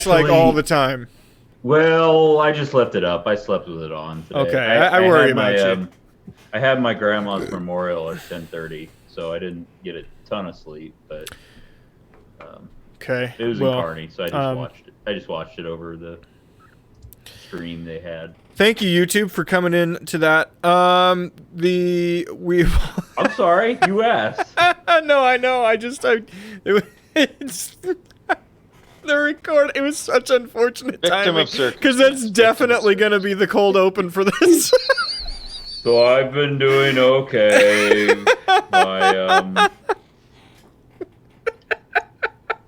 like all the time. Well, I just left it up. I slept with it on today. Okay, I worry about you. I had my grandma's memorial at 10:30, so I didn't get a ton of sleep, but okay. it was in Kearney, so I just watched it. I just watched it over the stream they had. Thank you, YouTube, for coming in to that. I'm sorry, you asked. No, I know. It's the record. It was such unfortunate timing because that's definitely going to be the cold open for this. So I've been doing okay. My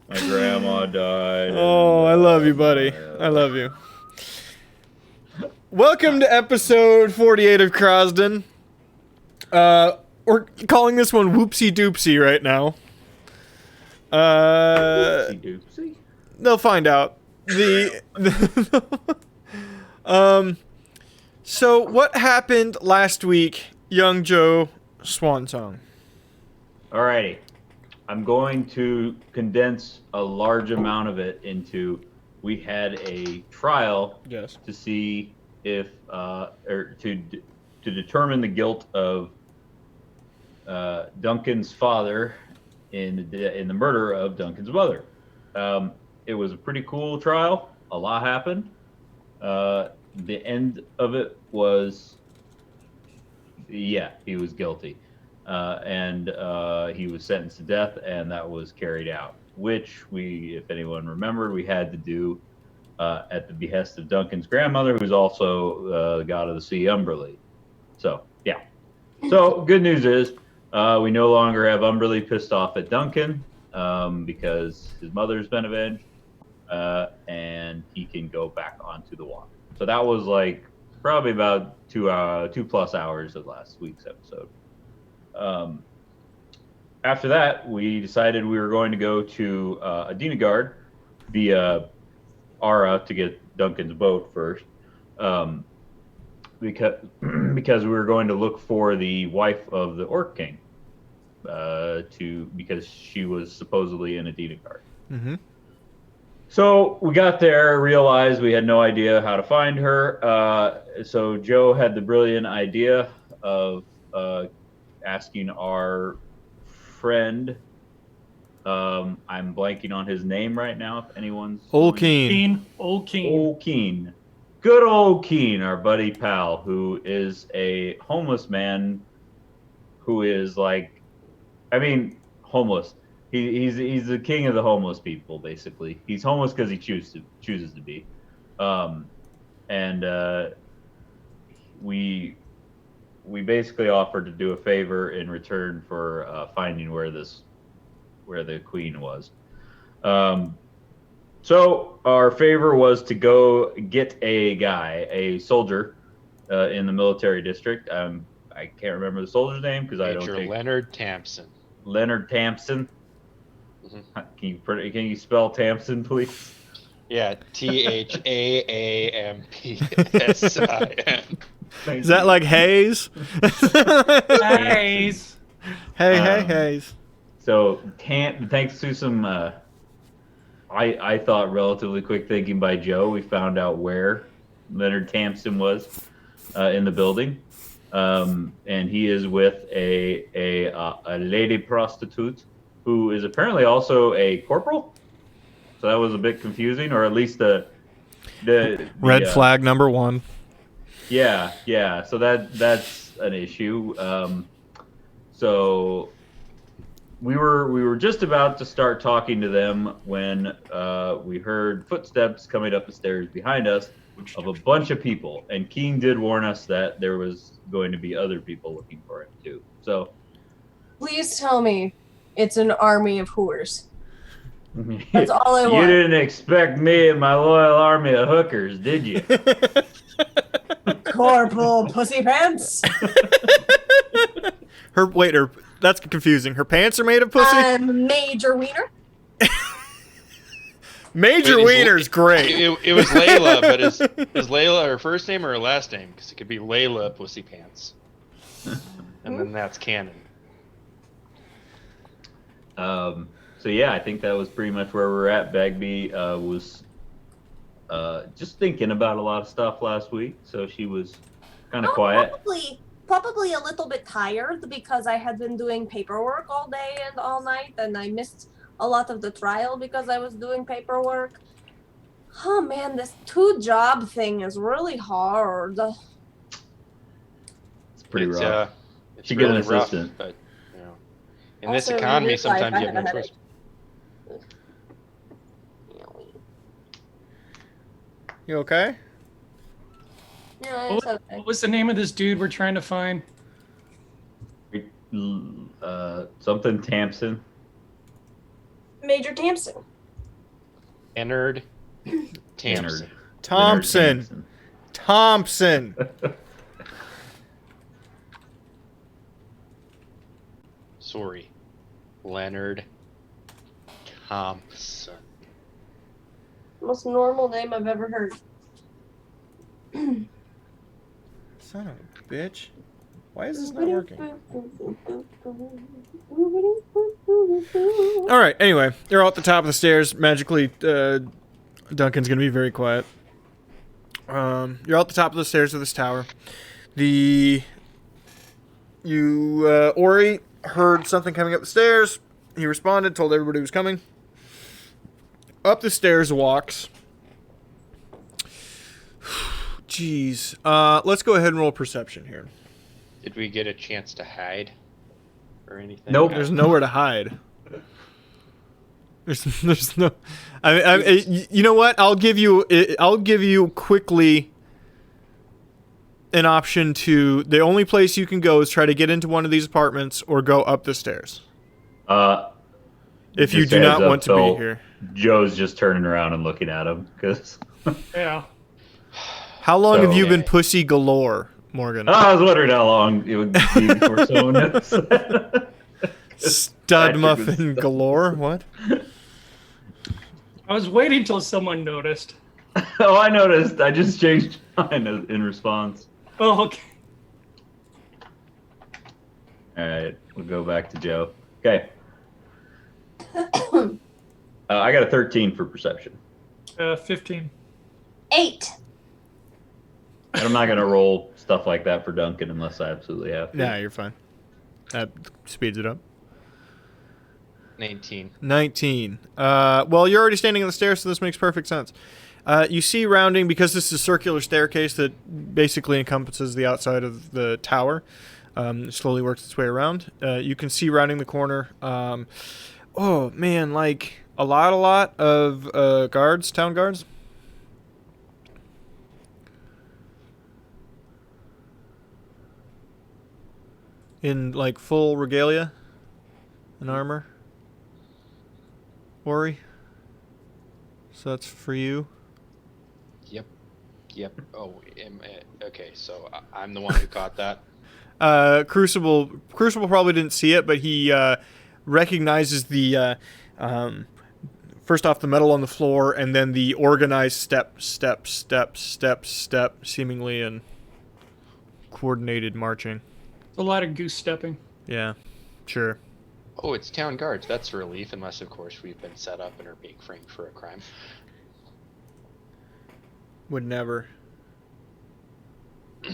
grandma died. Oh, I love you, buddy. I love you. Welcome to episode 48 of Krasden. We're calling this one Whoopsy Doopsy right now. Whoopsy Doopsy? They'll find out. So what happened last week, young Joe Swansong? Alrighty. I'm going to condense a large amount of it into, we had a trial to see if, or to determine the guilt of Duncan's father in the murder of Duncan's mother. It was a pretty cool trial. A lot happened. The end of it was, he was guilty. And he was sentenced to death, and that was carried out, which we, if anyone remembered, we had to do at the behest of Duncan's grandmother, who's also the god of the sea, Umberly. So, yeah. So, good news is we no longer have Umberly pissed off at Duncan because his mother's been avenged, and he can go back onto the water. So that was like probably about 2+ hours of last week's episode. After that, we decided we were going to go to Adinagard via Ara to get Duncan's boat first, because we were going to look for the wife of the Orc King, because she was supposedly in Adinagard. Mm-hmm. So we got there, realized we had no idea how to find her. So Joe had the brilliant idea of asking our friend, I'm blanking on his name right now, if anyone's... Old Keen. Good old Keen, our buddy pal, who is a homeless man who is like, homeless. He's the king of the homeless people, basically. He's homeless because he chooses to be. We basically offered to do a favor in return for finding where the queen was. So our favor was to go get a soldier in the military district. I can't remember the soldier's name because I don't think... Leonard Tampson. Leonard Tampson. Mm-hmm. Can you spell Tampson, please? Yeah, THAAMPSIN. Is that like Hayes? Hayes. Hey, Hayes. So, thanks to some, I thought relatively quick thinking by Joe, we found out where Leonard Tampson was in the building, and he is with a lady prostitute who is apparently also a corporal. So that was a bit confusing, or at least the red flag number 1. Yeah. So that's an issue. So we were just about to start talking to them when we heard footsteps coming up the stairs behind us of a bunch of people, and Keen did warn us that there was going to be other people looking for him too. So please tell me it's an army of whores. That's all I want. You didn't expect me and my loyal army of hookers, did you? Corporal Pussy Pants. That's confusing. Her pants are made of pussy? Major Wiener. Major Wiener's great. It was Layla, but is Layla her first name or her last name? Because it could be Layla Pussy Pants. And then that's canon. So yeah, I think that was pretty much where we're at. Bagby was just thinking about a lot of stuff last week, so she was kind of quiet. Probably a little bit tired because I had been doing paperwork all day and all night, and I missed a lot of the trial because I was doing paperwork. Oh man, this 2-job thing is really hard. It's pretty rough. It's Should get an really rough, assistant. but you know, in this Also, in economy, real life, sometimes I you have had no a choice. You okay? Yeah, it's okay. What was the name of this dude we're trying to find? Something Tampson. Major Tampson. Ennard Tamsin. Thompson. Thompson. Sorry, Leonard Thompson. Most normal name I've ever heard. Son of a bitch. Why is this not working? All right. Anyway, you're at the top of the stairs. Magically, Duncan's gonna be very quiet. You're at the top of the stairs of this tower. Ori heard something coming up the stairs. He responded, told everybody he was coming. Up the stairs walks. Jeez. Let's go ahead and roll perception here. Did we get a chance to hide or anything? Nope. There's nowhere to hide. There's no. You know what? I'll give you quickly an option to. The only place you can go is try to get into one of these apartments or go up the stairs. If you Just do not heads up, want to so be here. Joe's just turning around and looking at him because. Yeah. How long have you So- been pussy galore, Morgan? I was wondering how long it would be before someone knows. Stud Patrick muffin was- galore? What? I was waiting till someone noticed. Oh, I noticed. I just changed mine in response. Oh, okay. All right, we'll go back to Joe. Okay. I got a 13 for perception. 15. 8. And I'm not going to roll stuff like that for Duncan unless I absolutely have to. Nah, you're fine. That speeds it up. 19. 19. Well, you're already standing on the stairs, so this makes perfect sense. You see rounding, because this is a circular staircase that basically encompasses the outside of the tower. It slowly works its way around. You can see rounding the corner. Oh, man, like a lot of guards, town guards. In, like, full regalia and armor. Ori? So that's for you? Yep. Oh, okay. So I'm the one who caught that. Crucible probably didn't see it, but he recognizes the first off the metal on the floor, and then the organized step, seemingly in coordinated marching. It's a lot of goose stepping. Yeah, sure. Oh, it's town guards. That's a relief, unless of course we've been set up and are being framed for a crime. Would never.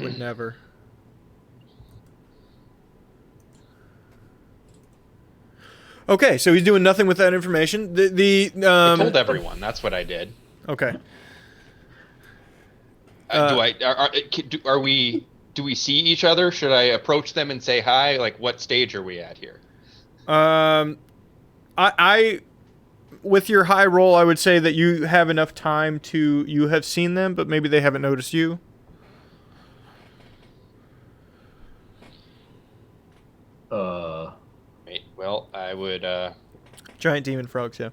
Would never. Okay, so he's doing nothing with that information. I told everyone. That's what I did. Okay. Do we see each other? Should I approach them and say hi? Like, what stage are we at here? I with your high roll, I would say that you have enough time to you have seen them, but maybe they haven't noticed you. Wait, well, I would. Giant demon frogs, yeah.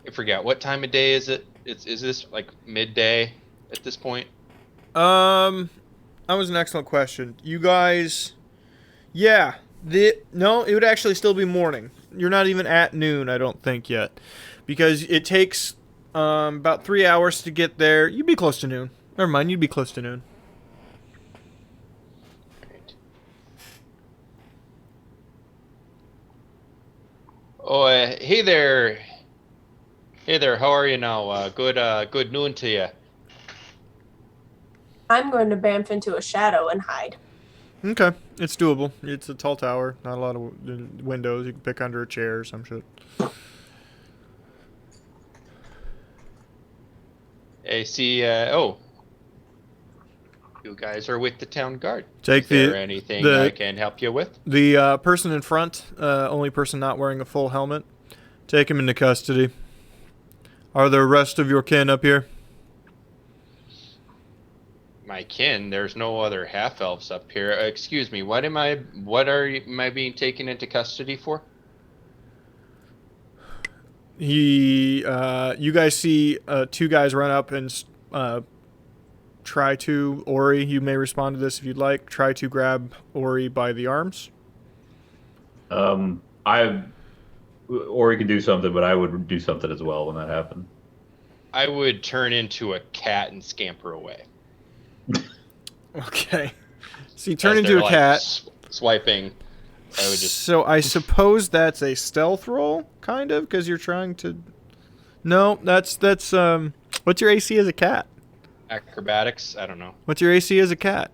I forget what time of day is it. Is this like midday at this point? That was an excellent question. You guys, yeah. No, it would actually still be morning. You're not even at noon, I don't think, yet. Because it takes about 3 hours to get there. You'd be close to noon. Never mind, you'd be close to noon. Right. Oh, hey there, Hey there, how are you now? Good noon to you. I'm going to bamf into a shadow and hide. Okay, it's doable. It's a tall tower, not a lot of windows. You can pick under a chair or some shit. I see. Oh, you guys are with the town guard. Take Is there anything I can help you with? The person in front, only person not wearing a full helmet. Take him into custody. Are the rest of your kin up here? My kin. There's no other half elves up here. Excuse me. Am I being taken into custody for? You guys see two guys run up and try to, Ori, you may respond to this if you'd like, try to grab Ori by the arms. Ori can do something, but I would do something as well when that happened. I would turn into a cat and scamper away. Okay. So you turn As into they're, a like, cat. Swiping. I would just. So I suppose that's a stealth roll, kind of, because you're trying to. No, that's what's your AC as a cat? Acrobatics? I don't know. What's your AC as a cat?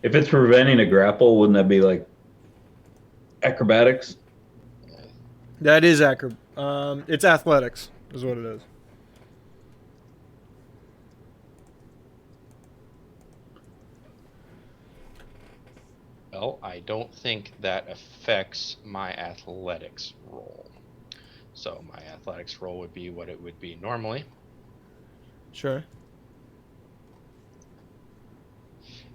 If it's preventing a grapple, wouldn't that be like acrobatics? That is it's athletics, is what it is. Well, I don't think that affects my athletics roll. So my athletics roll would be what it would be normally. Sure.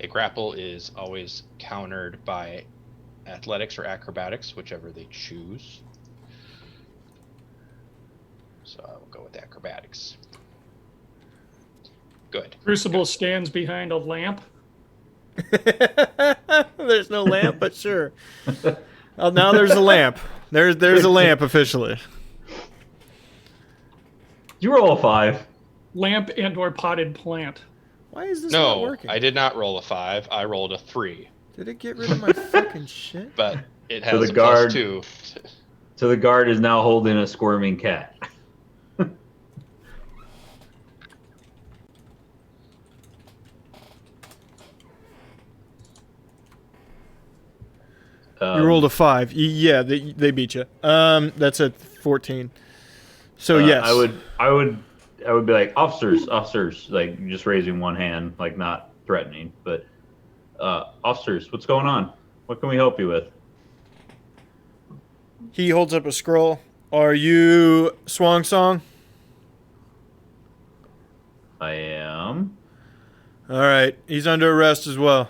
A grapple is always countered by athletics or acrobatics, whichever they choose. So I will go with acrobatics. Good. Crucible stands behind a lamp. There's no lamp, but sure. Oh, now there's a lamp. There's a lamp officially. You roll a 5. Lamp and/or potted plant. Why is this not No, working? I did not roll a 5. I rolled a 3. Did it get rid of my fucking shit? But it So has the a guard- +2. So the guard is now holding a squirming cat. You rolled a 5. Yeah, they beat you. That's a 14. So yes, I would be like, officers, like just raising one hand, like not threatening, but officers, what's going on? What can we help you with? He holds up a scroll. Are you Swang Song? I am. All right, he's under arrest as well.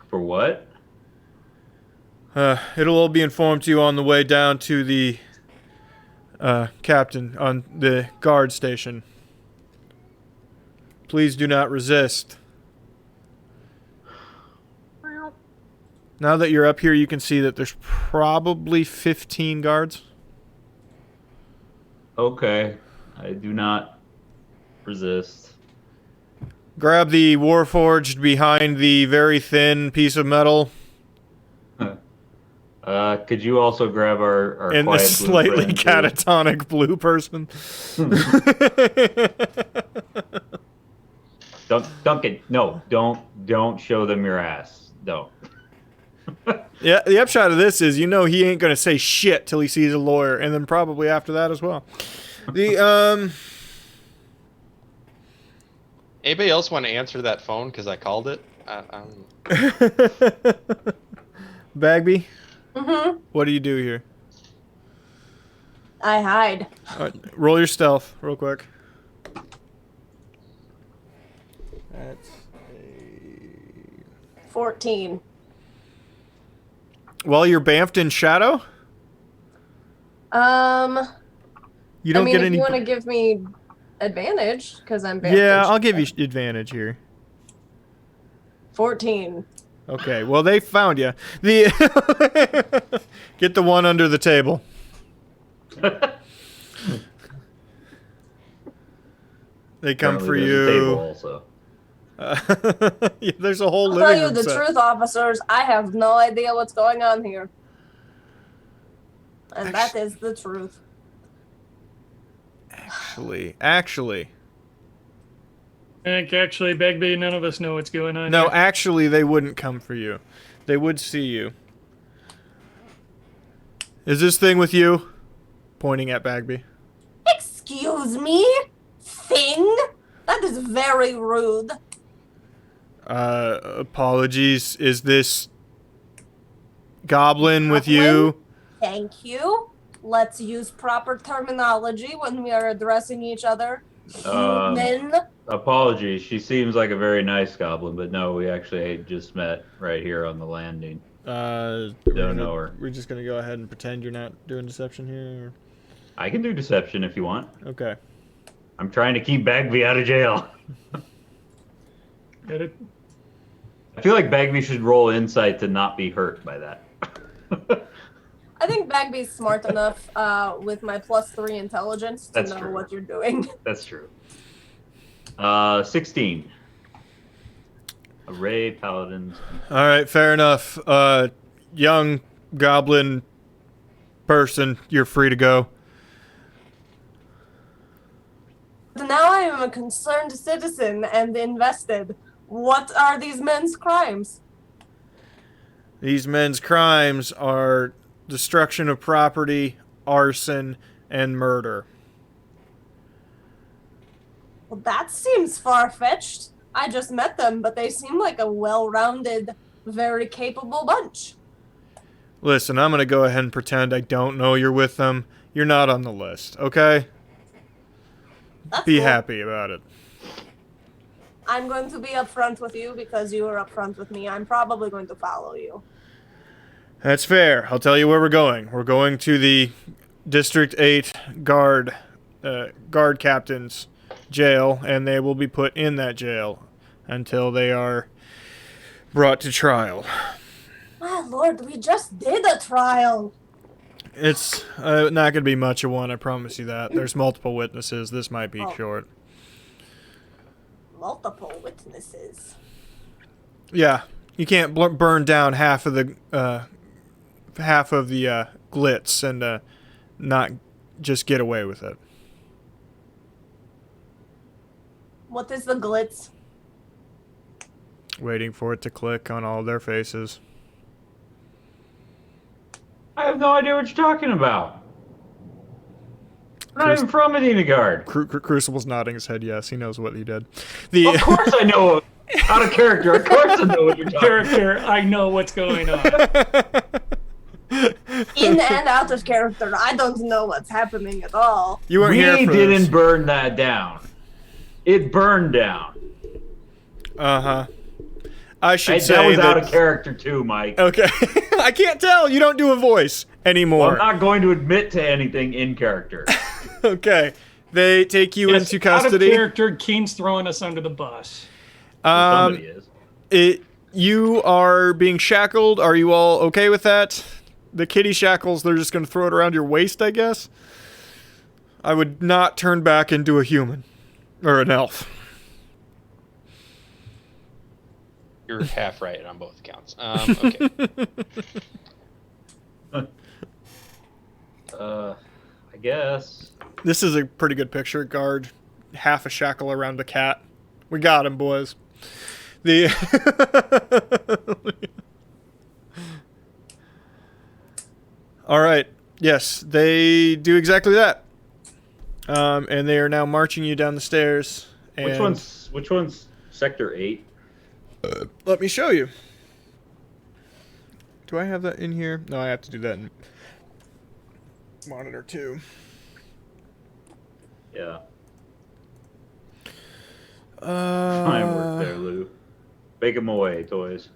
For what? It'll all be informed to you on the way down to the captain on the guard station. Please do not resist. Now that you're up here, you can see that there's probably 15 guards. Okay. I do not resist. Grab the Warforged behind the very thin piece of metal. Could you also grab our And the quiet blue slightly friend, too? catatonic blue person. Duncan, no, don't show them your ass. Don't. Yeah, the upshot of this is, he ain't gonna say shit till he sees a lawyer, and then probably after that as well. Anybody else want to answer that phone? Because I called it. Bagby, Mm-hmm. what do you do here? I hide. Roll your stealth real quick. That's a... 14. Well, you're bamfed in shadow. You don't I mean, get if any. you want to give me advantage, because I'm Yeah, I'll give you advantage here. 14. Okay, well they found you. Get the one under the table. They come for Apparently you. there's a table also. Yeah, there's a whole I'll living tell you room the set. truth, officers. I have no idea what's going on here. And that is the truth. Actually. I think actually, Bagby, none of us know what's going on. No, here. actually, they wouldn't come for you. They would see you. Is this thing with you? Pointing at Bagby. Excuse me? Thing? That is very rude. Apologies. Is this goblin with you? Thank you. Let's use proper terminology when we are addressing each other. Human. Apologies. She seems like a very nice goblin, but no, we actually just met right here on the landing. Don't know her. We're just gonna go ahead and pretend you're not doing deception here. I can do deception if you want. Okay. I'm trying to keep Bagby out of jail. Get it? I feel like Bagby should roll insight to not be hurt by that. I think Bagby's smart enough with my +3 intelligence to That's know true. what you're doing. That's true. 16. Array paladins. All right. Fair enough. Young goblin person, you're free to go. Now I am a concerned citizen and invested. What are these men's crimes? These men's crimes are destruction of property, arson, and murder. Well, that seems far-fetched. I just met them, but they seem like a well-rounded, very capable bunch. Listen, I'm going to go ahead and pretend I don't know you're with them. You're not on the list, okay? That's Be cool. happy about it. I'm going to be upfront with you because you are upfront with me. I'm probably going to follow you. That's fair. I'll tell you where we're going. We're going to the District 8 guard captain's jail, and they will be put in that jail until they are brought to trial. My lord, we just did a trial. It's not going to be much of one, I promise you that. There's multiple witnesses. This might be short. Multiple witnesses. Yeah, you can't burn down half of the glitz and not just get away with it. What is the glitz? Waiting for it to click on all their faces. I have no idea what you're talking about. I'm not even from Medina Guard. Crucible's nodding his head yes. He knows what he did. Of course I know. Out of character. Of course I know what you're talking about. Character, I know what's going on. In and out of character. I don't know what's happening at all. You weren't here We for didn't this. burn that down. It burned down. Uh-huh. I should say that was out of character too, Mike. Okay. I can't tell. You don't do a voice anymore. Well, I'm not going to admit to anything in character. Okay. They take you Yes, into out of custody. character, Keen's throwing us under the bus. Somebody is. You are being shackled. Are you all okay with that? The kitty shackles, they're just going to throw it around your waist, I guess? I would not turn back into a human. Or an elf. You're half right on both accounts. Okay. I guess. This is a pretty good picture. Guard, half a shackle around the cat. We got him, boys. All right. Yes, they do exactly that. And they are now marching you down the stairs. And Which one's Sector 8? let me show you. Do I have that in here? No, I have to do that in monitor 2. Yeah. Fine work there, Lou. Bake them away, toys.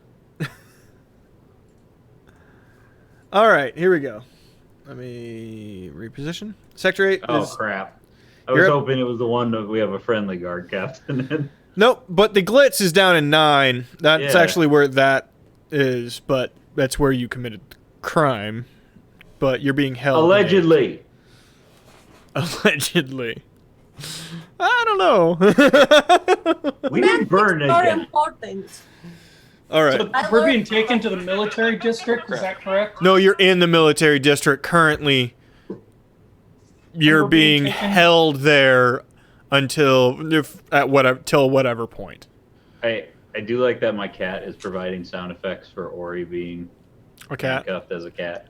All right, here we go. Let me reposition. Sector 8 Oh, is... crap. I was hoping it was the one that we have a friendly guard captain in. Nope, but the glitz is down in 9. That's Yeah. actually where that is, but that's where you committed the crime. But you're being held. in Allegedly. Allegedly. I don't know. We didn't burn it are again. important. All right. So we're being taken to the military district. Is that correct? No, you're in the military district currently. You're we're being being taken- held there till whatever point. I do like that my cat is providing sound effects for Ori being A cat. handcuffed as a cat.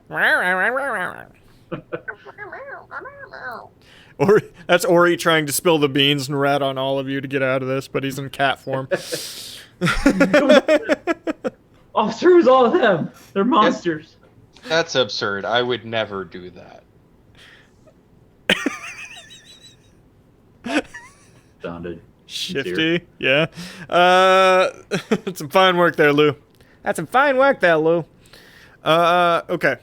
Or that's Ori trying to spill the beans and rat on all of you to get out of this, but he's in cat form. Officer, who's all of them? They're monsters. That's absurd. I would never do that. Sounded Shifty, yeah. That's some fine work there, Lou. That's some fine work there, Lou. Okay.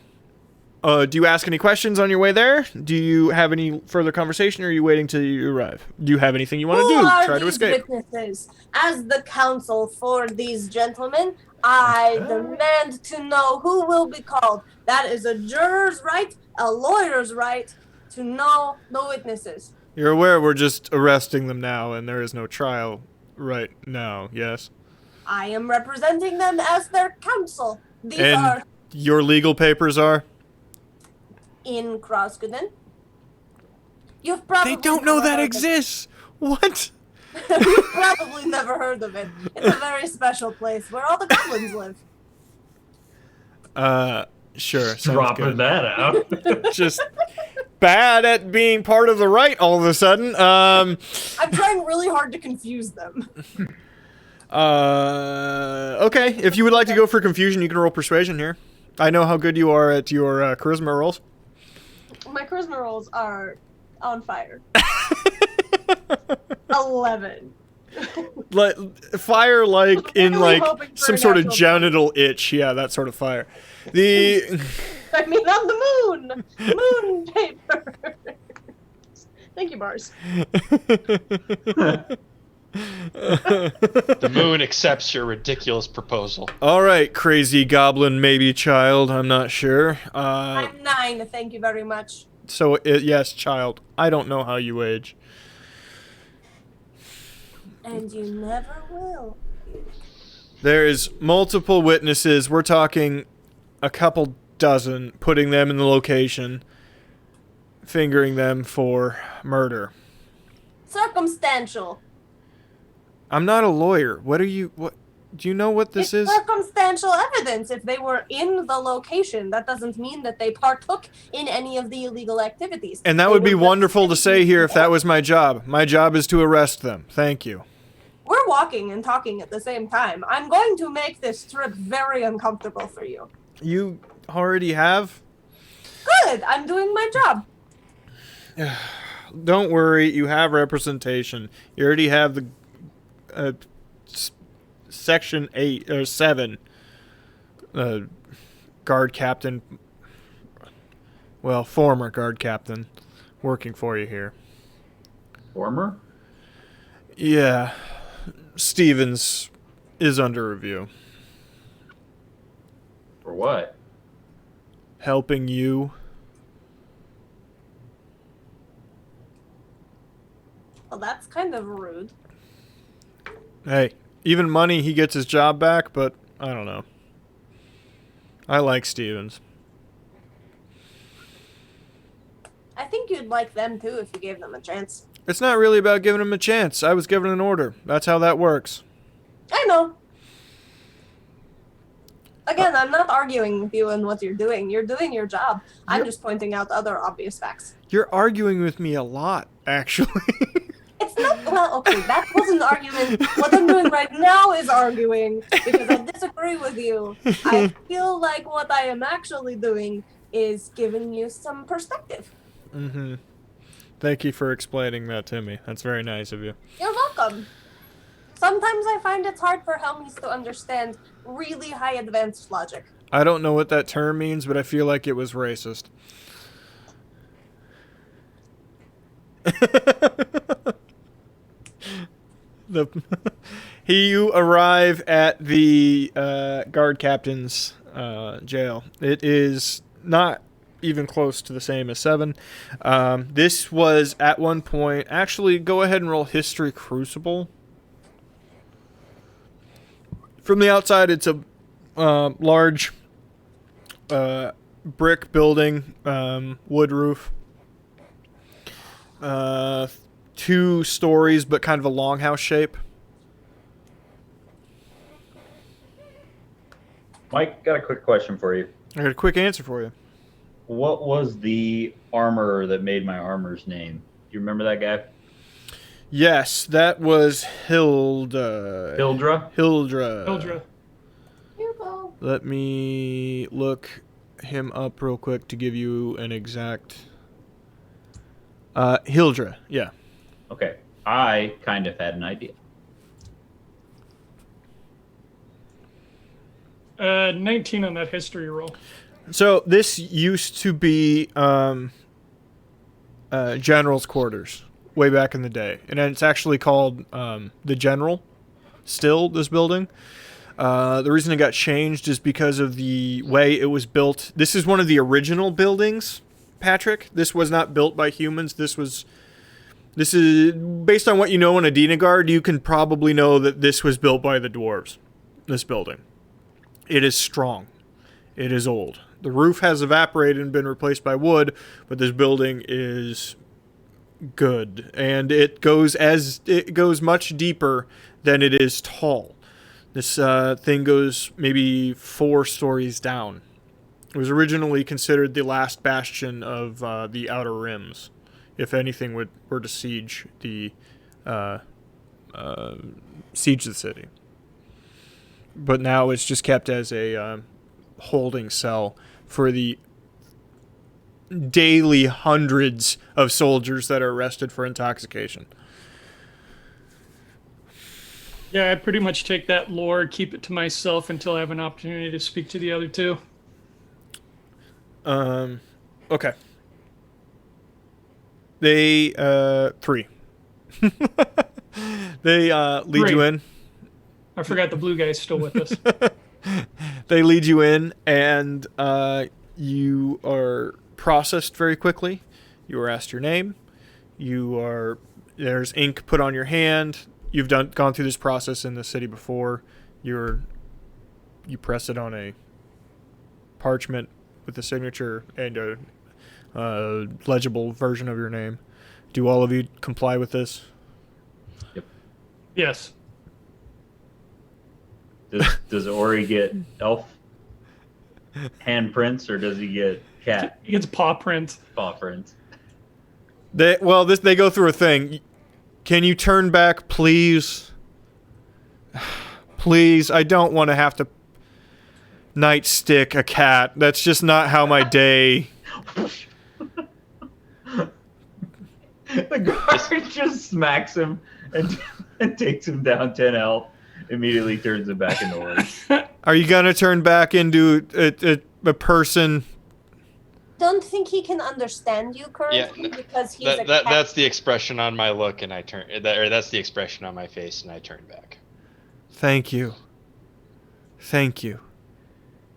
Do you ask any questions on your way there? Do you have any further conversation, or are you waiting till you arrive? Do you have anything you want to Who do? are Try to these escape. witnesses? As the counsel for these gentlemen, I demand to know who will be called. That is a juror's right, a lawyer's right, to know the witnesses. You're aware we're just arresting them now, and there is no trial right now, yes? I am representing them as their counsel. These And are your legal papers are? in Krasden. You've probably They don't know never that heard exists! What? of it. You've probably never heard of it. It's a very special place where all the goblins live. Sure, sounds dropping good. that out. Just bad at being part of the right all of a sudden. I'm trying really hard to confuse them. Okay. If you would like to go for confusion, you can roll persuasion here. I know how good you are at your charisma rolls. My charisma rolls are on fire. 11. Like fire, like in Really like hoping for some a sort of natural genital itch. Yeah, that sort of fire. The I mean, on the moon! Moon paper! Thank you, Bars. The moon accepts your ridiculous proposal. All right, crazy goblin, maybe child. I'm not sure. I'm 9, thank you very much. So yes, child. I don't know how you age. And you never will. There's multiple witnesses. We're talking a couple dozen, putting them in the location, fingering them for murder. Circumstantial. I'm not a lawyer. What do you do you know what this It's is? circumstantial evidence. If they were in the location, that doesn't mean that they partook in any of the illegal activities. And that They would be were just wonderful to say sitting here if that there. was my job. My job is to arrest them. Thank you. We're walking and talking at the same time. I'm going to make this trip very uncomfortable for you. You already have? Good, I'm doing my job. Don't worry, you have representation. You already have the section 8 or 7 guard captain, well, former guard captain working for you here. Former? Yeah. Stevens is under review. For what? Helping you. Well, that's kind of rude. Hey, even money, he gets his job back, but I don't know. I like Stevens. I think you'd like them too if you gave them a chance. It's not really about giving him a chance. I was given an order. That's how that works. I know. Again, I'm not arguing with you and what you're doing. You're doing your job. I'm You're- just pointing out other obvious facts. You're arguing with me a lot, actually. It's not, well, okay, that was an argument. What I'm doing right now is arguing because I disagree with you. I feel like what I am actually doing is giving you some perspective. Mm-hmm. Thank you for explaining that to me. That's very nice of you. You're welcome. Sometimes I find it's hard for Helmies to understand really high advanced logic. I don't know what that term means, but I feel like it was racist. You arrive at the guard captain's jail. It is not even close to the same as 7. This was at one point. Actually, go ahead and roll History Crucible. From the outside, it's a large brick building, wood roof. 2 stories, but kind of a longhouse shape. Mike, got a quick question for you. I got a quick answer for you. What was the armorer that made my armor's name? Do you remember that guy? Yes, that was Hildra. Hildra. Hugo. Let me look him up real quick to give you an exact... Hildra, yeah. Okay. I kind of had an idea. 19 on that history roll. So this used to be general's quarters way back in the day, and it's actually called the General. Still, this building. The reason it got changed is because of the way it was built. This is one of the original buildings, Patrick. This was not built by humans. This is based on what you know in Adinagard. You can probably know that this was built by the dwarves. This building. It is strong. It is old. The roof has evaporated and been replaced by wood, but this building is good, and it goes much deeper than it is tall. This thing goes maybe 4 stories down. It was originally considered the last bastion of the Outer Rims, if anything were to siege the city. But now it's just kept as a holding cell for the daily hundreds of soldiers that are arrested for intoxication. Yeah, I pretty much take that lore, keep it to myself until I have an opportunity to speak to the other 2. Okay. They, 3. They, lead you in. I forgot the blue guy's still with us. They lead you in, and you are processed very quickly. You are asked your name. There's ink put on your hand. You've gone through this process in the city before. You press it on a parchment with a signature and a legible version of your name. Do all of you comply with this? Yep. Yes. Does Ori get elf handprints, or does he get cat He gets paw prints. paw prints? They go through a thing. Can you turn back, please? Please, I don't want to have to nightstick a cat. That's just not how my day... The guard just smacks him and takes him down 10 health. Immediately turns him back into Ori. Are you going to turn back into a person? Don't think he can understand you currently because he's a cat. That's the expression on my look, and I turn. Or that's the expression on my face, and I turn back. Thank you. Thank you.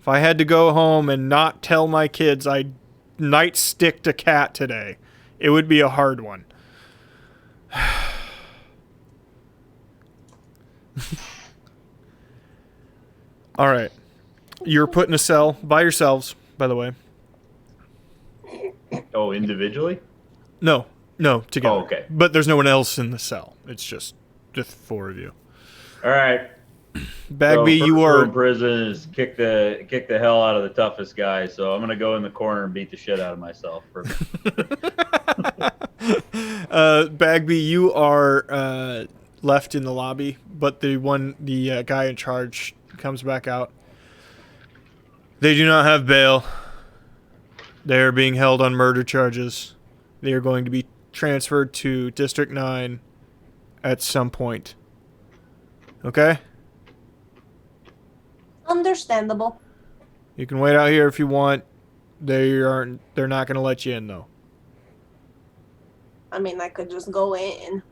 If I had to go home and not tell my kids I nightsticked a cat today, it would be a hard one. All right. You're put in a cell by yourselves, by the way. Oh, individually? No, together. Oh, okay. But there's no one else in the cell. It's just the 4 of you. All right. Bagby, so you are in prison is kick the hell out of the toughest guy. So I'm gonna go in the corner and beat the shit out of myself. Bagby, you are left in the lobby, but the guy in charge comes back out. They do not have bail. They are being held on murder charges. They are going to be transferred to District 9 at some point. Okay? Understandable. You can wait out here if you want. They're not going to let you in, though. I mean, I could just go in.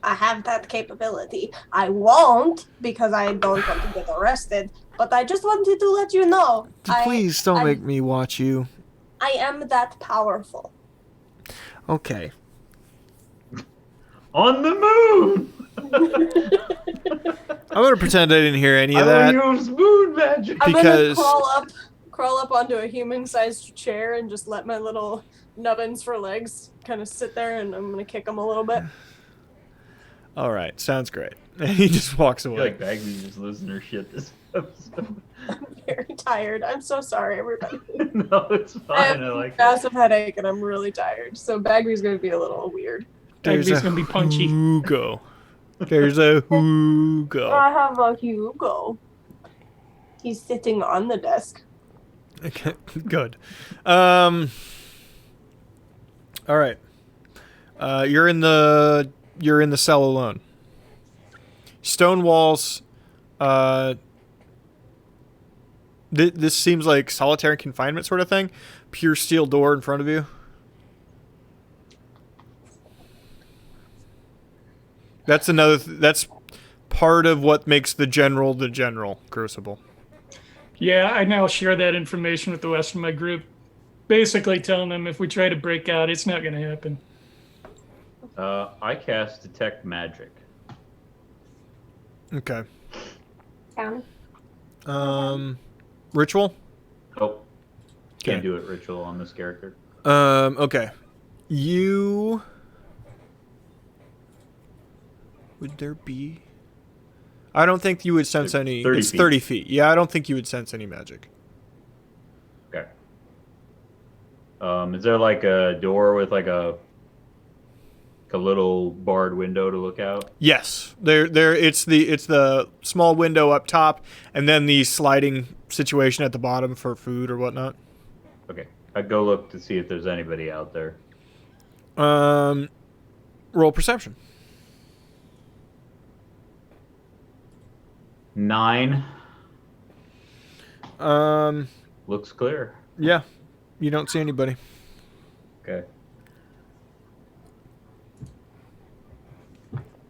I have that capability. I won't because I don't want to get arrested. But I just wanted to let you know. Please don't make me watch you. I am that powerful. Okay. On the moon! I'm gonna pretend I didn't hear any of I that. will use moon magic. I'm Because- gonna crawl up onto a human-sized chair and just let my little nubbins for legs kind of sit there, and I'm gonna kick them a little bit. All right, sounds great. And he just walks I feel away. like Bagby's just losing her shit this episode. I'm very tired. I'm so sorry, everybody. No, it's I have fine. I like it. massive headache and I'm really tired. So Bagby's gonna be a little weird. There's Bagby's a gonna be punchy. Hugo. There's a Hugo. I have a Hugo. He's sitting on the desk. Okay, good. All right. You're in the cell alone. Stone walls. This seems like solitary confinement sort of thing. Pure steel door in front of you. That's that's part of what makes the general Crucible. Yeah, I now share that information with the rest of my group. Basically telling them if we try to break out, it's not going to happen. I cast Detect Magic. Okay. Down. Ritual? Nope. Can't Okay. do it ritual on this character. Okay. Would there be? I don't think you would sense any. 30 It's feet. 30 feet. Yeah, I don't think you would sense any magic. Okay. Is there like a door with like a little barred window to look out? Yes. There. It's the small window up top, and then the sliding situation at the bottom for food or whatnot. Okay. I'd go look to see if there's anybody out there. Roll perception. 9. Looks clear. Yeah. You don't see anybody. Okay.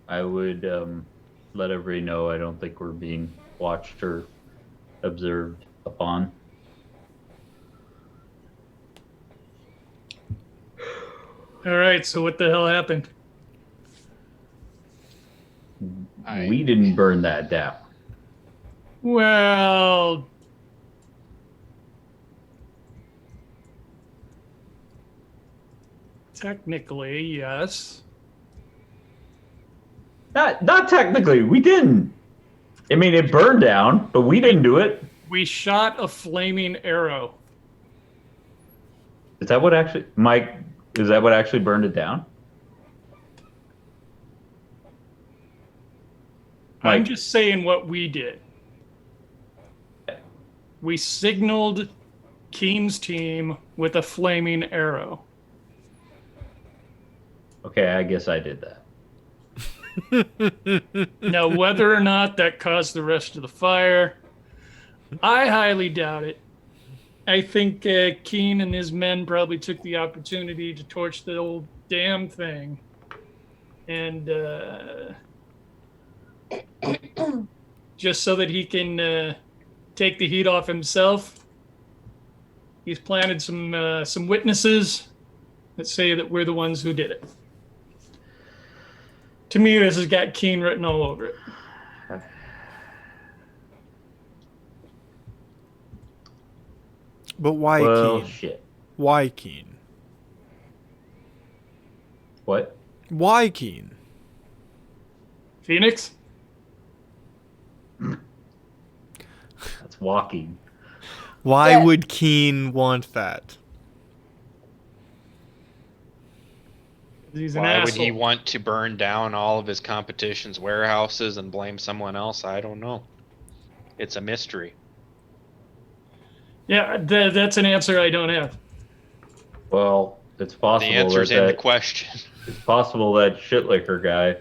I would let everybody know I don't think we're being watched or observed upon. All right, so what the hell happened? We didn't burn that down. Well, technically, yes. Not technically. We didn't. I mean, it burned down, but we didn't do it. We shot a flaming arrow. Is that what actually, Mike? Is that what actually burned it down? I'm Mike. just saying what we did. We signaled Keen's team with a flaming arrow. Okay, I guess I did that. Now, whether or not that caused the rest of the fire, I highly doubt it. I think Keen and his men probably took the opportunity to torch the old damn thing. And just so that he can take the heat off himself, he's planted some witnesses that say that we're the ones who did it. To me, this has got Keen written all over it. But why Well, Keen? shit. Why Keen? What? Why Keen? Phoenix? That's walking. Why Yeah. would Keen want that? He's an Why would asshole. he want to burn down all of his competition's warehouses and blame someone else? I don't know. It's a mystery. Yeah, that's an answer I don't have. Well, it's The possible answer's that, in the question. it's possible that shitlicker guy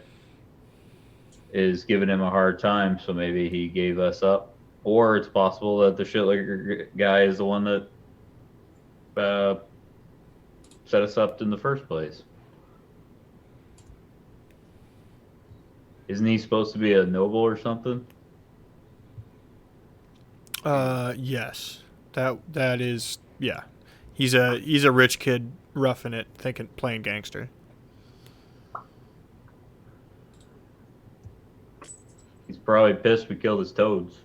is giving him a hard time, so maybe he gave us up. Or it's possible that the shitlicker guy is the one that set us up in the first place. Isn't he supposed to be a noble or something? Yes. That is, yeah. He's a rich kid roughing it, playing gangster. He's probably pissed we killed his toads.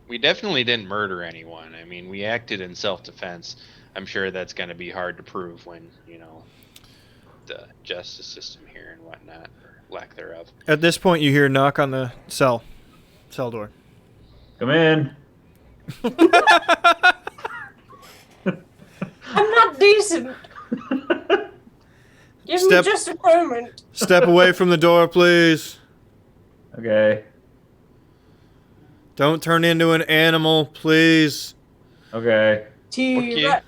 We definitely didn't murder anyone. I mean, we acted in self-defense. I'm sure that's going to be hard to prove when, the justice system here and whatnot, or lack thereof. At this point, you hear a knock on the cell door. Come in. I'm not decent. Give me just a moment. Step away from the door, please. Okay. Don't turn into an animal, please. Okay. T-Rex.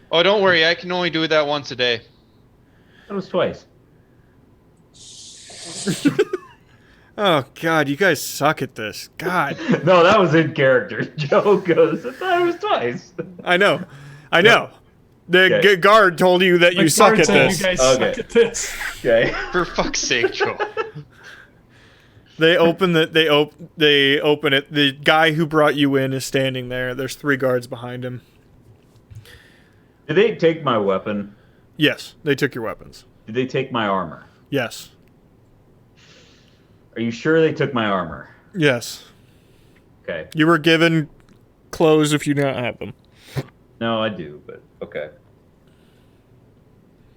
Oh, don't worry. I can only do that once a day. That was twice. Oh, God, you guys suck at this. God. No, that was in character. Joe goes, I thought it was twice. I know. The guard told you that you Like suck Bart at said, this. You guys Okay. suck at this. Okay. For fuck's sake, Joe. They open it. The guy who brought you in is standing there. There's 3 guards behind him. Did they take my weapon? Yes, they took your weapons. Did they take my armor? Yes. Are you sure they took my armor? Yes. Okay. You were given clothes if you don't have them. No, I do, but okay.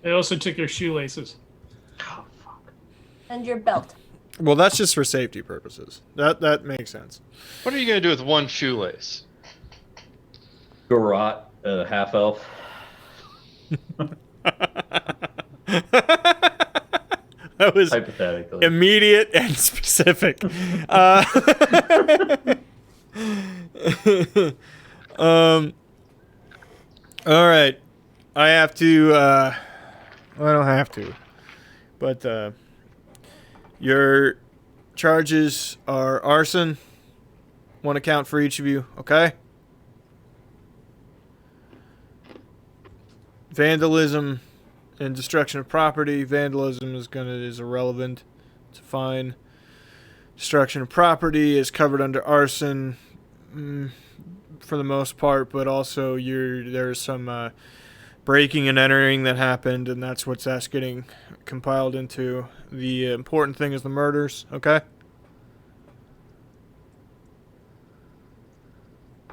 They also took your shoelaces. Oh, fuck. And your belt. Well, that's just for safety purposes. That makes sense. What are you going to do with one shoelace? Garrot, half elf. That was Hypothetically. immediate and specific. All right. I have to. I don't have to. But your charges are arson. 1 account for each of you. Okay. Vandalism and destruction of property. Vandalism is irrelevant. It's a fine. Destruction of property is covered under arson for the most part, but also there's some breaking and entering that happened, and that's getting compiled into. The important thing is the murders, okay?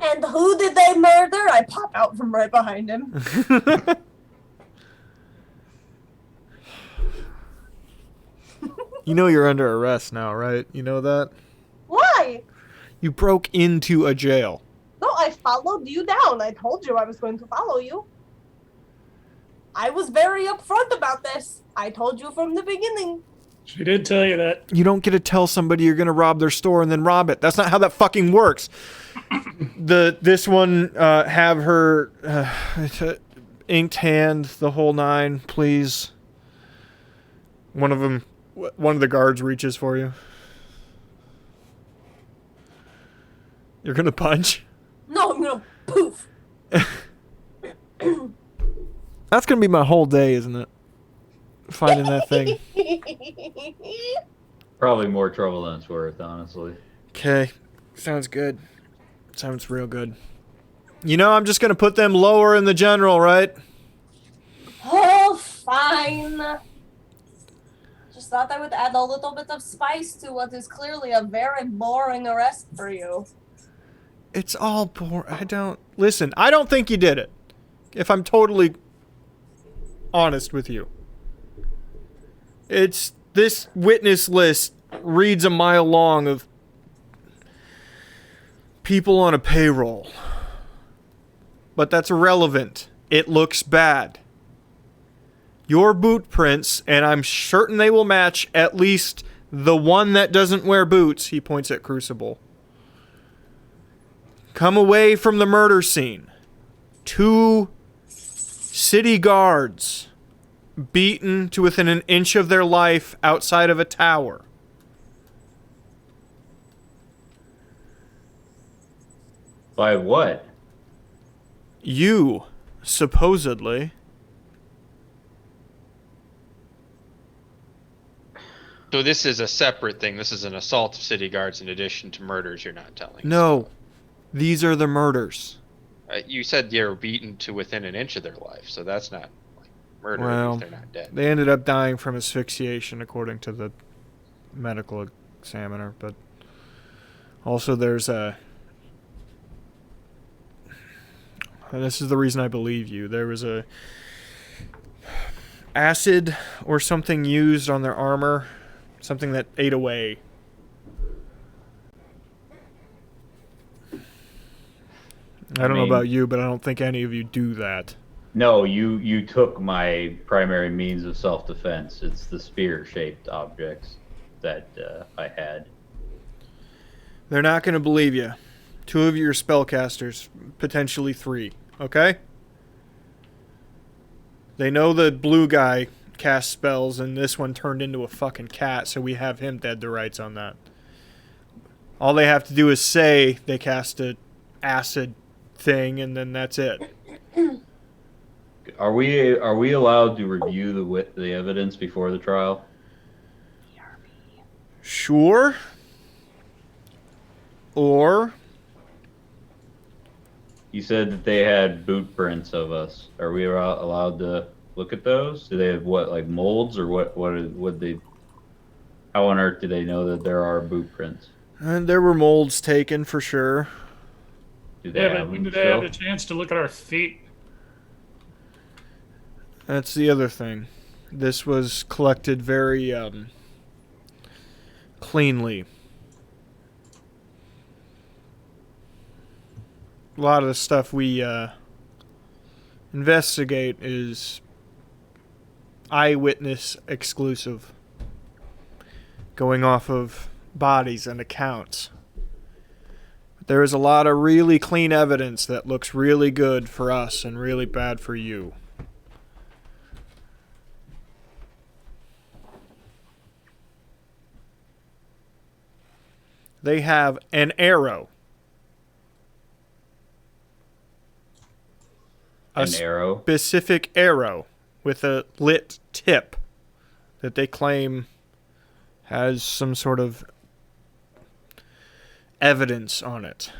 And who did they murder? I pop out from right behind him. You know you're under arrest now, right? You know that? Why? You broke into a jail. No, I followed you down. I told you I was going to follow you. I was very upfront about this. I told you from the beginning. She did tell you that. You don't get to tell somebody you're going to rob their store and then rob it. That's not how that fucking works. This one, have her inked hand, the whole 9, please. One of the guards reaches for you. You're going to punch? No, I'm gonna poof. That's going to be my whole day, isn't it? Finding that thing. Probably more trouble than it's worth, honestly. Okay. Sounds good. Sounds real good. I'm just going to put them lower in the general, right? Oh, fine. Just thought I would add a little bit of spice to what is clearly a very boring arrest for you. It's all boring. Listen, I don't think you did it. If I'm totally honest with you. This witness list reads a mile long of people on a payroll. But that's irrelevant. It looks bad. Your boot prints, and I'm certain they will match at least the one that doesn't wear boots, he points at Crucible. Come away from the murder scene. 2 city guards beaten to within an inch of their life outside of a tower. By what? You, supposedly. So this is a separate thing. This is an assault of city guards in addition to murders you're not telling us No, about. these are the murders. You said they were beaten to within an inch of their life, so that's not like murder Well, if they're not dead. They ended up dying from asphyxiation, according to the medical examiner. But also, there's a. And this is the reason I believe you. There was a acid or something used on their armor, something that ate away. I don't know about you, but I don't think any of you do that. No, you took my primary means of self-defense. It's the spear-shaped objects that I had. They're not going to believe you. 2 of you are spellcasters, potentially 3. Okay? They know the blue guy cast spells, and this one turned into a fucking cat, so we have him dead to rights on that. All they have to do is say they cast a acid thing, and then that's it. Are we allowed to review the evidence before the trial? Sure. Or You said that they had boot prints of us. Are we allowed to look at those? Do they have what, like molds, or what? Would they? How on earth do they know that there are boot prints? and there were molds taken for sure. Do they Yeah, have but them when did they still? have the chance to look at our feet? That's the other thing. This was collected very cleanly. A lot of the stuff we investigate is eyewitness exclusive, going off of bodies and accounts. There is a lot of really clean evidence that looks really good for us and really bad for you. They have an arrow. An arrow. Specific arrow with a lit tip that they claim has some sort of evidence on it.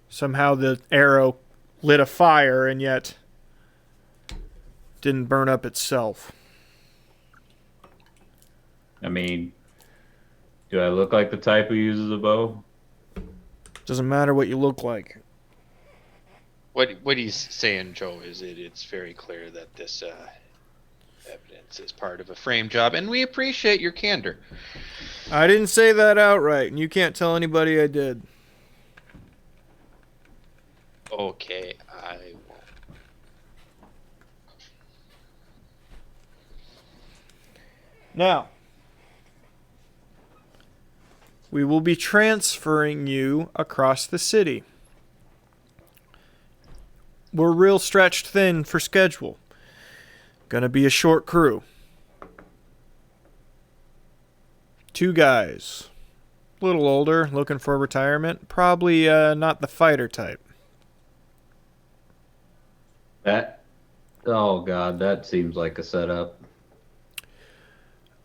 Somehow the arrow lit a fire and yet didn't burn up itself. I mean, do I look like the type who uses a bow? Doesn't matter what you look like. What he's saying, Joe, is it's very clear that this evidence is part of a frame job, and we appreciate your candor. I didn't say that outright, and you can't tell anybody I did. Okay, I won't. Now, we will be transferring you across the city. We're real stretched thin for schedule. Gonna be a short crew. 2 guys. A little older, looking for retirement. Probably not the fighter type. Oh god, that seems like a setup.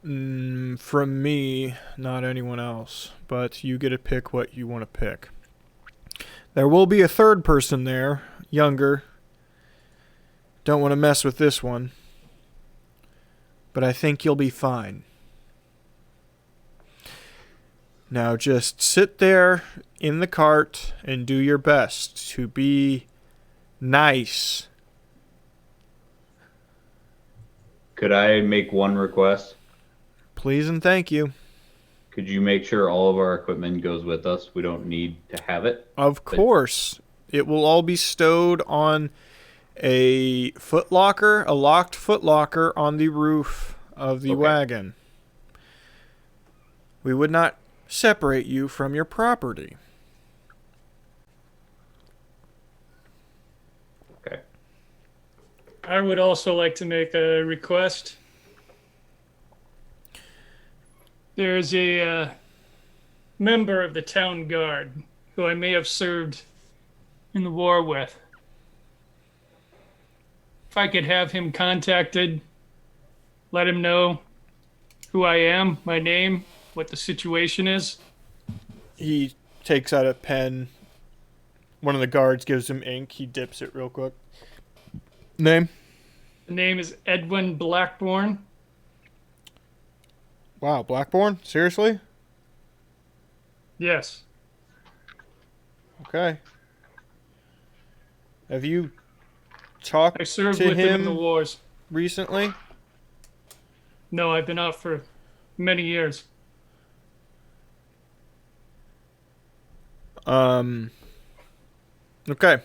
From me, not anyone else. But you get to pick what you want to pick. There will be a third person there, younger. Don't want to mess with this one. But I think you'll be fine. Now just sit there in the cart and do your best to be nice. Could I make one request? Please and thank you. Could you make sure all of our equipment goes with us? We don't need to have it. Of course. It will all be stowed on a footlocker, a locked footlocker on the roof of the wagon. We would not separate you from your property. Okay. I would also like to make a request. There's a member of the town guard who I may have served in the war with. If I could have him contacted let him know who I am, my name, what the situation is. He takes out a pen. One of the guards gives him ink. He dips it real quick. Name? The name is Edwin Blackburn. Wow, Blackburn? Seriously? Yes. Okay. Have you talked I served to with him in the him wars. recently? No, I've been out for many years. Okay.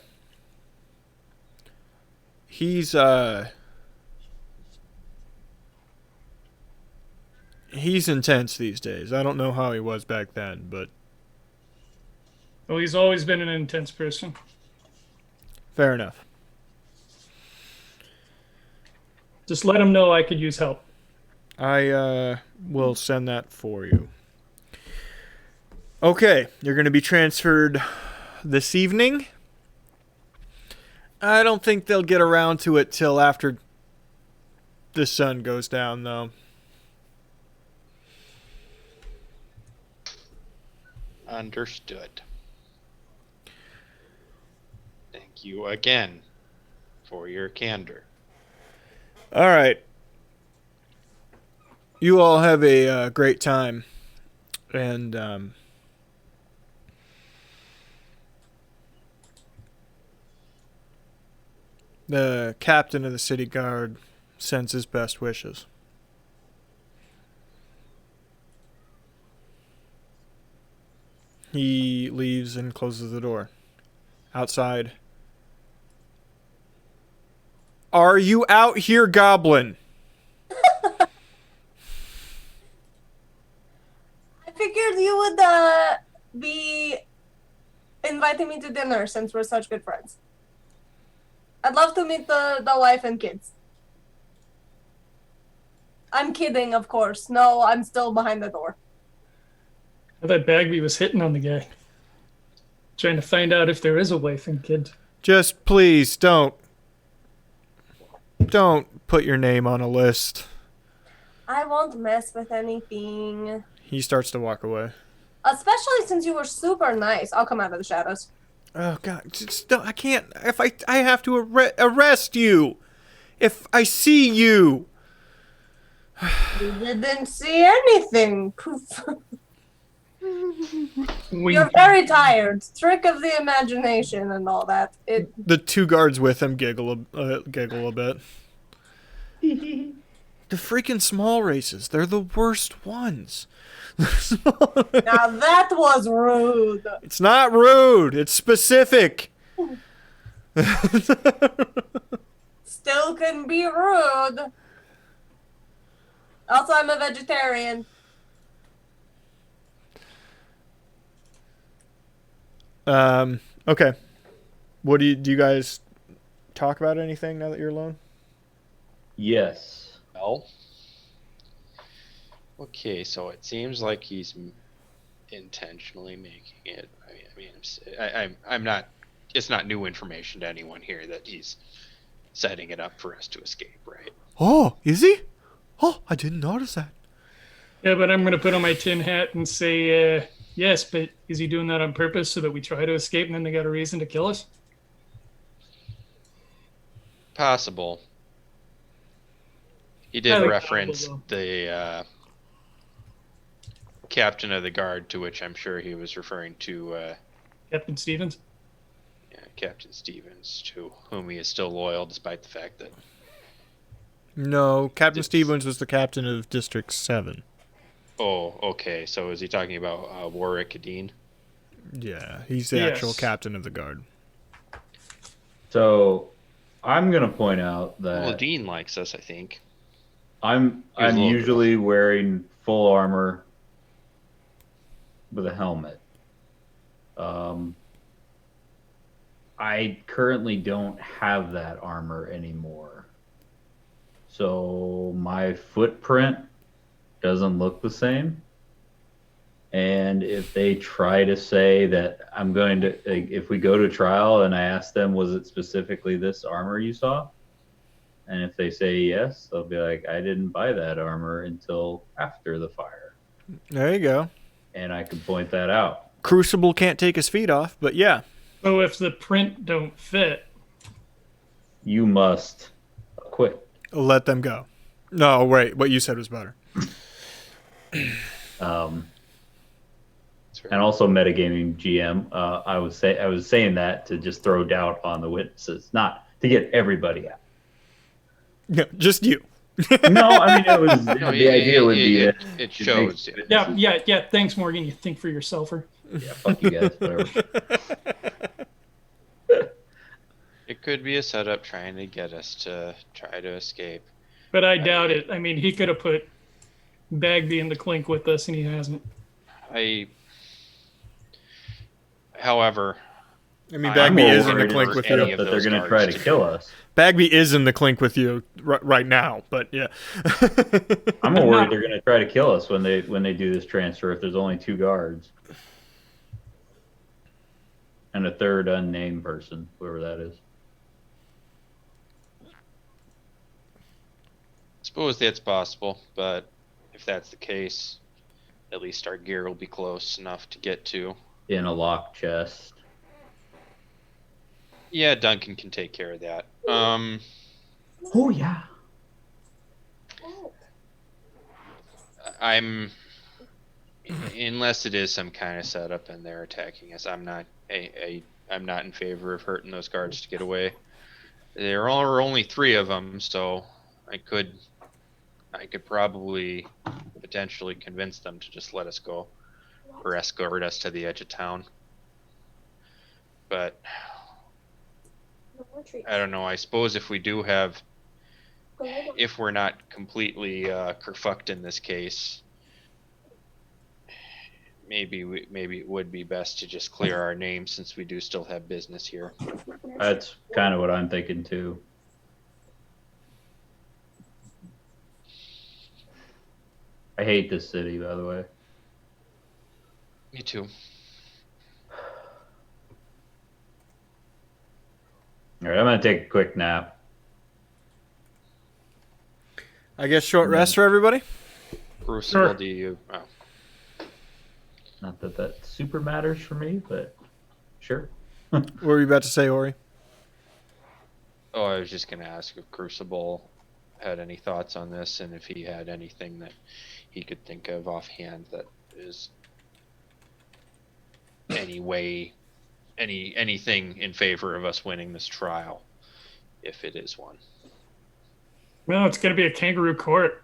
He's intense these days. I don't know how he was back then, but Well, he's always been an intense person. fair enough. Just let him know I could use help. I will send that for you. Okay, you're going to be transferred this evening. I don't think they'll get around to it till after the sun goes down, though. Understood. Thank you again for your candor. All right. You all have a great time. And the captain of the city guard sends his best wishes. He leaves and closes the door. Outside. Are you out here, goblin? I figured you would be inviting me to dinner since we're such good friends. I'd love to meet the wife and kids. I'm kidding, of course. No, I'm still behind the door. I thought Bagby was hitting on the guy. Trying to find out if there is a wife and kid. Just please don't put your name on a list. I won't mess with anything. He starts to walk away. Especially since you were super nice. I'll come out of the shadows. Oh God! Just don't, I can't. If I have to arrest you, if I see you. You didn't see anything. Poof. You're very tired. Trick of the imagination and all that. The two guards with him giggle a bit. The freaking small races—they're the worst ones. Now that was rude. It's not rude. It's specific. Still can be rude. Also, I'm a vegetarian. Okay. What do you guys talk about anything now that you're alone? Yes. Well, okay, so it seems like he's intentionally making it. I'm not. It's not new information to anyone here that he's setting it up for us to escape, right? Oh, is he? Oh, I didn't notice that. Yeah, but I'm going to put on my tin hat and say, yes, but is he doing that on purpose so that we try to escape and then they got a reason to kill us? Possible. He did Highly reference probable, the captain of the guard, to which I'm sure he was referring to Captain Stevens? Captain Stevens, to whom he is still loyal despite the fact that... No, Captain Stevens was the captain of District 7. Oh, okay. So is he talking about Warwick Dean? Yeah, he's the actual captain of the guard. So I'm going to point out that Well, Dean likes us, I think. I'm usually wearing full armor with a helmet. I currently don't have that armor anymore. So my footprint doesn't look the same. And if they try to say that I'm going to, if we go to trial and I ask them, was it specifically this armor you saw? And if they say yes, they'll be like, I didn't buy that armor until after the fire. There you go. And I can point that out. Crucible can't take his feet off, but yeah. So if the print don't fit, You must acquit. Let them go. No, wait. What you said was better. And also metagaming GM. I was saying that to just throw doubt on the witnesses, not to get everybody out. Yeah, just you. No, I mean it was No, the idea would be it that shows. yeah. Thanks, Morgan. You think for yourselfer. Yeah, fuck you guys, whatever. It could be a setup trying to get us to try to escape. But I doubt it. I mean, he could have put Bagby in the clink with us, and he hasn't. However, I mean, I'm Bagby more is in the worried clink over with any you. of That they're those going to try guards to kill us. Bagby is in the clink with you right now, but yeah. I'm more worried they're going to try to kill us when they do this transfer if there's only 2 guards. And a third unnamed person, whoever that is. suppose that's possible, but if that's the case, at least our gear will be close enough to get to. In a locked chest. Yeah, Duncan can take care of that. Oh, yeah. Unless it is some kind of setup and they're attacking us, I'm not in favor of hurting those guards to get away. There are only 3 of them, so I could probably potentially convince them to just let us go or escort us to the edge of town. But I don't know. I suppose if we're not completely kerfucked in this case, maybe it would be best to just clear our names since we do still have business here. That's kind of what I'm thinking too. I hate this city, by the way. Me too. All right, I'm going to take a quick nap. I guess short rest for everybody. Crucible, Sure. do you? Oh. Not that that super matters for me, but sure. What were you about to say, Ori? Oh, I was just going to ask if Crucible had any thoughts on this and if he had anything that he could think of offhand that is anything in favor of us winning this trial, if it is one. Well, it's going to be a kangaroo court.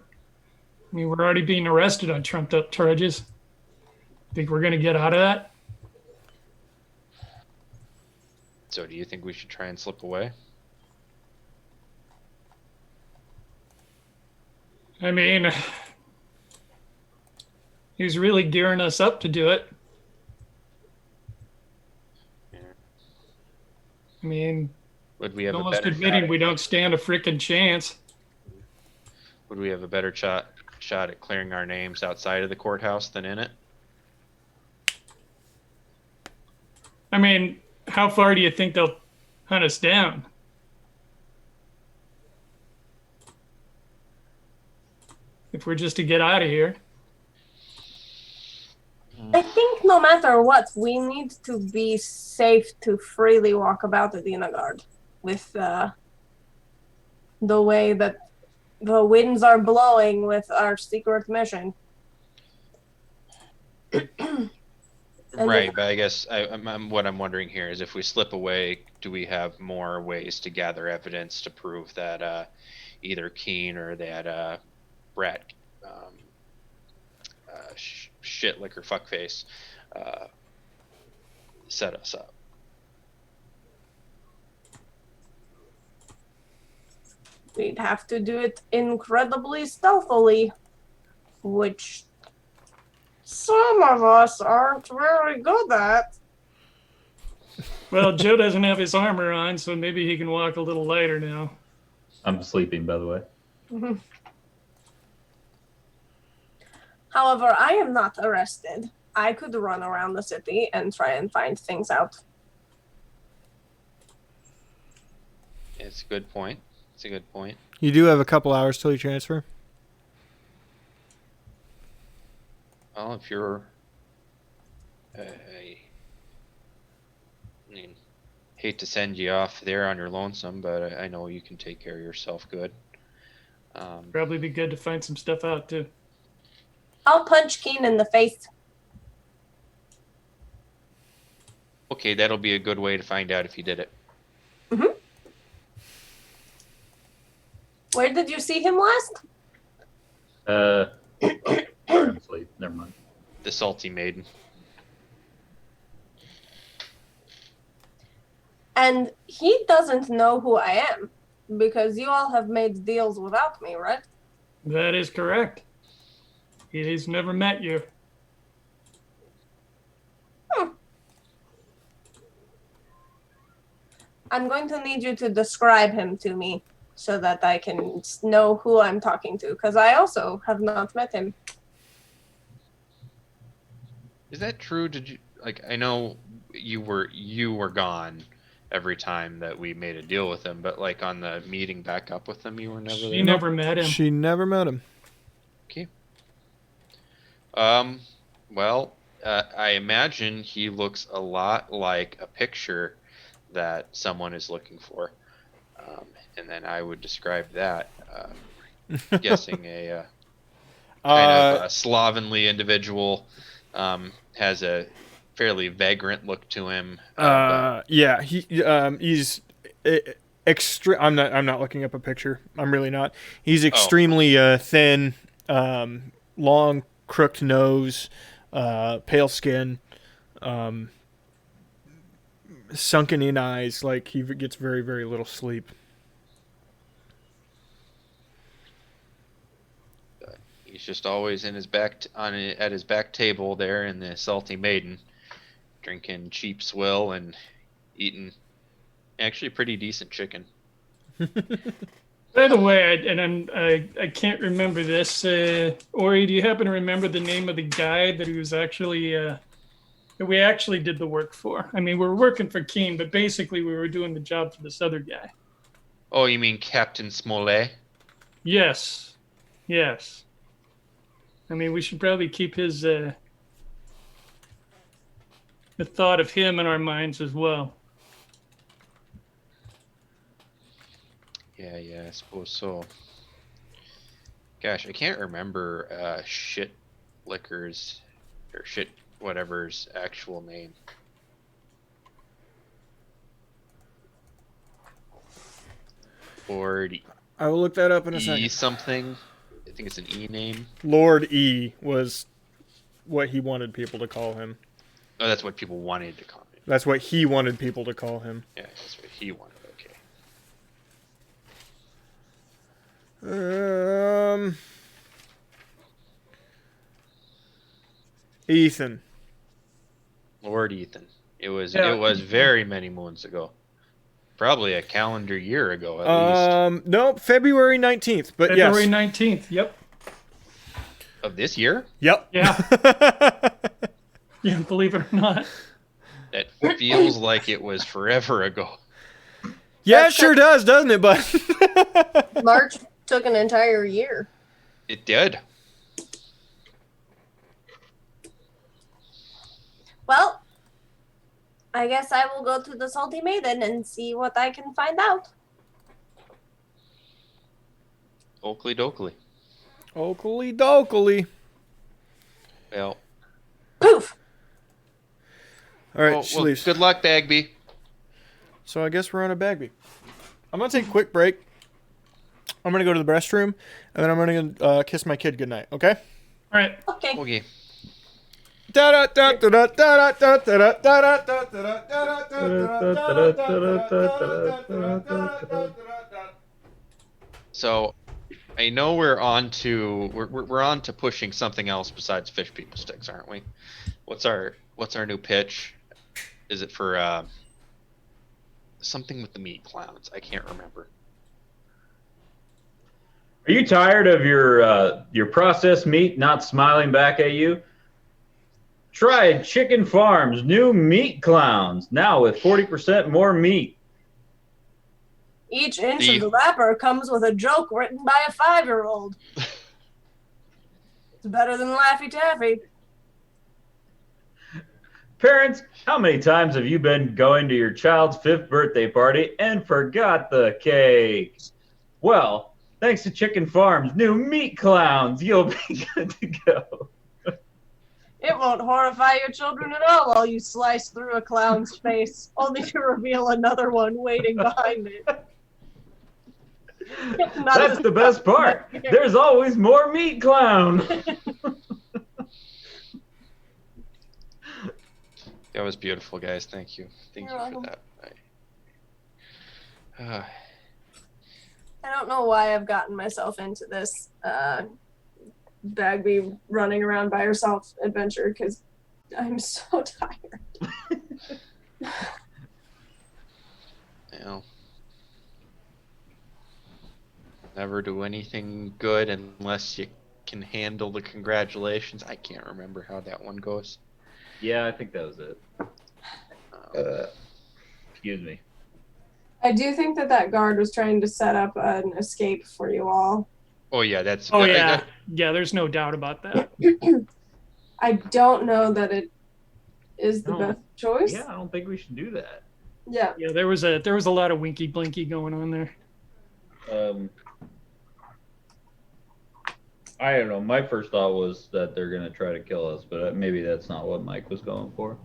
I mean, we're already being arrested on trumped up charges. Think we're going to get out of that? So do you think we should try and slip away? I mean, he's really gearing us up to do it. I mean, Would we have a almost better admitting shot? we don't stand a freaking chance. Would we have a better shot at clearing our names outside of the courthouse than in it? I mean, how far do you think they'll hunt us down? If we're just to get out of here. I think no matter what, we need to be safe to freely walk about the Dinagard with the way that the winds are blowing with our secret mission. Right, but I guess what I'm wondering here is if we slip away, do we have more ways to gather evidence to prove that either Keen or that Brat shit liquor fuckface set us up? We'd have to do it incredibly stealthily, which some of us aren't very good at. Well, Joe doesn't have his armor on, so maybe he can walk a little lighter now. I'm sleeping, by the way. However, I am not arrested. I could run around the city and try and find things out. It's a good point. You do have a couple hours till you transfer. Well, if you're, I mean, hate to send you off there on your lonesome, but I know you can take care of yourself good. Probably be good to find some stuff out too. I'll punch Keen in the face. Okay, that'll be a good way to find out if you did it. Where did you see him last? I'm asleep. Never mind. The Salty Maiden. And he doesn't know who I am because you all have made deals without me, right? That is correct. He's never met you. I'm going to need you to describe him to me so that I can know who I'm talking to, because I also have not met him. Is that true? Did you I know you were gone every time that we made a deal with him, but like on the meeting back up with him, you were never She there. never met him. She never met him. Okay. Well, I imagine he looks a lot like a picture that someone is looking for, and then I would describe that. Guessing a kind of a slovenly individual, has a fairly vagrant look to him. Yeah, he's extreme. I'm not looking up a picture. I'm really not. He's extremely thin, long, crooked nose, pale skin, sunken in eyes. Like he gets very, very little sleep. He's just always in his at his back table there in the Salty Maiden, drinking cheap swill and eating actually pretty decent chicken. By the way, I can't remember this. Ori, do you happen to remember the name of the guy that he was actually that we actually did the work for? I mean, we were working for Keen, but basically we were doing the job for this other guy. Oh, you mean Captain Smollett? Yes. I mean, we should probably keep his the thought of him in our minds as well. Yeah, I suppose so. Gosh, I can't remember shit liquors or shit whatever's actual name. Lord I will look that up in a E second. something. I think it's an E name. Lord E was what he wanted people to call him. Oh, that's what people wanted to call him. That's what he wanted people to call him. Yeah, that's what he wanted. Okay. Ethan. Lord Ethan. It was Yeah. very many moons ago. Probably a calendar year ago at least. No, February 19th, but February yes. 19th. Yep. Of this year? Yep. Yeah. Yeah, believe it or not. That feels like it was forever ago. Yeah, it sure does, doesn't it, bud? March took an entire year. It did. Well, I guess I will go to the Salty Maiden and see what I can find out. Oakley dokley. Oakley dokley. Well, Poof! All right, well, she leaves. good luck, Bagby. So I guess we're on a Bagby. I'm going to take a quick break. I'm going to go to the restroom, and then I'm going to kiss my kid goodnight, okay? All right. Okay. Okay. So, I know we're on to pushing something else besides fish people sticks, aren't we? What's our new pitch? Is it for something with the meat clowns? I can't remember. Are you tired of your processed meat not smiling back at you? Try Chicken Farm's new meat clowns, now with 40% more meat. Each inch of the wrapper comes with a joke written by a 5-year-old. It's better than Laffy Taffy. Parents, how many times have you been going to your child's 5th birthday party and forgot the cake? Well, thanks to Chicken Farm's new meat clowns, you'll be good to go. It won't horrify your children at all while you slice through a clown's face, only to reveal another one waiting behind it. That's the best part. There's always more meat clown. That was beautiful, guys. Thank you. Thank You're you for welcome. that. I don't know why I've gotten myself into this Bagby running around by herself adventure, because I'm so tired. Well, never do anything good unless you can handle the congratulations. I can't remember how that one goes. Yeah, I think that was it. Excuse me. I do think that guard was trying to set up an escape for you all. Oh yeah, that's. Oh yeah, yeah. There's no doubt about that. I don't know that it is the No. best choice. Yeah, I don't think we should do that. Yeah. Yeah, there was a lot of winky blinky going on there. I don't know. My first thought was that they're gonna try to kill us, but maybe that's not what Mike was going for.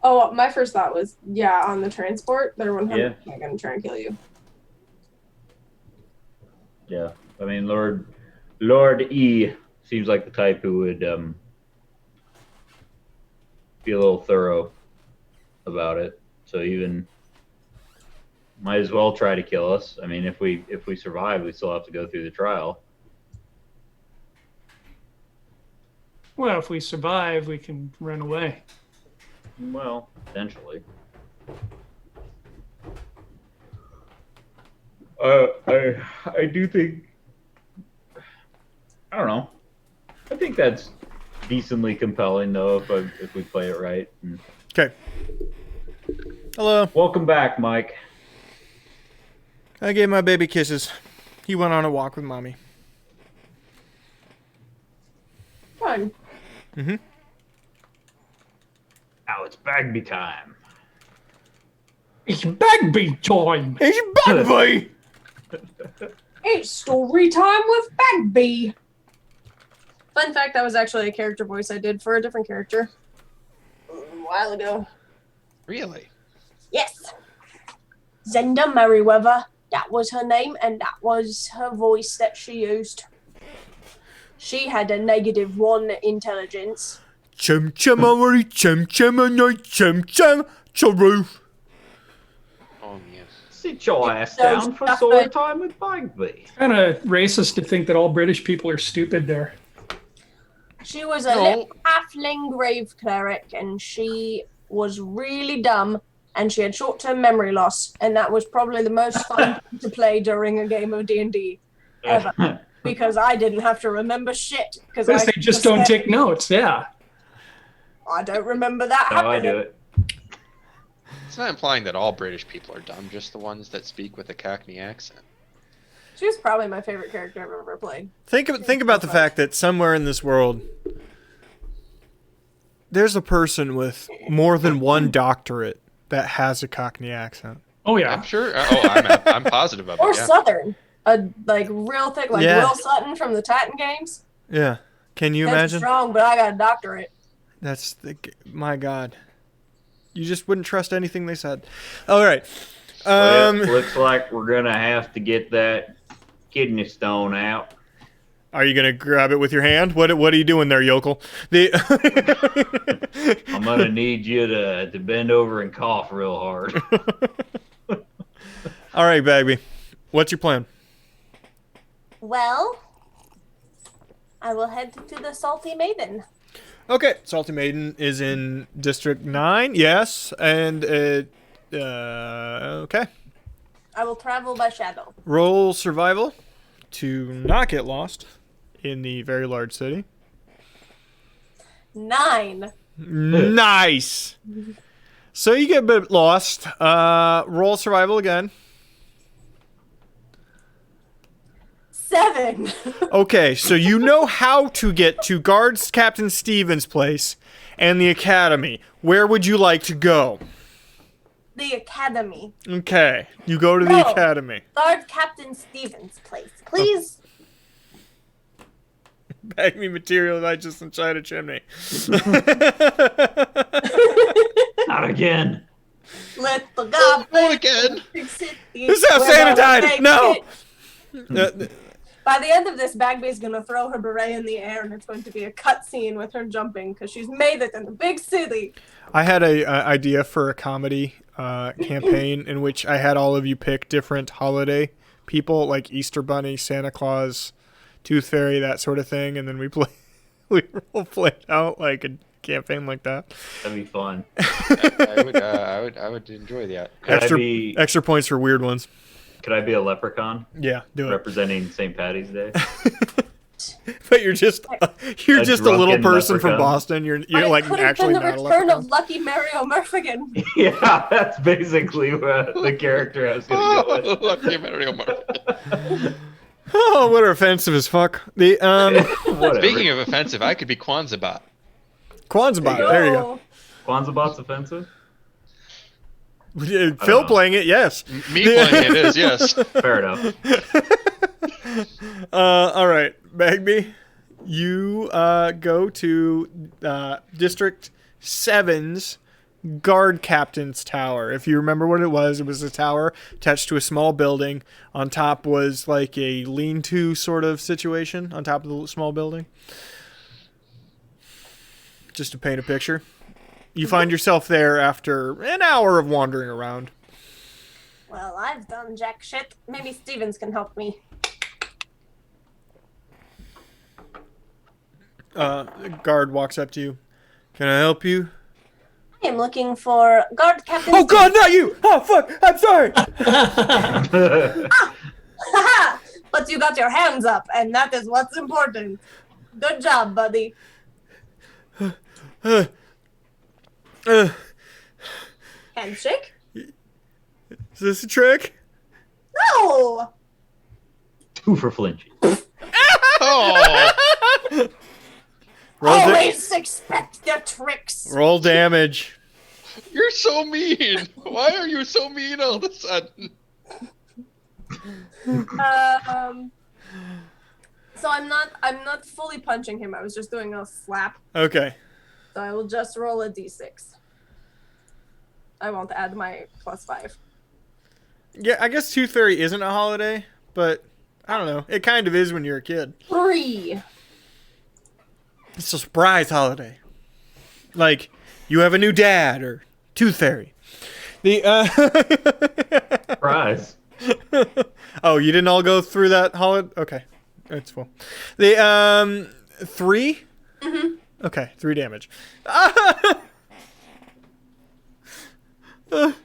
Oh, my first thought was, yeah, on the transport, they're 100% going to try and kill you. Yeah, I mean, Lord E seems like the type who would be a little thorough about it. So even might as well try to kill us. I mean, if we survive, we still have to go through the trial. Well, if we survive, we can run away. Well, potentially. I do think. I don't know. I think that's decently compelling, though, if we play it right. Okay. Hello. Welcome back, Mike. I gave my baby kisses. He went on a walk with mommy. Fun. Mm-hmm. Now it's Bagby time. It's Bagby time. It's Bagby! It's story time with Bagby. Fun fact, that was actually a character voice I did for a different character a while ago. Really? Yes. Zenda Merriweather. That was her name, and that was her voice that she used. She had a -1 intelligence. Chum chum already, chum chum and I chum chum roof. Oh man. Sit your ass Those down for stuff story that- time with Bagby. Kind of racist to think that all British people are stupid there. She was a No. little halfling grave cleric, and she was really dumb, and she had short-term memory loss, and that was probably the most fun to play during a game of D&D ever, because I didn't have to remember shit. Because Because they just don't take notes. Yeah. I don't remember that How I happening. do it. It's not implying that all British people are dumb, just the ones that speak with a Cockney accent. She was probably my favorite character I've ever played. Think about the fact that somewhere in this world, there's a person with more than one doctorate that has a Cockney accent. Oh yeah. I'm sure. I'm positive of it. Or Yeah. Southern. Like real thick, like Yeah. Will Sutton from the Titan games. Yeah. Can you That's imagine? strong, but I got a doctorate. My God. You just wouldn't trust anything they said. All right. Well, looks like we're gonna have to get that kidney stone out. Are you gonna grab it with your hand? What are you doing there, yokel? I'm gonna need you to bend over and cough real hard. All right, Bagby. What's your plan? Well, I will head to the Salty Maiden. Okay, Salty Maiden is in District 9. Yes, and okay. I will travel by shadow. Roll survival to not get lost in the very large city. 9. Nice. So you get a bit lost. Roll survival again. 7. Okay, so you know how to get to Guards Captain Stevens' place and the academy. Where would you like to go? The academy. Okay, you go to the No. academy. Guard Captain Stevens' place. Please. Bag me material I just inside a chimney. Not again. Let the Not goblin again. fix it. This is how Santa died. No. By the end of this, Bagby's gonna throw her beret in the air, and it's going to be a cut scene with her jumping because she's made it in the big city. I had a idea for a comedy campaign in which I had all of you pick different holiday people, like Easter Bunny, Santa Claus, Tooth Fairy, that sort of thing, and then we will play it out like a campaign like that. That'd be fun. I would enjoy that. Extra points for weird ones. Could I be a leprechaun Yeah, do it. representing St. Patty's Day? But you're just a little drunken person from leprechaun. Boston. You're But like it could have actually been the not a return leprechaun. of Lucky Mario Murphigan. Yeah, that's basically the character I was gonna go with. Lucky Mario Martin. Oh, what are offensive as fuck. The Whatever. Speaking of offensive, I could be Kwanzaa. Kwanzaa. There you go. Kwanzaa Bot's offensive? Phil know. playing it, yes. Me playing it is, yes. Fair enough. All right, Bagby, you go to District 7's Guard Captain's Tower. If you remember what it was a tower attached to a small building. On top was like a lean-to sort of situation on top of the small building. Just to paint a picture. You find yourself there after an hour of wandering around. Well, I've done jack shit. Maybe Stevens can help me. Guard walks up to you. Can I help you? I am looking for Guard Captain. Oh God, not you! Oh fuck! I'm sorry. Haha! But you got your hands up, and that is what's important. Good job, buddy. Handshake? Is this a trick? No! 2 for flinching. Oh, Roll, Always expect the tricks. roll damage. you're so mean. Why are you so mean all of a sudden? So I'm not fully punching him. I was just doing a slap. Okay. So I will just roll a d6. I won't add my +5. Yeah, I guess Tooth Fairy isn't a holiday, but I don't know. It kind of is when you're a kid. 3. It's a surprise holiday. Like, you have a new dad or Tooth Fairy. Surprise. Oh, you didn't all go through that holiday? Okay. That's cool. The 3? Mm-hmm. Okay, 3 damage. What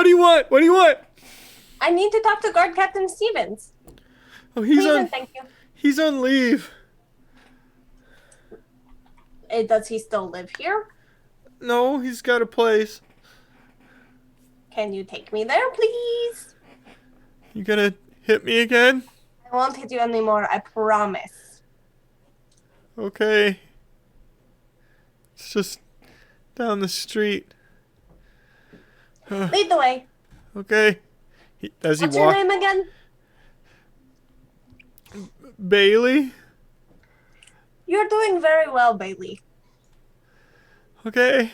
do you want? What do you want? I need to talk to Guard Captain Stevens. Oh, Please and thank you. he's on leave. Does he still live here? No, he's got a place. Can you take me there, please? You gonna hit me again? I won't hit you anymore, I promise. Okay. It's just down the street. Lead the way. Okay. Does he What's your walk? name again? Bailey? You're doing very well, Bailey. Okay.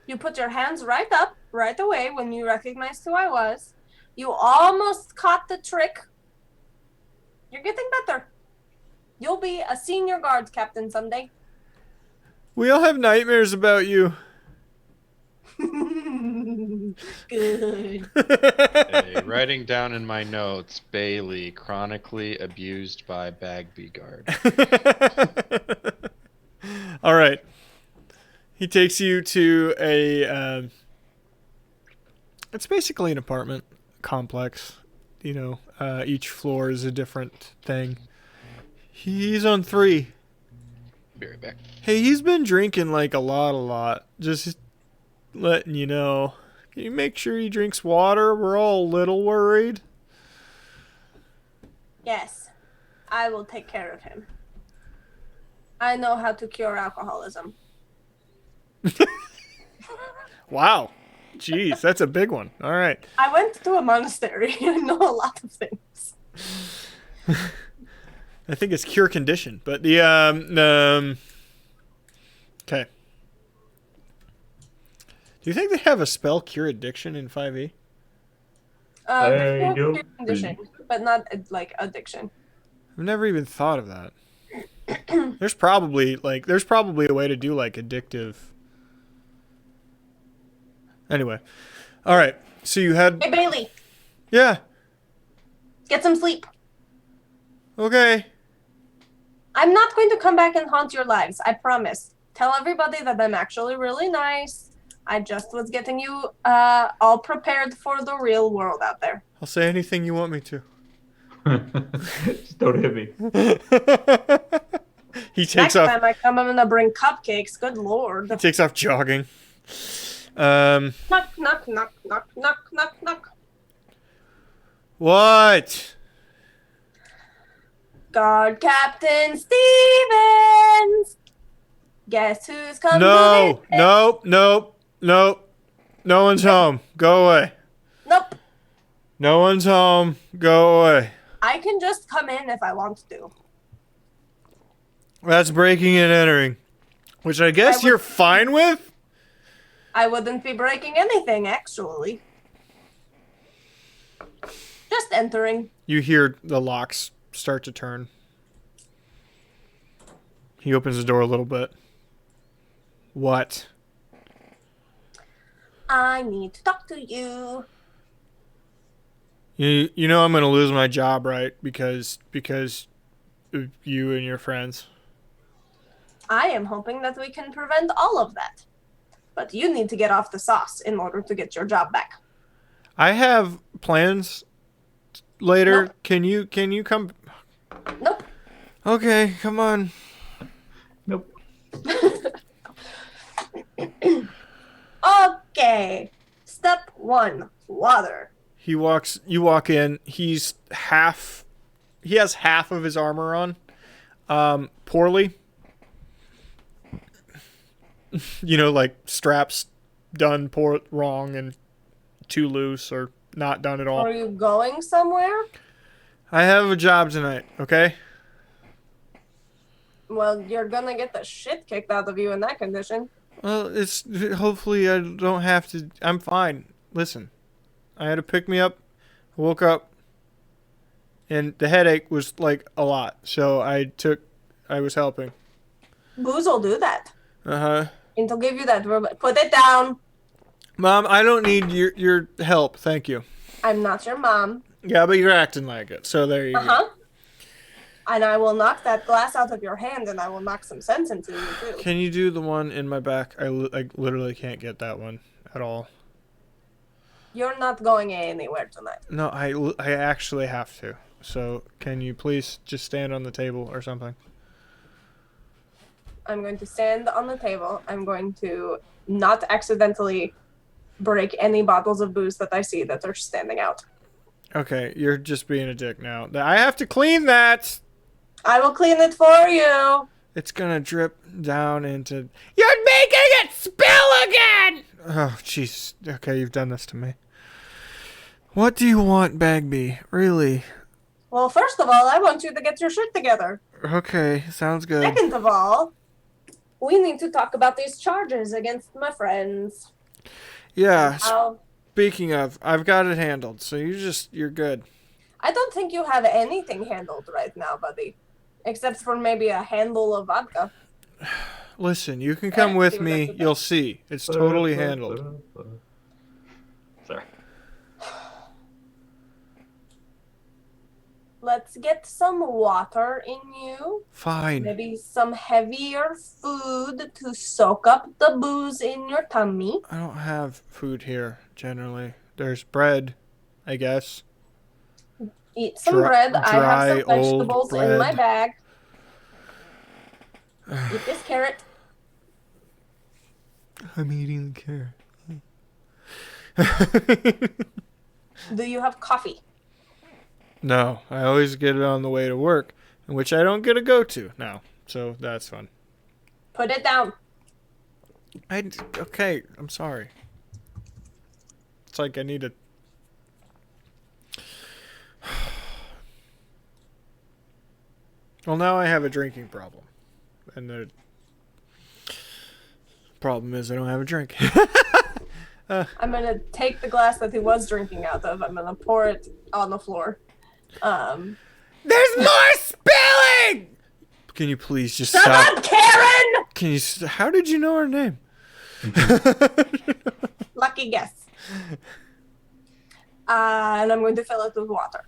You put your hands right up right away when you recognized who I was. You almost caught the trick. You're getting better. You'll be a senior guard captain someday. We all have nightmares about you. Good. Hey, writing down in my notes, Bailey, chronically abused by Bagby Guard. All right. He takes you to a. It's basically an apartment complex. You know, each floor is a different thing. He's on 3. Be right back. Hey, he's been drinking like a lot. Just letting you know. Can you make sure he drinks water? We're all a little worried. Yes, I will take care of him. I know how to cure alcoholism. Wow. Jeez, that's a big one. All right. I went to a monastery. I know a lot of things. I think it's cure condition, but the okay. Do you think they have a spell cure addiction in 5e? I Cure don't condition, but not like addiction. I've never even thought of that. There's probably a way to do like addictive. Anyway, all right. So you had Hey Bailey, yeah. get some sleep. Okay. I'm not going to come back and haunt your lives. I promise. Tell everybody that I'm actually really nice. I just was getting you all prepared for the real world out there. I'll say anything you want me to. Just don't hit me. He Next takes off. time I come, I'm gonna bring cupcakes. Good lord. He takes off jogging. Knock, knock, knock, knock, knock, knock, knock. What? Guard Captain Stevens. Guess who's coming? No. Nope. Nope. Nope. No one's home. Go away. Nope. No one's home. Go away. I can just come in if I want to. That's breaking and entering, which I guess you're fine with. I wouldn't be breaking anything, actually. Just entering. You hear the locks start to turn. He opens the door a little bit. What? I need to talk to you. You know I'm gonna lose my job, right? Because of you and your friends. I am hoping that we can prevent all of that. But you need to get off the sauce in order to get your job back. I have plans later. Nope. Can you come? Nope. Okay, come on. Nope. Okay. Step 1. Water. You walk in. He has half of his armor on. Poorly. You know, like straps done wrong and too loose or not done at all. Are you going somewhere? I have a job tonight, okay? Well, you're gonna get the shit kicked out of you in that condition. Well, hopefully I don't have to. I'm fine. Listen, I had to pick me up. I woke up, and the headache was like a lot, so I was helping. Booze will do that. Uh-huh. And to give you that, put it down. Mom, I don't need your help, thank you. I'm not your mom. Yeah, but you're acting like it, so there you go. And I will knock that glass out of your hand, and I will knock some sense into you too. Can you do the one in my back? I literally can't get that one at all. You're not going anywhere tonight. No, I actually have to. So can you please just stand on the table or something? I'm going to stand on the table. I'm going to not accidentally break any bottles of booze that I see that are standing out. Okay, you're just being a dick now. I have to clean that. I will clean it for you. It's gonna drip down into. You're making it spill again. Oh, jeez. Okay, you've done this to me. What do you want, Bagby? Really? Well, first of all, I want you to get your shit together. Okay, sounds good. Second of all, we need to talk about these charges against my friends. Yeah. How Speaking of, I've got it handled. So you're good. I don't think you have anything handled right now, buddy. Except for maybe a handle of vodka. Listen, you can come with me. You'll see. It's totally handled. Sorry. Let's get some water in you. Fine. Maybe some heavier food to soak up the booze in your tummy. I don't have food here, generally. There's bread, I guess. Eat some bread. I have some dry, old vegetables in bread. my bag. Eat this carrot. I'm eating the carrot. Do you have coffee? No, I always get it on the way to work, which I don't get to go to now. So that's fun. Put it down. Okay, I'm sorry. It's like I need to. Well, now I have a drinking problem. And the problem is I don't have a drink. I'm gonna take the glass that he was drinking out of. I'm gonna pour it on the floor. There's more spilling! Can you please just Shut stop? up, Karen! Can you? How did you know her name? Lucky guess. And I'm going to fill it with water.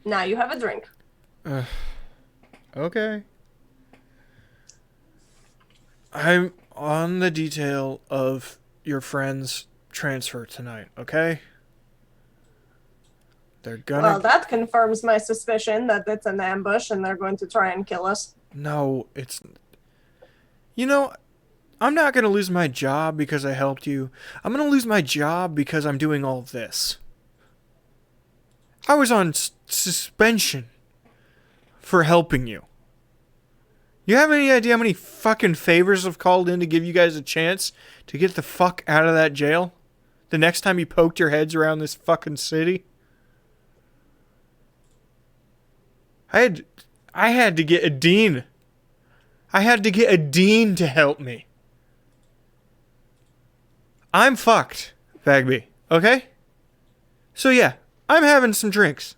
Now you have a drink. Okay. I'm on the detail of your friend's transfer tonight, okay? They're gonna... Well, that confirms my suspicion that it's an ambush and they're going to try and kill us. No, it's... You know, I'm not gonna lose my job because I helped you. I'm gonna lose my job because I'm doing all this. I was on suspension for helping you. You have any idea how many fucking favors I've called in to give you guys a chance to get the fuck out of that jail? The next time you poked your heads around this fucking city? I had to get a dean. I had to get a dean to help me. I'm fucked, Bagby. Okay? So yeah, I'm having some drinks.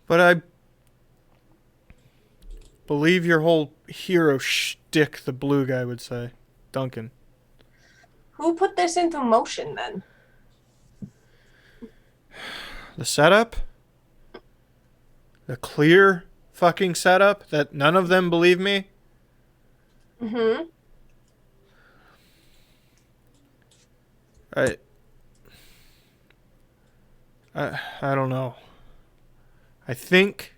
But I believe your whole hero shtick, the blue guy would say. Duncan. Who put this into motion then? The setup? The clear fucking setup that none of them believe me? Mm-hmm. I don't know. I think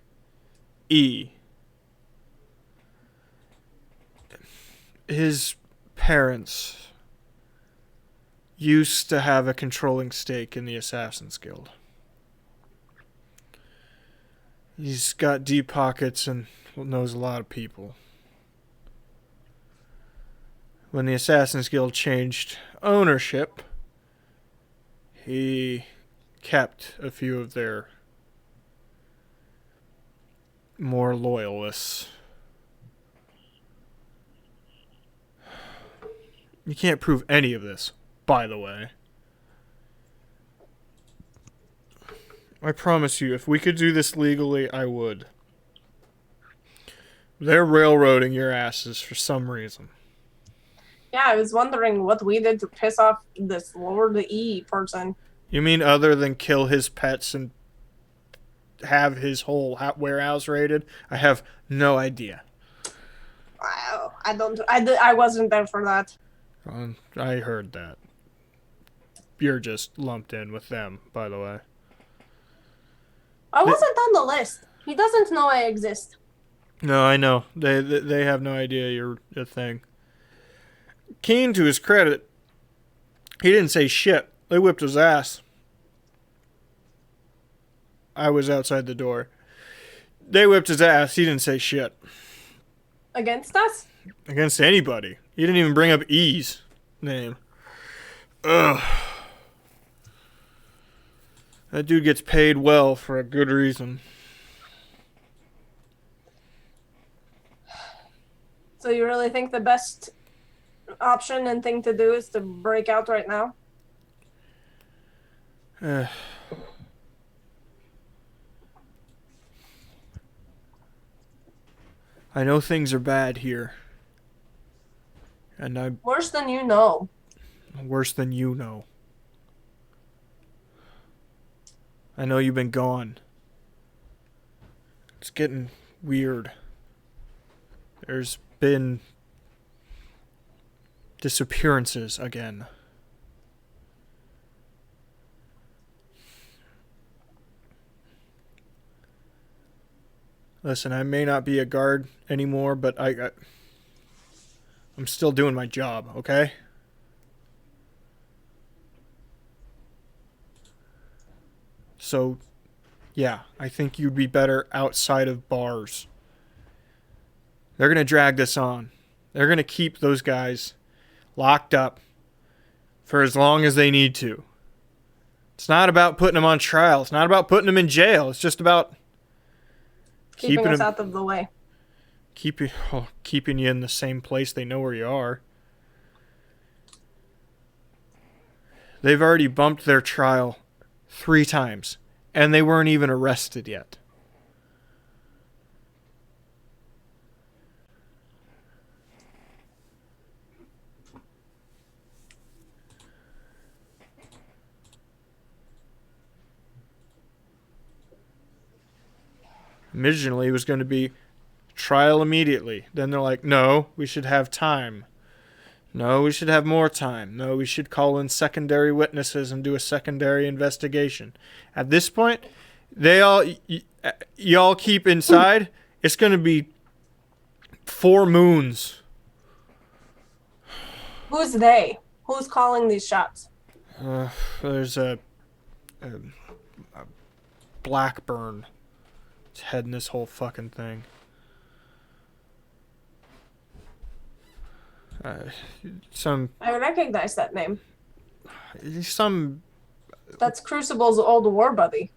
his parents used to have a controlling stake in the Assassin's Guild. He's got deep pockets and knows a lot of people. When the Assassin's Guild changed ownership, he kept a few of their more loyalists. You can't prove any of this, by the way. I promise you, if we could do this legally, I would. They're railroading your asses for some reason. Yeah, I was wondering what we did to piss off this Lord E person. You mean other than kill his pets and have his whole warehouse raided? I have no idea. I wasn't there for that. I heard that. You're just lumped in with them, by the way. I wasn't on the list. He doesn't know I exist. No, I know. They have no idea you're a thing. Keen, to his credit, he didn't say shit. They whipped his ass. I was outside the door. They whipped his ass. He didn't say shit. Against us? Against anybody. He didn't even bring up E's name. Ugh. That dude gets paid well for a good reason. So you really think the best option and thing to do is to break out right now? I know things are bad here. And I'm Worse than you know. worse than you know. I know you've been gone. It's getting weird. There's been disappearances again. Listen, I may not be a guard anymore, but I'm still doing my job, okay? So, yeah, I think you'd be better outside of bars. They're going to drag this on. They're going to keep those guys locked up for as long as they need to. It's not about putting them on trial. It's not about putting them in jail. It's just about Keeping us them, out of the way. keeping you in the same place they know where you are. They've already bumped their trial 3 times, and they weren't even arrested yet. Originally, it was going to be trial immediately. Then they're like, no, we should have time. No, we should have more time. No, we should call in secondary witnesses and do a secondary investigation. At this point, y'all keep inside. It's going to be 4 moons. Who's they? Who's calling these shots? There's a Blackburn. It's heading this whole fucking thing. I recognize that name. Some That's Crucible's old war buddy.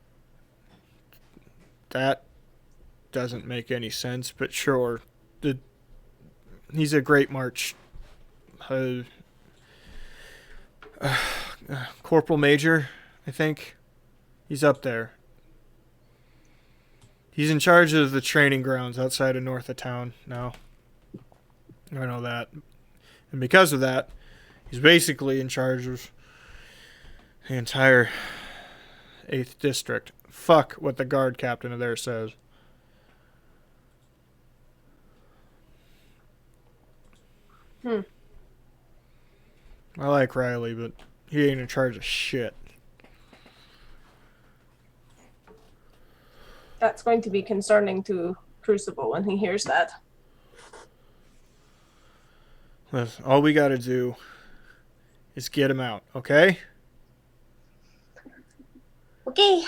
that doesn't make any sense, but sure. He's a Great March Corporal Major, I think. He's up there. He's in charge of the training grounds outside of north of town now. I know that. And because of that, he's basically in charge of the entire 8th District. Fuck what the guard captain of there says. I like Riley, but he ain't in charge of shit. That's going to be concerning to Crucible when he hears that. Listen, all we gotta do is get him out, okay? Okay.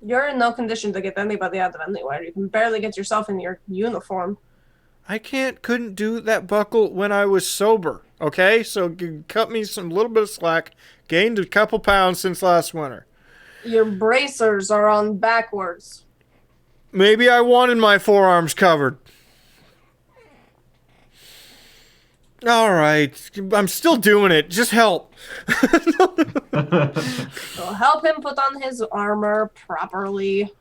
You're in no condition to get anybody out of anywhere. You can barely get yourself in your uniform. I couldn't do that buckle when I was sober, okay? So cut me some little bit of slack. Gained a couple pounds since last winter. Your bracers are on backwards. Maybe I wanted my forearms covered. All right, I'm still doing it. Just help. So help him put on his armor properly.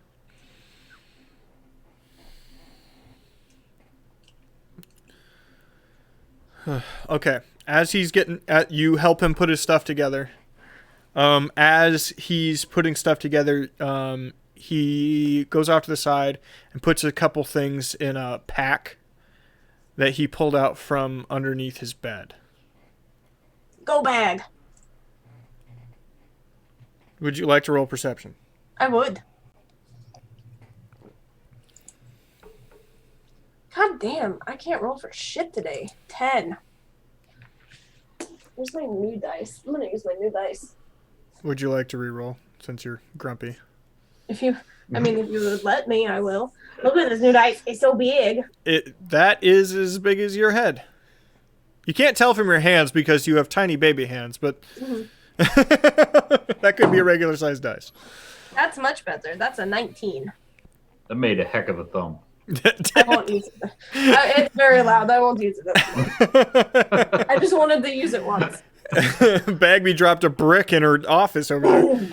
Okay, as he's getting at you, help him put his stuff together. As he's putting stuff together, he goes off to the side and puts a couple things in a pack that he pulled out from underneath his bed. Go bag. Would you like to roll perception? I would. God damn, I can't roll for shit today. 10. Where's my new dice? I'm gonna use my new dice. Would you like to re-roll since you're grumpy? If you would let me, I will. Look at this new dice. It's so big. That is as big as your head. You can't tell from your hands because you have tiny baby hands, but that could be a regular sized dice. That's much better. That's a 19. That made a heck of a thumb. I won't use it. It's very loud. I won't use it. I just wanted to use it once. Bagby dropped a brick in her office over there.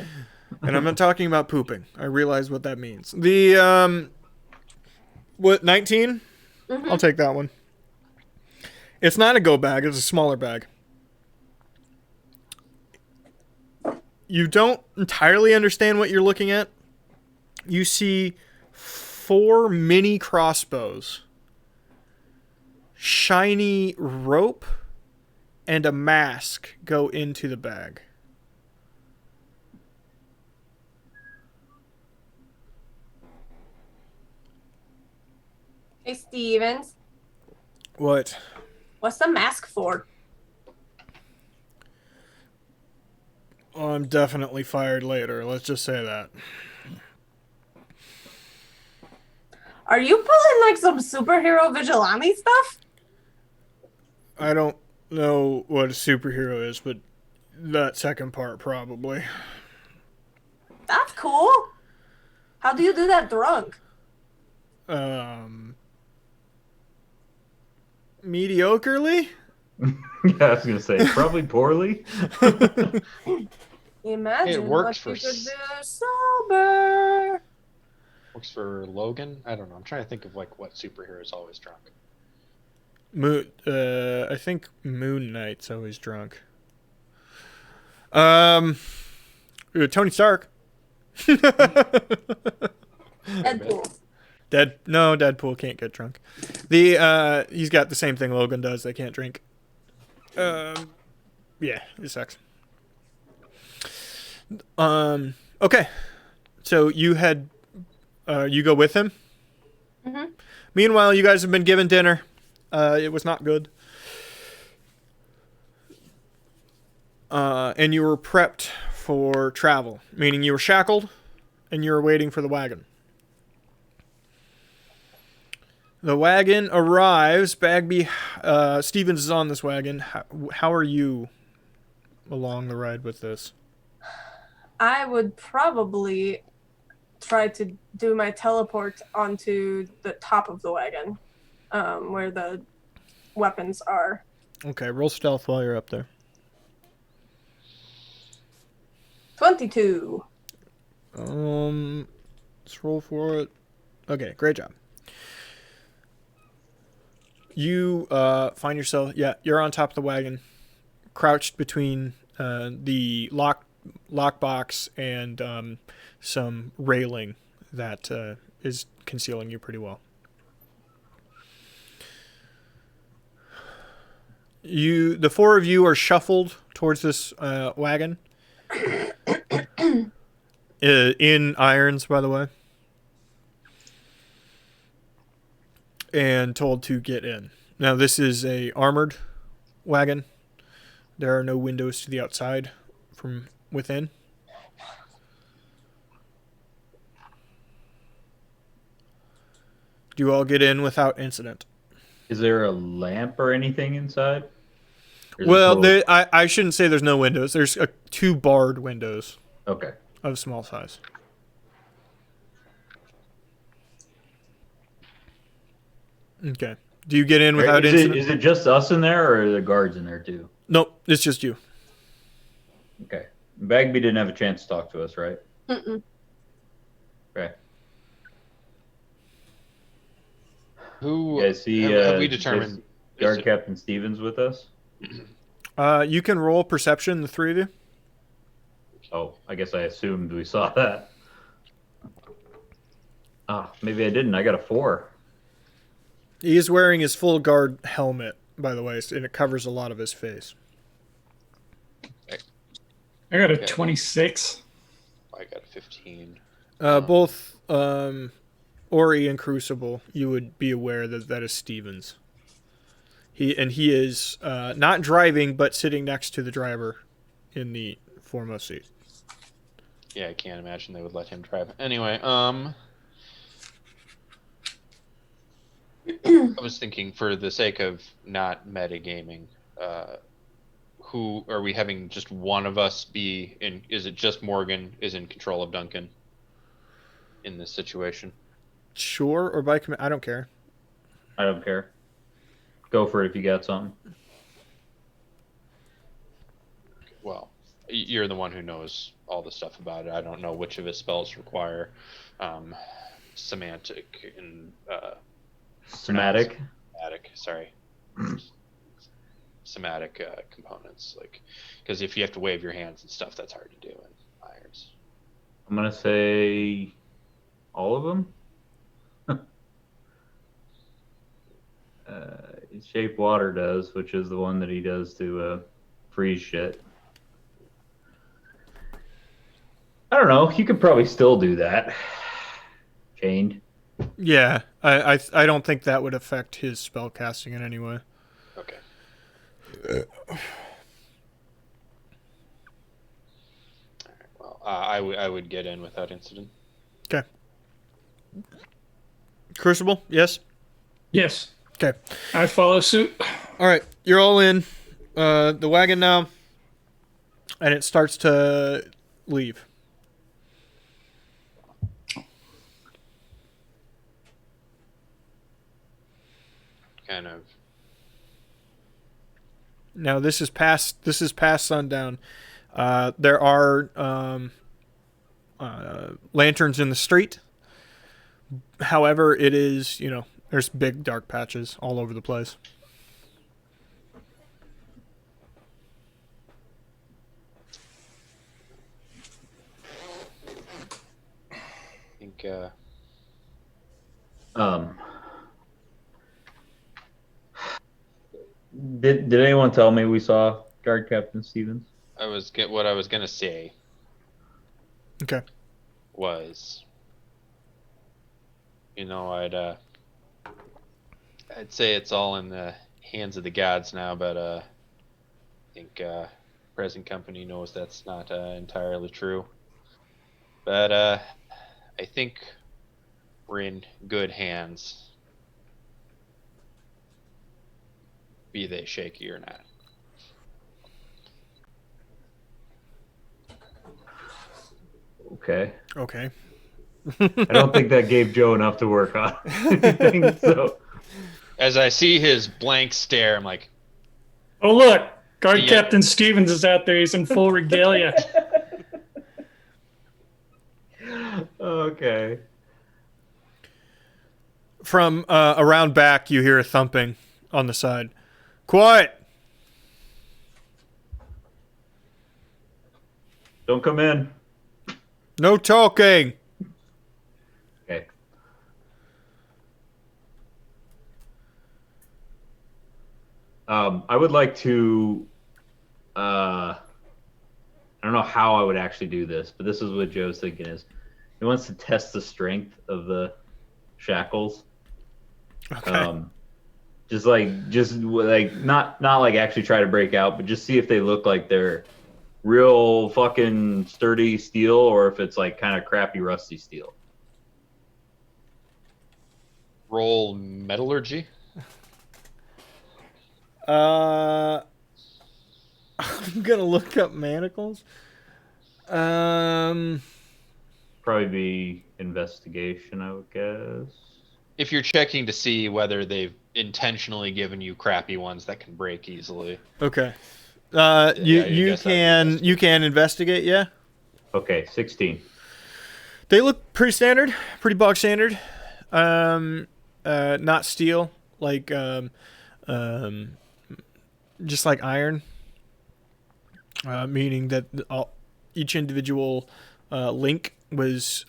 And I'm not talking about pooping. I realize what that means. The, what, 19? Mm-hmm. I'll take that one. It's not a go bag. It's a smaller bag. You don't entirely understand what you're looking at. You see 4 mini crossbows, shiny rope, and a mask go into the bag. Hey, Stevens. What? What's the mask for? Oh, I'm definitely fired later. Let's just say that. Are you pulling like some superhero vigilante stuff? I don't know what a superhero is, but that second part probably. That's cool. How do you do that drunk? Mediocrely? Yeah, I was gonna say probably poorly. Imagine It works what you for could do sober. Works for Logan. I don't know. I'm trying to think of like what superhero is always drunk. I think Moon Knight's always drunk. Tony Stark. Deadpool. Deadpool can't get drunk. He's got the same thing Logan does. They can't drink. Yeah, it sucks. Okay. So you go with him. Mhm. Meanwhile, you guys have been given dinner. It was not good. And you were prepped for travel, meaning you were shackled and you were waiting for the wagon. The wagon arrives. Bagby, Stevens is on this wagon. How are you along the ride with this? I would probably try to do my teleport onto the top of the wagon, where the weapons are. Okay, roll stealth while you're up there. 22. Let's roll for it. Okay, great job. You find yourself, you're on top of the wagon, crouched between the lockbox and some railing that is concealing you pretty well. The four of you are shuffled towards this wagon. In irons, by the way. And told to get in. Now, this is a armored wagon. There are no windows to the outside from within. Do you all get in without incident? Is there a lamp or anything inside? Or is it Well, totally- I shouldn't say there's no windows. There's two barred windows Okay. of small size. Okay. Do you get in without incident? Is it just us in there, or are the guards in there too? Nope, it's just you. Okay. Bagby didn't have a chance to talk to us, right? Mm-mm. Okay. Who You guys see? have we you guys determined? see Guard is it- Captain Stevens with us. You can roll perception, the three of you. Oh, I guess I assumed we saw that. Ah, maybe I didn't. I got a 4. He is wearing his full guard helmet, by the way, and it covers a lot of his face. I got a Okay. 26. I got a 15. Both Ori and Crucible, you would be aware that is Stevens. He is not driving, but sitting next to the driver in the foremost seat. Yeah, I can't imagine they would let him drive. Anyway, I was thinking for the sake of not metagaming, who are we having just one of us be in? Is it just Morgan is in control of Duncan in this situation? Sure, or by command, I don't care. I don't care. Go for it if you got something. Well, you're the one who knows all the stuff about it. I don't know which of his spells require semantic and Somatic. sorry. Somatic components, like, because if you have to wave your hands and stuff, that's hard to do in irons. I'm gonna say all of them. Shape Water does, which is the one that he does to freeze shit. I don't know. You could probably still do that. Chained. Yeah, I don't think that would affect his spell casting in any way. Okay. Well, I would get in without incident. Okay. Crucible, yes? Yes, Okay. I follow suit. All right, you're all in the wagon now, and it starts to leave. Kind of. Now this is past sundown. There are lanterns in the street. However, it is, there's big dark patches all over the place. I think. Did anyone tell me we saw Guard Captain Stevens? What I was gonna say Okay. was, I'd say it's all in the hands of the gods now, but I think present company knows that's not entirely true. But I think we're in good hands, be they shaky or not. Okay. Okay. I don't think that gave Joe enough to work on. So. As I see his blank stare, I'm like, Oh, look. Guard Yeah. Captain Stevens is out there. He's in full regalia. Okay. From around back, you hear a thumping on the side. Quiet! Don't come in. No talking! Okay. I would like to. I don't know how I would actually do this, but this is what Joe's thinking is. He wants to test the strength of the shackles. Okay. Just like not like actually try to break out, but just see if they look like they're real fucking sturdy steel or if it's like kind of crappy rusty steel. roll metallurgy. I'm gonna look up manacles. Probably be investigation, I would guess. If you're checking to see whether they've intentionally given you crappy ones that can break easily. Okay. I You guess that'd be can investigate, yeah. Okay, 16. They look pretty standard, pretty bog standard. Not steel, like just like iron. Meaning that each individual link was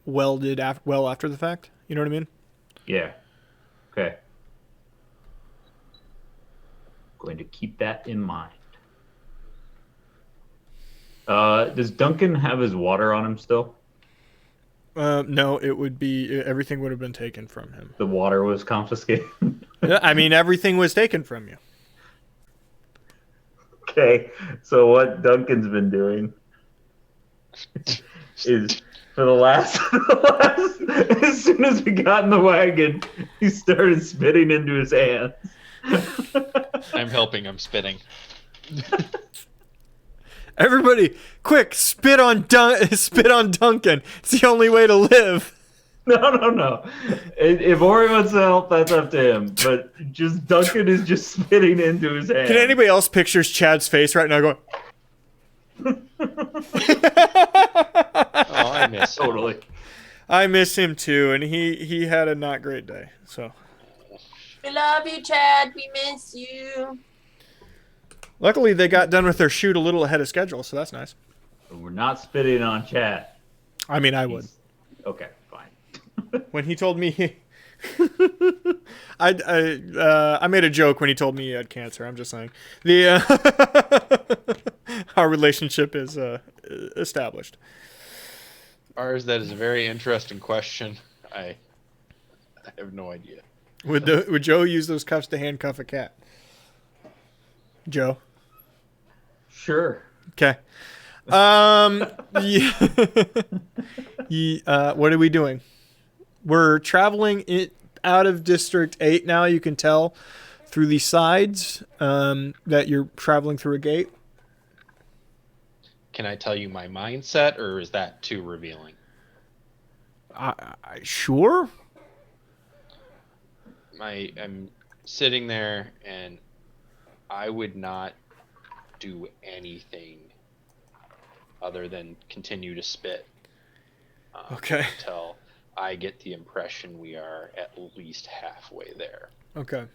welded well after the fact. You know what I mean? Yeah. Okay. Going to keep that in mind. Does Duncan have his water on him still? No, it would be everything would have been taken from him. The water was confiscated. I mean, everything was taken from you. Okay, so what Duncan's been doing is for the last as soon as we got in the wagon, he started spitting into his hands. I'm helping him spitting. Everybody, quick, spit on Duncan. It's the only way to live. No. If Ori wants to help, that's up to him. But just Duncan is just spitting into his hands. Can anybody else pictures Chad's face right now going? Oh, I miss him. Totally. I miss him too, and he had a not great day. So We love you, Chad. We miss you. luckily they got done with their shoot a little ahead of schedule, so that's nice. We're not spitting on chat. I mean, I would. Okay, fine. When he told me, I made a joke when he told me he had cancer. I'm just saying our relationship is established. Ours, that is a very interesting question. I have no idea. Would Joe use those cuffs to handcuff a cat? Joe. Sure. Okay. Yeah. What are we doing? We're traveling out of District 8 now. You can tell through the sides that you're traveling through a gate. Can I tell you my mindset, or is that too revealing? Sure. I'm sitting there, and I would not do anything other than continue to spit. Okay. Until I get the impression we are at least halfway there. Okay.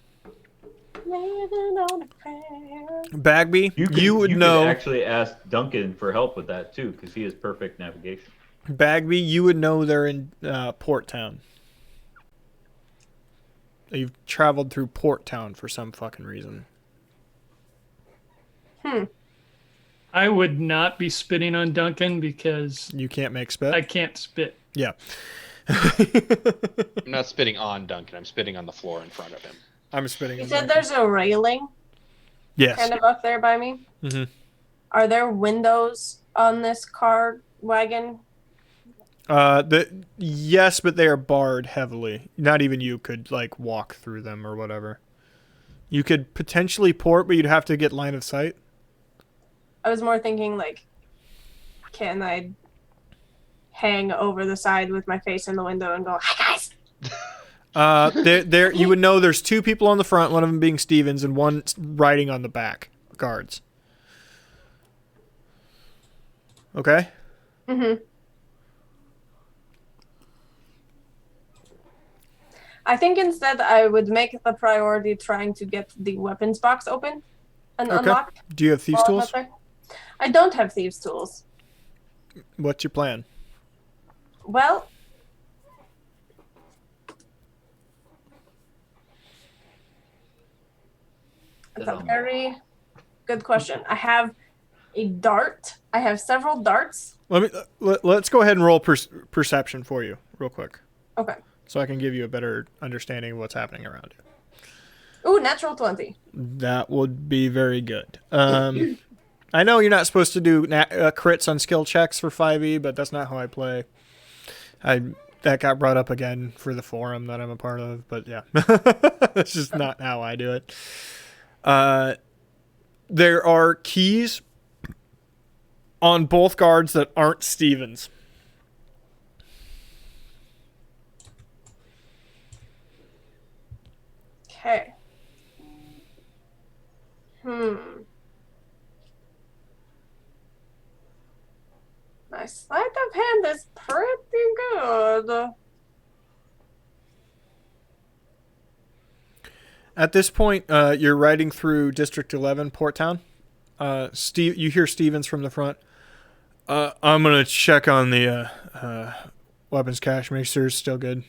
Living on a prayer. Bagby, you would know. Could actually ask Duncan for help with that too, because he has perfect navigation. Bagby, you would know they're in Port Town. You've traveled through Port Town for some fucking reason. I would not be spitting on Duncan because You can't make spit? I can't spit. Yeah. I'm not spitting on Duncan. I'm spitting on the floor in front of him. I'm spitting You on said Duncan. there's a railing Yes. kind of up there by me. Mm-hmm. Are there windows on this car wagon? Yes, but they are barred heavily. Not even you could like walk through them or whatever. You could potentially port, but you'd have to get line of sight. I was more thinking like, can I hang over the side with my face in the window and go, "Hi guys." There you would know there's two people on the front, one of them being Stevens, and one riding on the back, guards. Okay? Mm-hmm. I think instead I would make the priority trying to get the weapons box open and Okay. unlocked. Do you have thieves' while I'm tools? up there. I don't have thieves' tools. What's your plan? Well, that's a very good question. I have a dart. I have several darts. Let's go ahead and roll perception for you real quick, Okay. so I can give you a better understanding of what's happening around you. Ooh, natural 20. That would be very good. I know you're not supposed to do crits on skill checks for 5e, but that's not how I play. That got brought up again for the forum that I'm a part of, but yeah. That's just not how I do it. There are keys on both guards that aren't Stevens. Okay. My sleight of hand is pretty good. At this point, you're riding through District 11, Port Town. You hear Stevens from the front. I'm going to check on the weapons cache, make sure it's still good.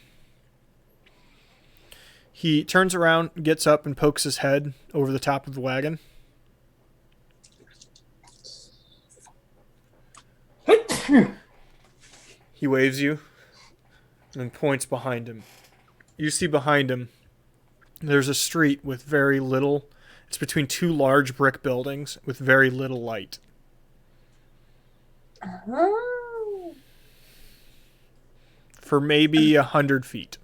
He turns around, gets up, and pokes his head over the top of the wagon. He waves you and then points behind him. You see behind him, there's a street with very little. It's between two large brick buildings with very little light. Oh. For maybe 100 feet.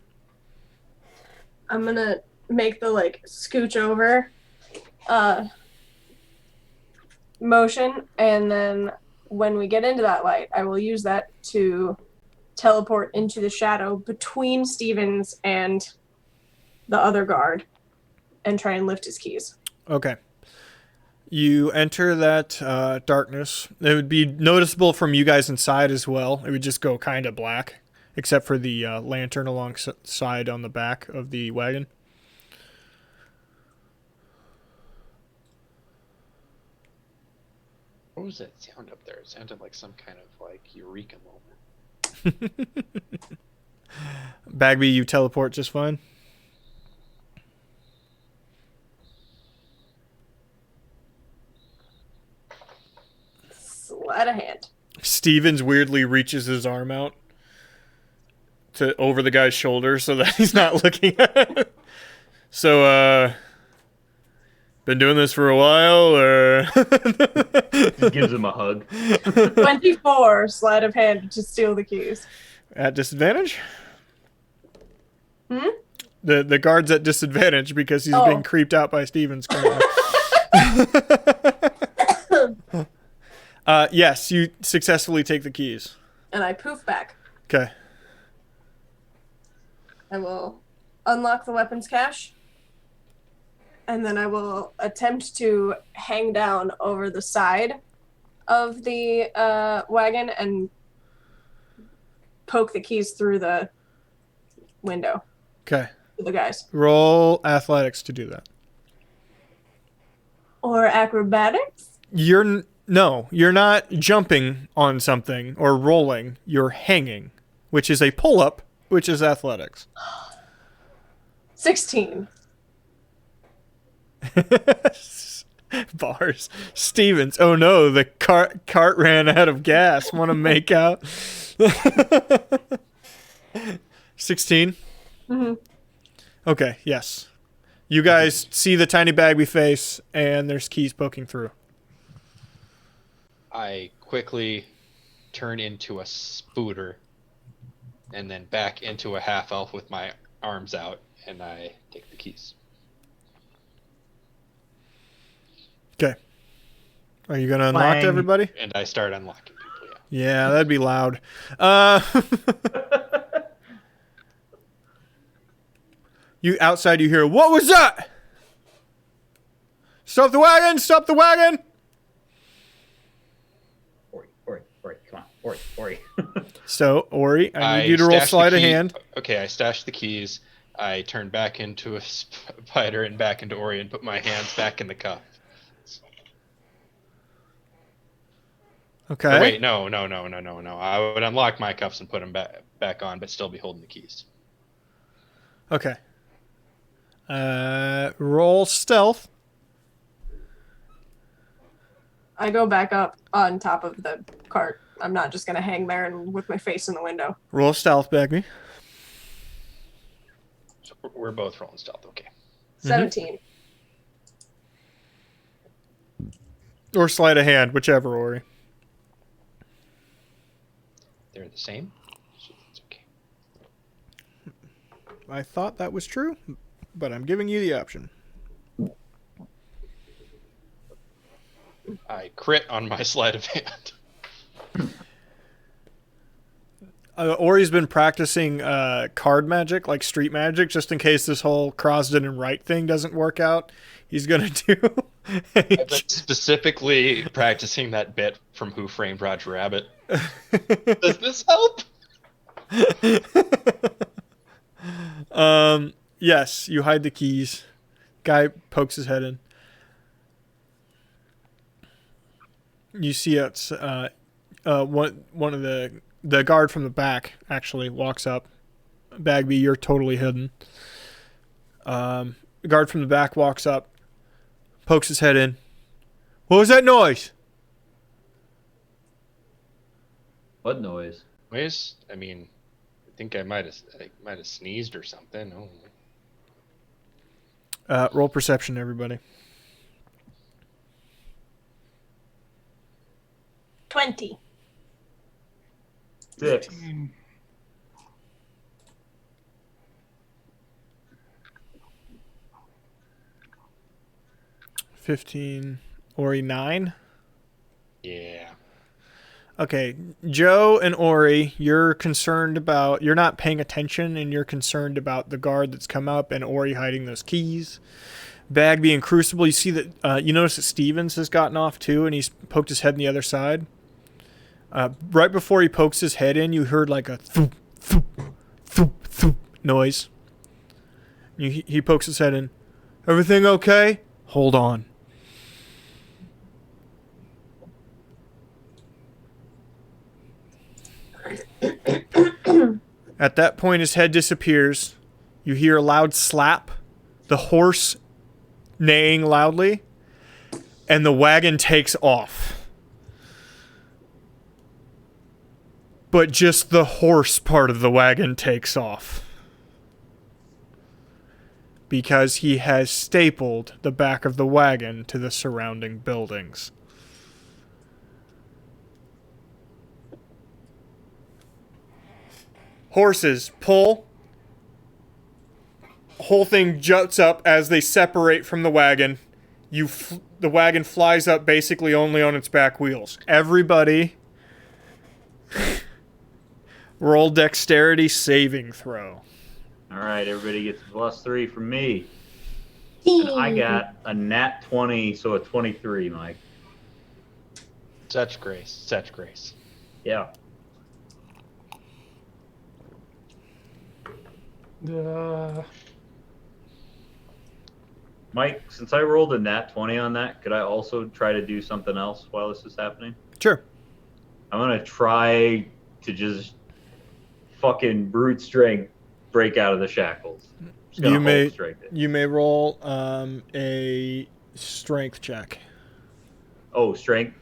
I'm gonna make the scooch over motion, and then when we get into that light, I will use that to teleport into the shadow between Stevens and the other guard and try and lift his keys. Okay. You enter that darkness. It would be noticeable from you guys inside as well. It would just go kind of black, except for the lantern alongside on the back of the wagon. What was that sound up there? It sounded like some kind of eureka moment. Bagby, you teleport just fine? Sleight of hand. Stevens weirdly reaches his arm out to over the guy's shoulder so that he's not looking at it. So, been doing this for a while, or? Just gives him a hug. 24 sleight of hand to steal the keys. At disadvantage? Hmm? The guard's at disadvantage because he's being creeped out by Stevens currently. Yes, you successfully take the keys. And I poof back. Okay. I will unlock the weapons cache. And then I will attempt to hang down over the side of the wagon and poke the keys through the window Okay. to the guys. Roll athletics to do that. Or acrobatics? You're not jumping on something or rolling. You're hanging, which is a pull-up, which is athletics. 16. Bars. Stevens. Oh no, the cart ran out of gas. Want to make out? 16? Mm-hmm. Okay, yes. You guys see the tiny bagby face, and there's keys poking through. I quickly turn into a spooter and then back into a half elf with my arms out, and I take the keys. Okay. Are you going to unlock Clang. everybody? And I start unlocking people, yeah. Yeah, that'd be loud. You outside, you hear, what was that? Stop the wagon! Stop the wagon! Ori, come on, Ori. So, Ori, I need you to roll stash the sleight of key- hand. Okay, I stash the keys. I turn back into a spider and back into Ori and put my hands back in the cuff. Okay. Oh, wait, no. I would unlock my cuffs and put them back on, but still be holding the keys. Okay. Roll stealth. I go back up on top of the cart. I'm not just going to hang there and with my face in the window. Roll stealth, Bagby. So we're both rolling stealth, okay. 17. Or sleight of hand, whichever, Ori. They're the same? So that's okay. I thought that was true, but I'm giving you the option. I crit on my sleight of hand. Ori's been practicing card magic, like street magic, just in case this whole Krasden and Wright thing doesn't work out. He's going to do... I've been specifically practicing that bit from Who Framed Roger Rabbit. Does this help? Yes, you hide the keys. Guy pokes his head in. You see it's one of the guard from the back actually walks up. Bagby, you're totally hidden. The guard from the back walks up, pokes his head in. What was that noise? What noise? Ways? I mean, I think I might have sneezed or something. Oh. Roll perception, everybody. 20. 6. 15. Ori 9. Yeah. Okay, Joe and Ori, you're not paying attention, and you're concerned about the guard that's come up and Ori hiding those keys. Bagby and Crucible, you see that, you notice that Stevens has gotten off too, and he's poked his head on the other side. Right before he pokes his head in, you heard like a thoop, thoop, thoop, thoop noise. He pokes his head in. Everything okay? Hold on. At that point, his head disappears. You hear a loud slap, the horse neighing loudly, and the wagon takes off. But just the horse part of the wagon takes off. because he has stapled the back of the wagon to the surrounding buildings. Horses pull. Whole thing juts up as they separate from the wagon. The wagon flies up basically only on its back wheels. Everybody roll dexterity saving throw. All right, everybody gets a +3 from me. And I got a nat 20, so a 23, Mike. Such grace. Such grace. Yeah. Mike, since I rolled a nat 20 on that, could I also try to do something else while this is happening? Sure. I'm going to try to just fucking brute strength break out of the shackles. Just gonna hold strength it. You may roll a strength check. Oh, strength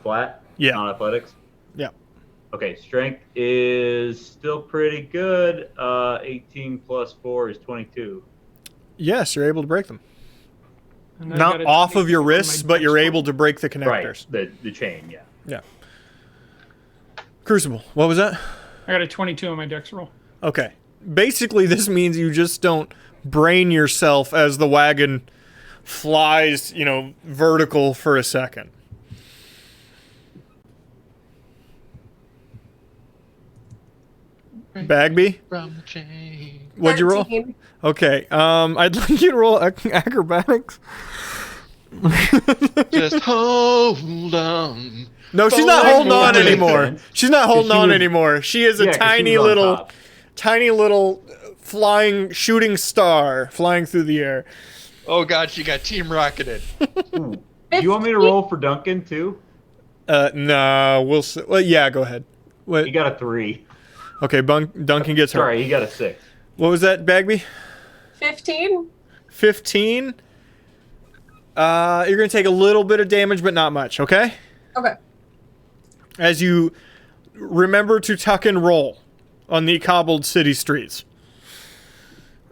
flat? Yeah. Not athletics? Yeah. Okay, strength is still pretty good. 18 plus 4 is 22. Yes, you're able to break them. And I Not got a off of 22 your on my wrists, but you're dex able roll. to break the Right, connectors. the chain, yeah. Yeah. Crucible, what was that? I got a 22 on my dex roll. Okay. Basically, this means you just don't brain yourself as the wagon flies, vertical for a second. Bagby, From the chain. what'd you roll? 13. Okay, I'd like you to roll acrobatics. Just hold on. No, she's not Oh, holding on that makes anymore. sense. She's not holding she on was- anymore. She is a Yeah, 'cause she tiny was on little, top. tiny little flying shooting star flying through the air. Oh god, she got team rocketed. Ooh. Do you want me to roll for Duncan, too? No, we'll see. Well, yeah, go ahead. What? He got a 3. Okay, Duncan gets hurt. Sorry, he got a 6. What was that, Bagby? 15. 15. You're gonna take a little bit of damage, but not much. Okay. Okay. As you remember to tuck and roll on the cobbled city streets,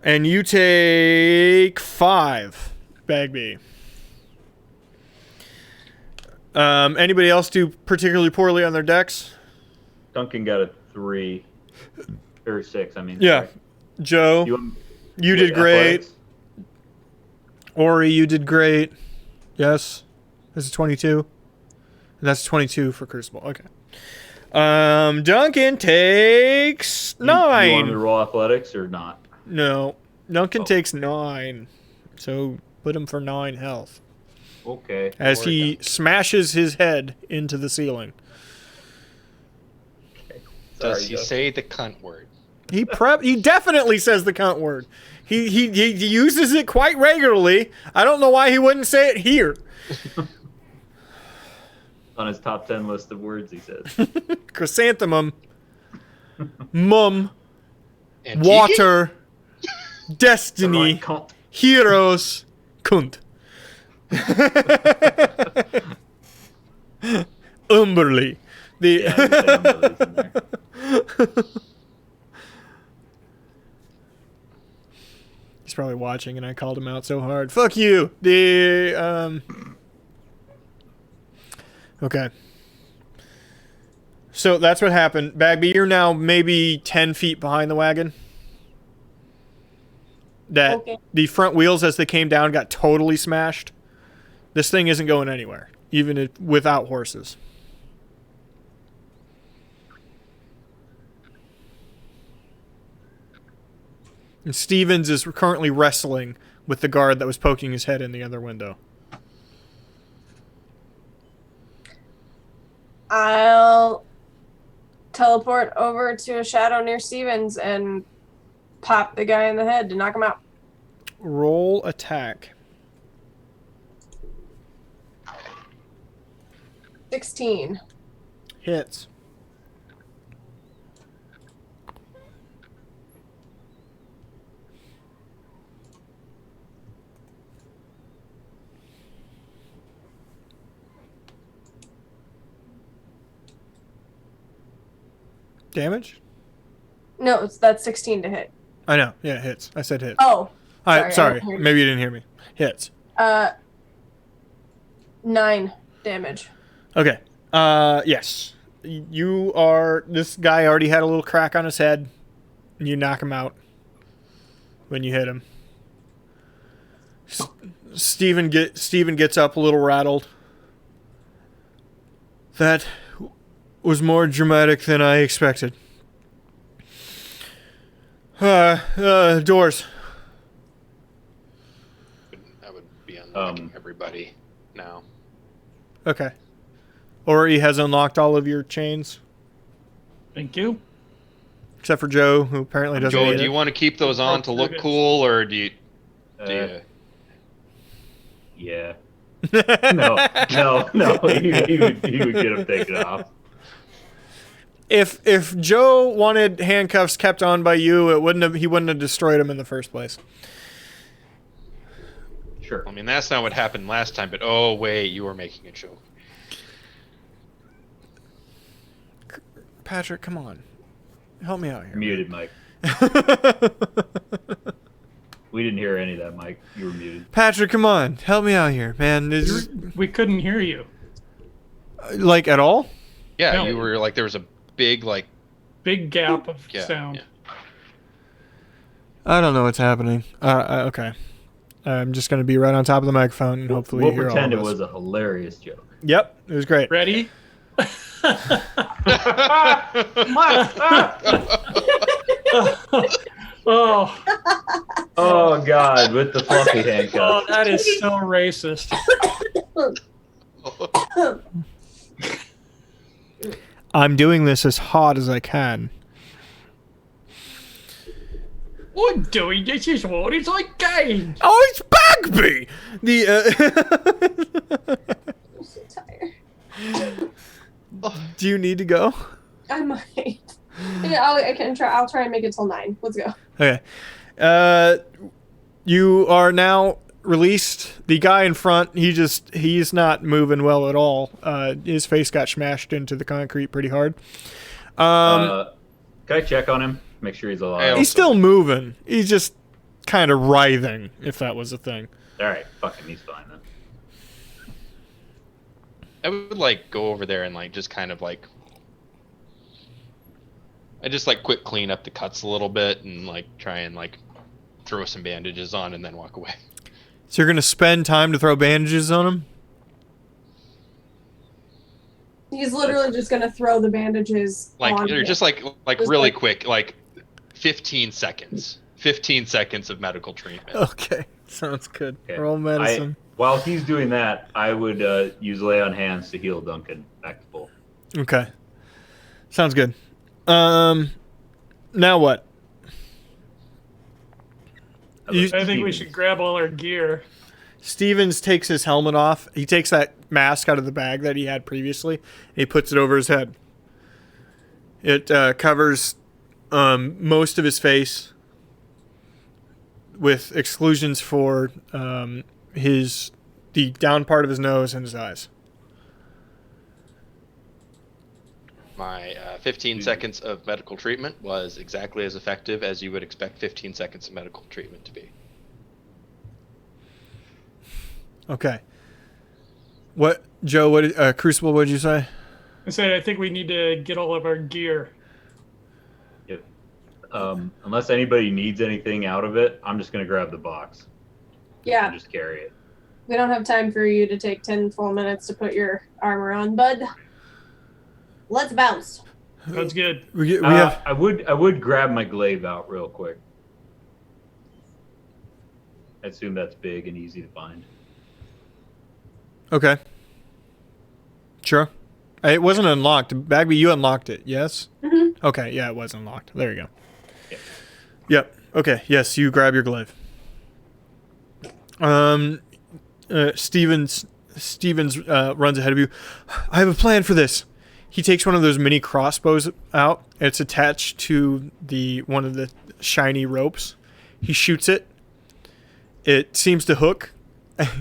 and you take 5, Bagby. Anybody else do particularly poorly on their decks? Duncan got a 3. Or 6, I mean. Yeah. Sorry. Joe, You you did great. athletics? Ori, you did great. Yes. This is 22. And that's 22 for Crucible. Okay. Duncan takes You want me to 9. roll athletics or not? No. Duncan Oh. takes 9. So put him for 9 health. Okay. As he smashes his head into the ceiling. Does Sorry, he Doug. say the cunt word? He definitely says the cunt word. He uses it quite regularly. I don't know why he wouldn't say it here. On his top 10 list of words, he says. Chrysanthemum, mum, And water, destiny, Right, cunt. heroes, kunt. Umberly. Yeah, you say Umberly's in there. He's probably watching, and I called him out so hard. Fuck you. Okay. So that's what happened. Bagby, you're now maybe 10 feet behind the wagon. That Okay. the front wheels, as they came down, got totally smashed. This thing isn't going anywhere, even without horses. And Stevens is currently wrestling with the guard that was poking his head in the other window. I'll teleport over to a shadow near Stevens and pop the guy in the head to knock him out. Roll attack. 16. Hits. Damage? No, that's 16 to hit. I know. Yeah, it hits. I said hits. Oh, Sorry, I didn't hear you. maybe you didn't hear me. Hits. 9 damage. Okay. Yes. You are. This guy already had a little crack on his head. You knock him out when you hit him. Steven gets up a little rattled. That was more dramatic than I expected. Doors. I would be unlocking everybody now. Okay. Ori has unlocked all of your chains, Thank you. except for Joe, who apparently doesn't Joe, need do it. you want to keep those on to look cool, or do you? Yeah. No. He would get him taken off. If Joe wanted handcuffs kept on by you, he wouldn't have destroyed them in the first place. Sure. I mean, that's not what happened last time. But oh wait, you were making a joke. Patrick, come on. Help me out here. Muted, Mike. We didn't hear any of that, Mike. You were muted. Patrick, come on. Help me out here, man. We couldn't hear you. Like, at all? Yeah, No. you were like there was a big like Big gap of yeah, sound. yeah. I don't know what's happening. Okay. I'm just going to be right on top of the microphone and hopefully We'll you hear all pretend of it this. was a hilarious joke. Yep, it was great. Ready? Oh, Oh God, with the fluffy handcuff. that is so racist. I'm doing this as hard as I can. I'm doing this as hard as I can. Oh, it's Bagby! I'm so tired. Do you need to go? I might. Yeah, I can try. I'll try and make it till 9. Let's go. Okay. You are now released. The guy in front, he's not moving well at all. His face got smashed into the concrete pretty hard. Can I check on him? Make sure he's alive. He's still moving. He's just kind of writhing, if that was a thing. All right, fucking, he's fine then. I would like go over there and like just kind of like I just like quick clean up the cuts a little bit and like try and like throw some bandages on and then walk away. So you're going to spend time to throw bandages on him? He's literally just gonna throw the bandages Like on you're him. just like Just really like- quick, like 15 seconds. 15 seconds of medical treatment. Okay. Sounds good. Okay. Roll medicine. While he's doing that, I would use lay on hands to heal Duncan back to full. Okay. Sounds good. Now what? I think we should grab all our gear. Stevens takes his helmet off. He takes that mask out of the bag that he had previously. And he puts it over his head. It covers most of his face, with exclusions for the down part of his nose and his eyes. My 15 seconds of medical treatment was exactly as effective as you would expect 15 seconds of medical treatment to be. Okay. What, Joe? What, Crucible? What did you say? I said I think we need to get all of our gear. If, unless anybody needs anything out of it, I'm just gonna grab the box Yeah, and just carry it. we don't have time for you to take 10 full minutes to put your armor on, bud. Let's bounce. Sounds good. We have. I would grab my glaive out real quick. I assume that's big and easy to find. Okay. Sure. It wasn't unlocked. Bagby, you unlocked it, yes? Mm-hmm. Okay, yeah, it was unlocked. There you go. Yeah. Yep. Okay, yes, you grab your glaive. Stevens runs ahead of you. I have a plan for this. He takes one of those mini crossbows out. It's attached to one of the shiny ropes. He shoots it. It seems to hook.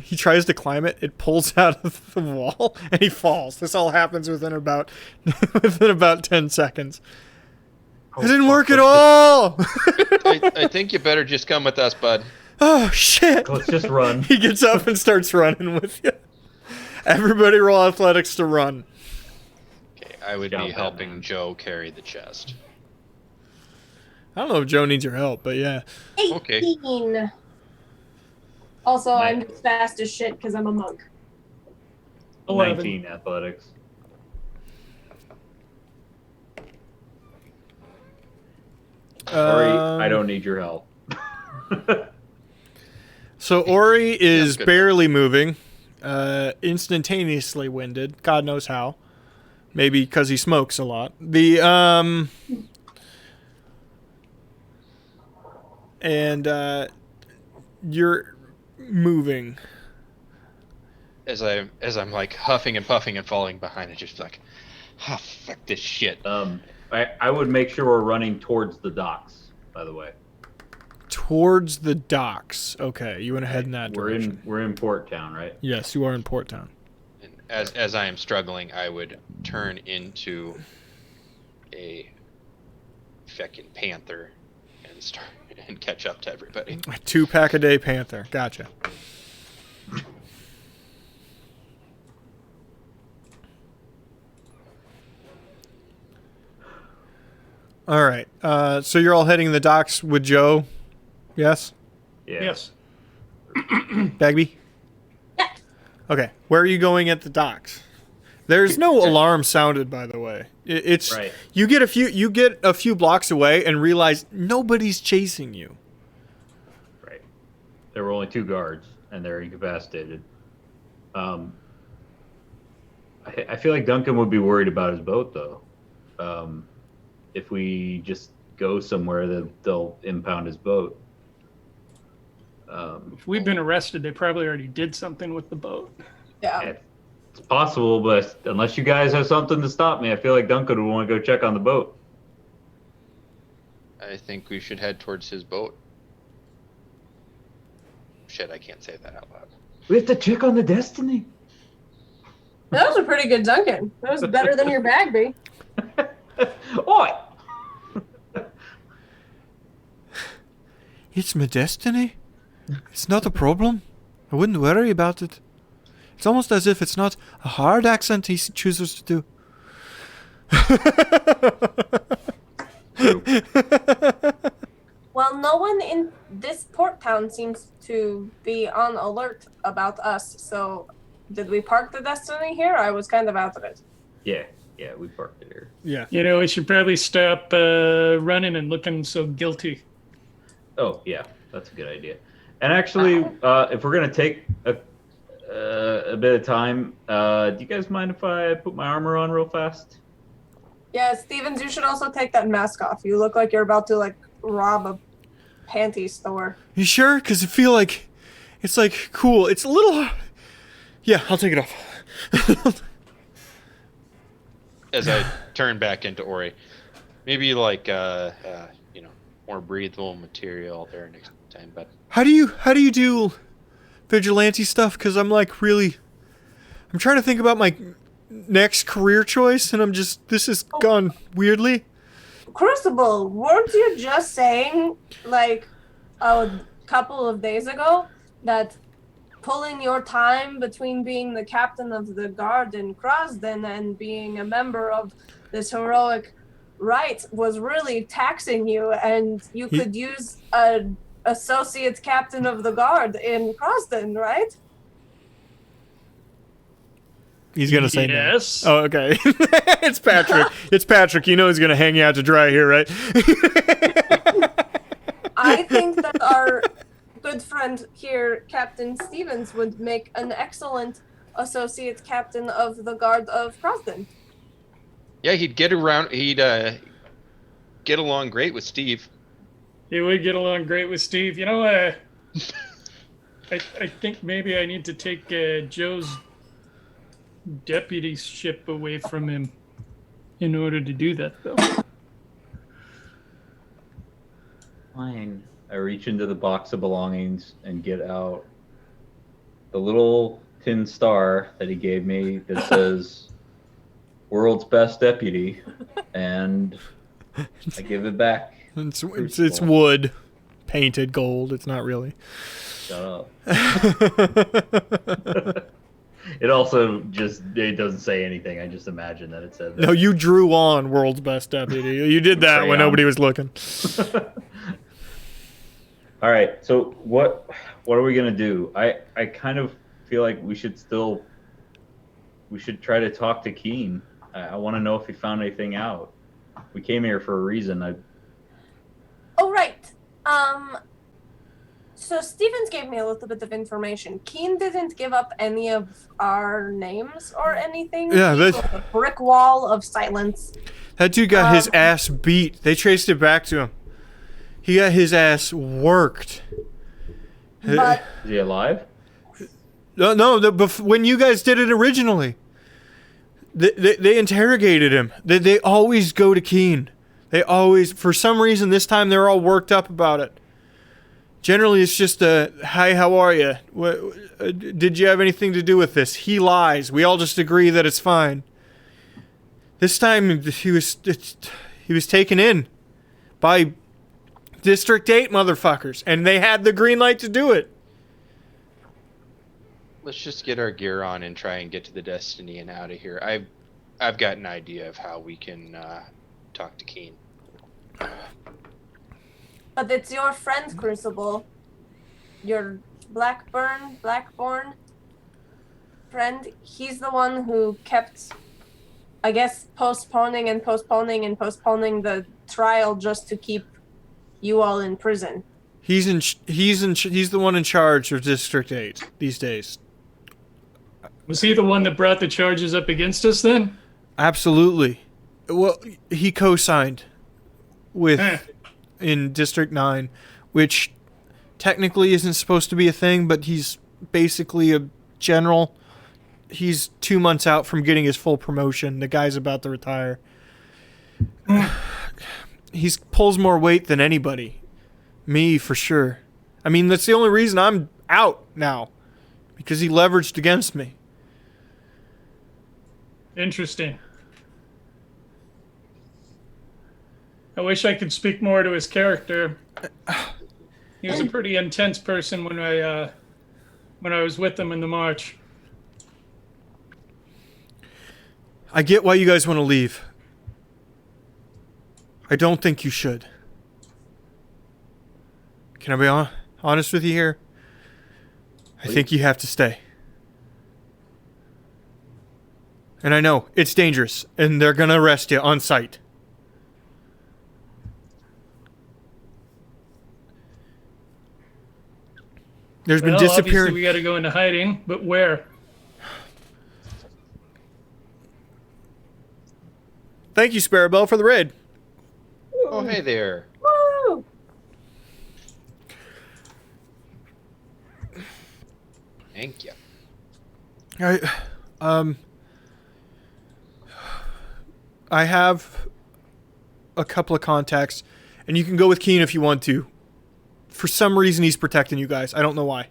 He tries to climb it. It pulls out of the wall, and he falls. This all happens within about 10 seconds. It didn't work at all. I think you better just come with us, bud. Oh, shit. Let's just run. He gets up and starts running with you. Everybody roll athletics to run. Okay, I would Jump be in, helping man. Joe carry the chest. I don't know if Joe needs your help, but yeah. 18. Also, Nice. I'm fast as shit because I'm a monk. 11. 19 athletics. Ori, I don't need your help. So Ori is good. barely moving, instantaneously winded. God knows how. Maybe because he smokes a lot. And you're moving. As I'm like huffing and puffing and falling behind, it's just like, ah, fuck this shit. I would make sure we're running towards the docks, by the way. Towards the docks. Okay, you want to head in that direction. We're in Port Town, right? Yes, you are in Port Town. And as I am struggling, I would turn into a feckin' panther and start and catch up to everybody. A 2-pack-a-day panther. Gotcha. All right. So you're all heading the docks with Joe? Yes? Yeah. Yes. Bagby? Yeah. Okay. Where are you going at the docks? There's no alarm sounded, by the way. It's Right. you get a few blocks away and realize nobody's chasing you. Right. There were only 2 guards, and they're incapacitated. I feel like Duncan would be worried about his boat, though. If we just go somewhere, that they'll impound his boat. If we've been arrested, they probably already did something with the boat. Yeah. It's possible, but unless you guys have something to stop me, I feel like Duncan would want to go check on the boat. I think we should head towards his boat. Shit, I can't say that out loud. We have to check on the Destiny. That was a pretty good Duncan. That was better than your Bagby. Oi! It's my destiny. It's not a problem. I wouldn't worry about it. It's almost as if it's not a hard accent he chooses to do. Well, no one in this port town seems to be on alert about us, so did we park the Destiny here? I was kind of out of it. Yeah, we parked it here. Yeah. You know, we should probably stop running and looking so guilty. Oh, yeah, that's a good idea. And actually, if we're gonna take a bit of time, do you guys mind if I put my armor on real fast? Yeah, Stevens, you should also take that mask off. You look like you're about to, like, rob a panty store. You sure? Because I feel like it's like cool. It's a little. Yeah, I'll take it off. As I turn back into Ori, maybe like more breathable material there next time. But How do you do vigilante stuff? Because I'm like really. I'm trying to think about my next career choice, and this has gone weirdly. Crucible, weren't you just saying, like, a couple of days ago that pulling your time between being the captain of the guard in Krasden and being a member of this heroic rite was really taxing you, and you could use an associate captain of the guard in Krasden, right? He's gonna say Yes. no. Oh, okay. It's Patrick. It's Patrick. You know he's gonna hang you out to dry here, right? I think that our good friend here, Captain Stevens, would make an excellent associate captain of the guard of Krasden. yeah, he'd get around. He'd get along great with Steve. He would get along great with Steve. You know, I think maybe I need to take Joe's deputyship away from him in order to do that, though. Fine. I reach into the box of belongings and get out the little tin star that he gave me that says "World's Best Deputy," and I give it back. It's wood, painted gold. It's not really. Shut up. It also it doesn't say anything. I just imagine that it said that. No, you drew on world's best deputy. You did that when Crayon. nobody was looking. All right. So what are we gonna do? I kind of feel like we should try to talk to Keen. I want to know if he found anything out. We came here for a reason. Oh, right. So Stevens gave me a little bit of information. Keen didn't give up any of our names or anything. Yeah, He was a brick wall of silence. That dude got his ass beat. They traced it back to him. He got his ass worked. But Is he alive? No, when you guys did it originally, they interrogated him. They always go to Keen. They always, for some reason, this time they're all worked up about it. Generally, it's just a, hi, how are you? Did you have anything to do with this? He lies. We all just agree that it's fine. This time, he was taken in by District 8 motherfuckers, and they had the green light to do it. Let's just get our gear on and try and get to the Destiny and out of here. I've got an idea of how we can talk to Keen. But it's your friend, Crucible. Your Blackborn friend. He's the one who kept, I guess, postponing the trial just to keep you all in prison. He's the one in charge of District 8 these days. Was he the one that brought the charges up against us then? Absolutely. Well, he co-signed with in District 9, which technically isn't supposed to be a thing, but he's basically a general. He's 2 months out from getting his full promotion. The guy's about to retire. He pulls more weight than anybody. Me, for sure. I mean, that's the only reason I'm out now. Because he leveraged against me. Interesting. I wish I could speak more to his character. He was a pretty intense person when I was with him in the march. I get why you guys want to leave. I don't think you should. Can I be honest with you here? I think you have to stay. And I know, it's dangerous, and they're gonna arrest you on sight. There's been Obviously disappearing... we got to go into hiding, but where? Thank you, Sparrowbell, for the raid. Oh, hey there. Woo! Thank you. I have a couple of contacts, and you can go with Keen if you want to. For some reason, he's protecting you guys. I don't know why.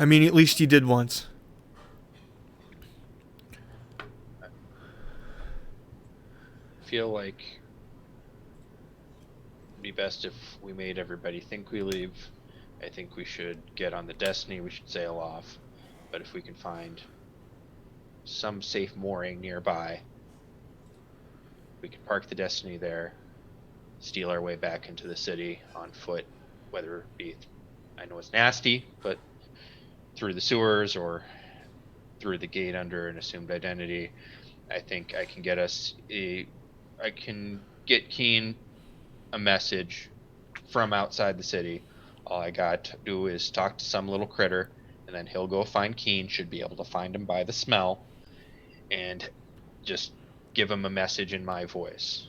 I mean, at least he did once. I feel like it'd be best if we made everybody think we leave. I think we should get on the Destiny. We should sail off. But if we can find some safe mooring nearby, we can park the Destiny there, steal our way back into the city on foot, whether it be, I know it's nasty, but through the sewers or through the gate under an assumed identity. I think I can get us I can get Keen a message from outside the city. All I got to do is talk to some little critter, and then he'll go find Keen, should be able to find him by the smell, and just give him a message in my voice.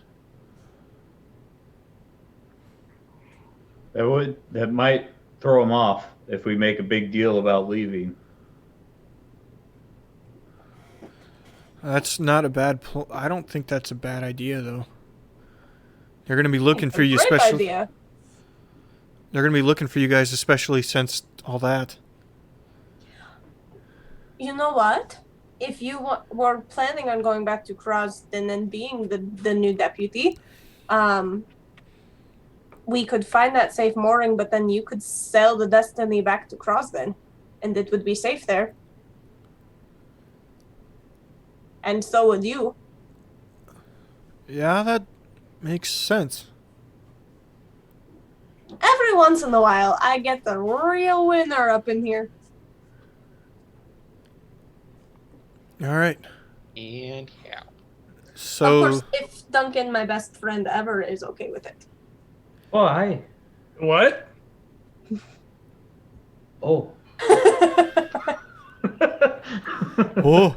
That might throw him off if we make a big deal about leaving. That's not a bad... I don't think that's a bad idea, though. They're going to be looking for you, Great especially... idea. They're going to be looking for you guys, especially since all that. You know what? If you were planning on going back to Krasden and being the new deputy, we could find that safe mooring, but then you could sail the Destiny back to Krasden, and it would be safe there. And so would you. Yeah, that makes sense. Every once in a while, I get the real winner up in here. All right. And yeah. So, Of course, if Duncan, my best friend ever, is okay with it. Why? What? Oh. oh,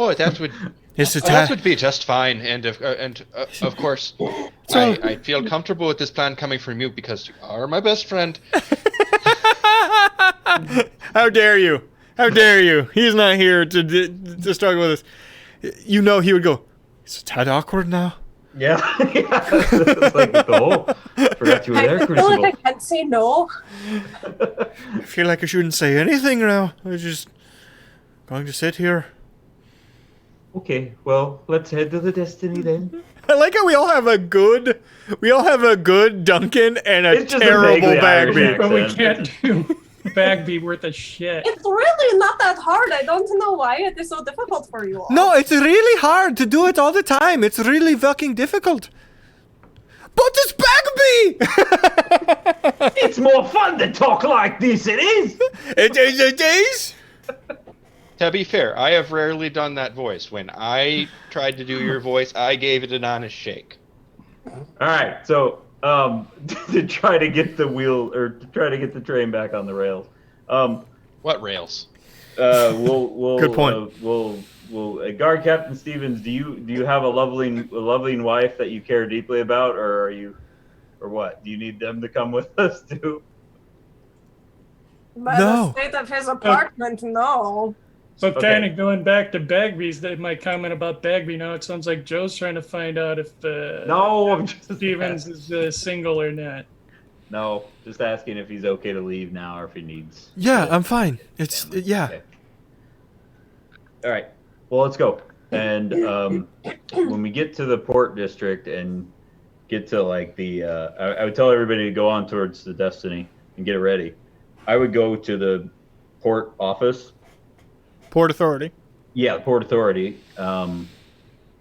Oh, that would it's a that ta- would be just fine. And of course, So- I feel comfortable with this plan coming from you because you are my best friend. How dare you? How dare you? He's not here to struggle with us. You know he would go, it's a tad awkward now. Yeah. It's like, oh, forgot you were there, I feel like I Crucible. can't say no. I feel like I shouldn't say anything now. I was just going to sit here. Okay, well, let's head to the Destiny then. I like how we all have a good Duncan and a It's just a terrible vaguely Irish Bagby. accent. But we can't do Bagby worth a shit. It's really not that hard. I don't know why it is so difficult for you all. No, it's really hard to do it all the time. It's really fucking difficult. But it's Bagby! It's more fun to talk like this, it is! It is. To be fair, I have rarely done that voice. When I tried to do your voice, I gave it an honest shake. Alright, so, to try to get the wheel, or to try to get the train back on the rails, What rails? we'll Good point. We'll Guard Captain Stevens, do you have a loving wife that you care deeply about, or what? Do you need them to come with us too? By No. the state of his apartment, no. But Okay. kind of going back to Bagby's, my comment about Bagby now, it sounds like Joe's trying to find out if No, I'm just Stevens is single or not. No, just asking if he's okay to leave now or if he needs. Yeah, I'm fine. It's yeah. Okay. All right. Well, let's go. And when we get to the port district and get to like the, I would tell everybody to go on towards the Destiny and get it ready. I would go to the port office. Port Authority. Yeah, the Port Authority. And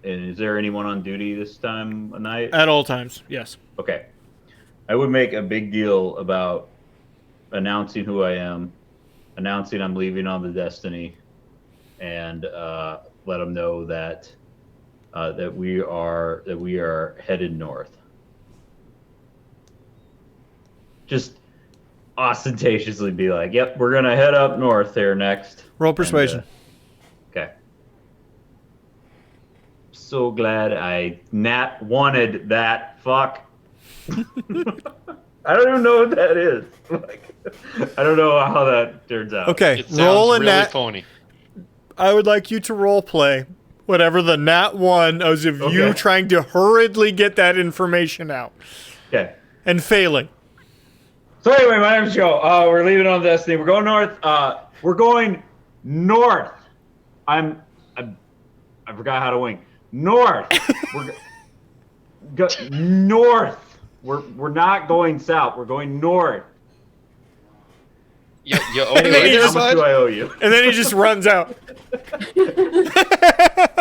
is there anyone on duty this time of night? At all times, yes. Okay. I would make a big deal about announcing who I am, announcing I'm leaving on the Destiny, and let them know that that we are headed north. Just ostentatiously be like, "Yep, we're gonna head up north there next." Roll persuasion. Okay. So glad I wanted that. Fuck. I don't even know what that is. Like, I don't know how that turns out. Okay, It sounds roll a really nat. phony. I would like you to role play whatever the nat one as of you Okay. trying to hurriedly get that information out Okay. and failing. So anyway, my name's Joe. We're leaving on Destiny. We're going north. We're going north. I forgot how to wink. North. North. We're not going south. We're going north. You owe Anyway, me he this, How much do bud? I owe you? And then he just runs out.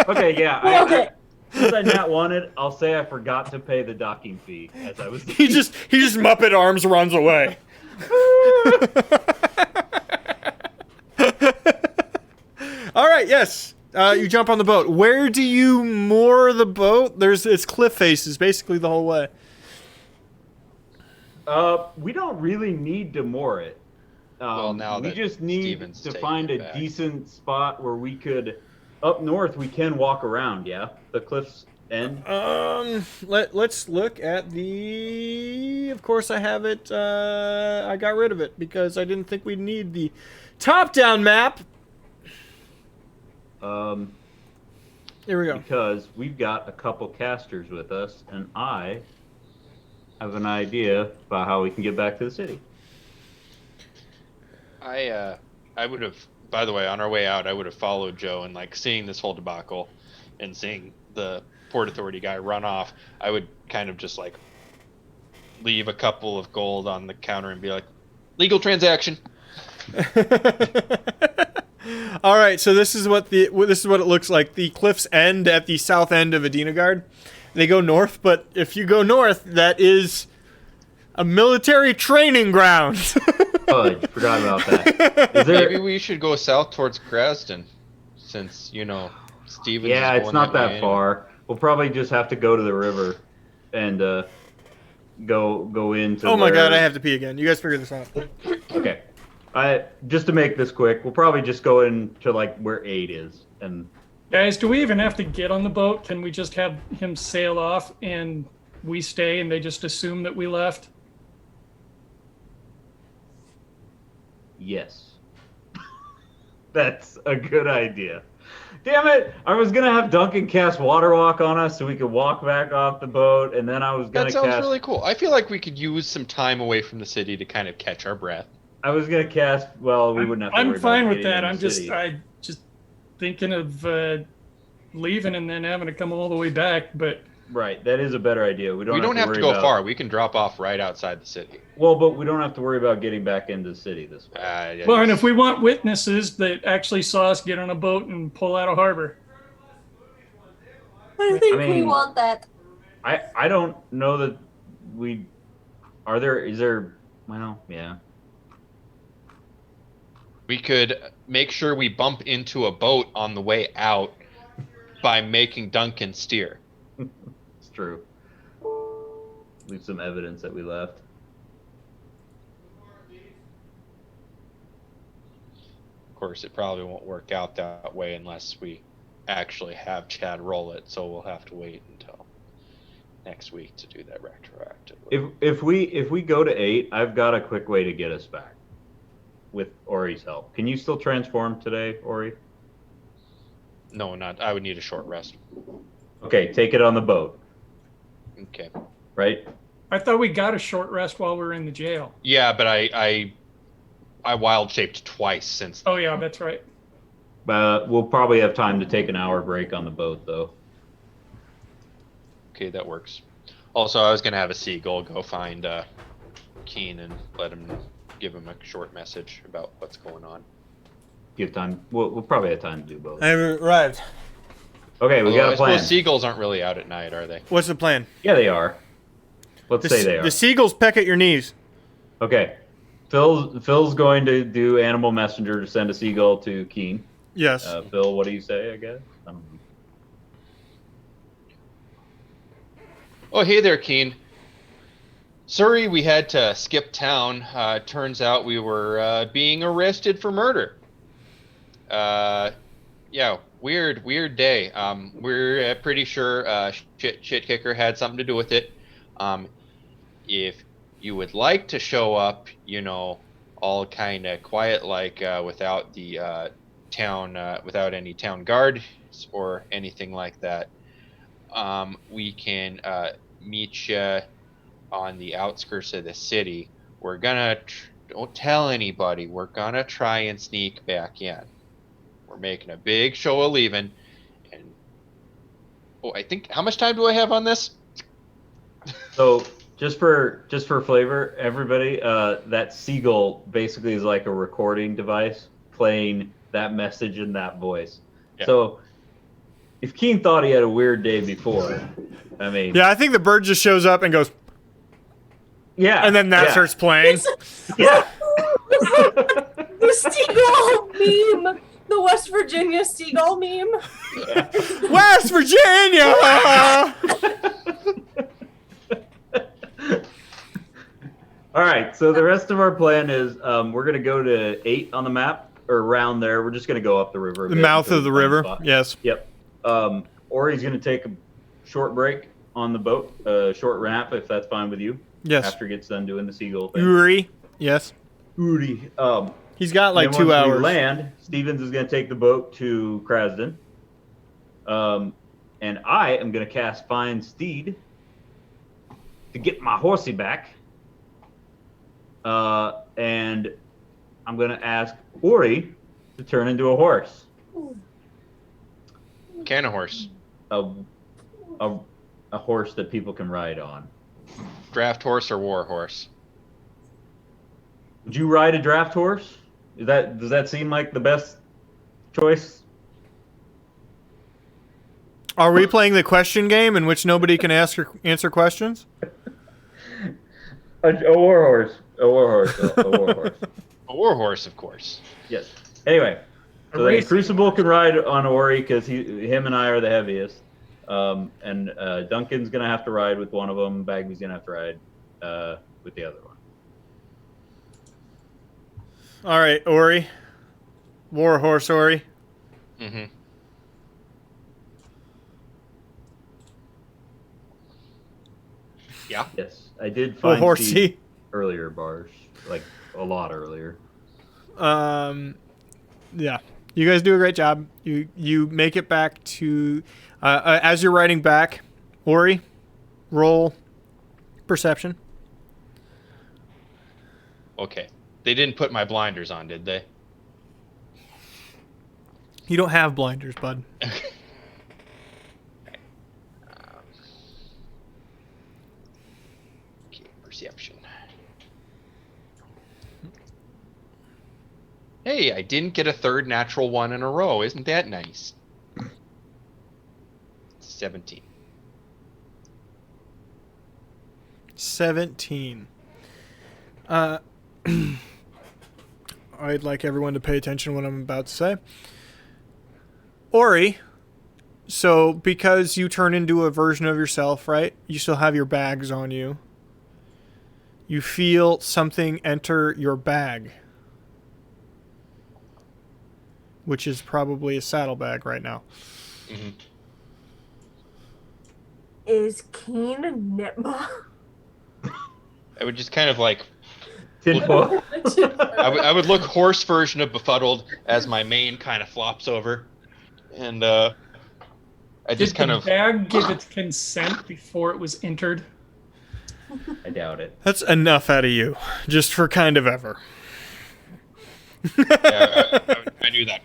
Okay, yeah. Okay. Since I not wanted, I'll say I forgot to pay the docking fee as I was. He just Muppet arms runs away. All right, yes. You jump on the boat. Where do you moor the boat? It's cliff faces basically the whole way. We don't really need to moor it. Well, now we that just need Steven's to taking find it a back. decent spot where we could. Up north, we can walk around. Yeah, the cliffs end. Let's look at the. Of course, I have it. I got rid of it because I didn't think we'd need the top-down map. Here we go. Because we've got a couple casters with us, and I have an idea about how we can get back to the city. I would have. By the way, on our way out, I would have followed Joe and like seeing this whole debacle, and seeing the Port Authority guy run off. I would kind of just like leave a couple of gold on the counter and be like, legal transaction. All right, so this is what it looks like. The cliffs end at the south end of Adinagard. They go north, but if you go north, that is a military training ground. Oh, I forgot about that. Is there? Maybe we should go south towards Krasden, since Stevens. Yeah, is it's going not way that anyway. far. We'll probably just have to go to the river, and go into. Oh my where- god, I have to pee again. You guys figure this out. Okay. Just to make this quick, we'll probably just go into like where 8 is, and Guys, do we even have to get on the boat? Can we just have him sail off and we stay and they just assume that we left? yes, that's a good idea. Damn it! I was gonna have Duncan cast Water Walk on us so we could walk back off the boat, and then I was gonna That sounds cast. really cool. I feel like we could use some time away from the city to kind of catch our breath. I was gonna cast. Well, we wouldn't have to. I'm worry fine about with getting that. in I'm the just city. thinking of leaving and then having to come all the way back. But Right, that is a better idea. We don't have to worry go about, far. We can drop off right outside the city. Well, but we don't have to worry about getting back into the city this way. Yeah, well, and if we want witnesses that actually saw us get on a boat and pull out of harbor, I think I we mean- want that. I don't know that we. Is there? Well, yeah. we could make sure we bump into a boat on the way out by making Duncan steer. It's true. Leave some evidence that we left. Of course, it probably won't work out that way unless we actually have Chad roll it, so we'll have to wait until next week to do that retroactively. If we go to 8, I've got a quick way to get us back. With Ori's help. Can you still transform today, Ori? No, not. I would need a short rest. Okay, take it on the boat, Okay. right? I thought we got a short rest while we were in the jail. Yeah, but I wild shaped twice since. Oh yeah, that's right. We'll probably have time to take an hour break on the boat, though. Okay, that works. Also, I was gonna have a seagull go find Keen and give him a short message about what's going on. Give time. We'll probably have time to do both. I have arrived. Okay, we Although got I a plan. suppose seagulls aren't really out at night, are they? What's the plan? Yeah, they are. Let's say they are. The seagulls peck at your knees. Okay. Phil's going to do animal messenger to send a seagull to Keen. Yes. Phil, what do you say? I guess. I don't know. Oh, hey there, Keen. Sorry we had to skip town. Turns out we were being arrested for murder. Yeah, weird day. We're pretty sure Shit Kicker had something to do with it. If you would like to show up, all kind of quiet, like without the town, without any town guards or anything like that, we can meet you on the outskirts of the city. We're gonna don't tell anybody. We're gonna try and sneak back in. We're making a big show of leaving, and I think, how much time do I have on this? So just for flavor, everybody, that seagull basically is like a recording device playing that message in that voice. Yeah. So if Keen thought he had a weird day before, I mean, Yeah, I think the bird just shows up and goes, yeah, and then that yeah. starts playing. Yeah. The seagull meme. The West Virginia seagull meme. West Virginia! All right, so the rest of our plan is we're going to go to 8 on the map, or around there. We're just going to go up the river. a The bit mouth until of the we find a river. spot. Yes. Yep. Ori's going to take a short break on the boat, short ramp, if that's fine with you. Yes. After he gets done doing the seagull thing. Uri. Yes. Uri. He's got like then 2 once we hours. land, Stevens is going to take the boat to Krasden. And I am going to cast Find Steed to get my horsey back. And I'm going to ask Ori to turn into a horse. Can a horse. A horse that people can ride on. Draft horse or war horse? Would you ride a draft horse? Does that seem like the best choice? Are we playing the question game in which nobody can answer questions? A war horse. A war horse. A war horse. A war horse, of course. Yes. Anyway, A so then racing Crucible can ride on Ori because him and I are the heaviest. And Duncan's gonna have to ride with one of them. Bagby's gonna have to ride with the other one. All right, Ori. War horse Ori. Mm-hmm. Yeah. Yes, I did War find horsey. Steve earlier bars, like a lot earlier. Yeah. You guys do a great job. You make it back to as you're riding back, Ori, roll perception. Okay. They didn't put my blinders on, did they? You don't have blinders, bud. Okay, perception. Hey, I didn't get a third natural one in a row. Isn't that nice? 17. 17. I'd like everyone to pay attention to what I'm about to say. Ori, so because you turn into a version of yourself, right? You still have your bags on you. You feel something enter your bag, which is probably a saddlebag right now. Mm-hmm. Is Keen Nitma? I would just kind of like Tinfoil. I would look horse version of befuddled as my mane kind of flops over, and I Did just kind the of bag give its consent before it was entered? I doubt it. That's enough out of you, just for kind of ever. I do that,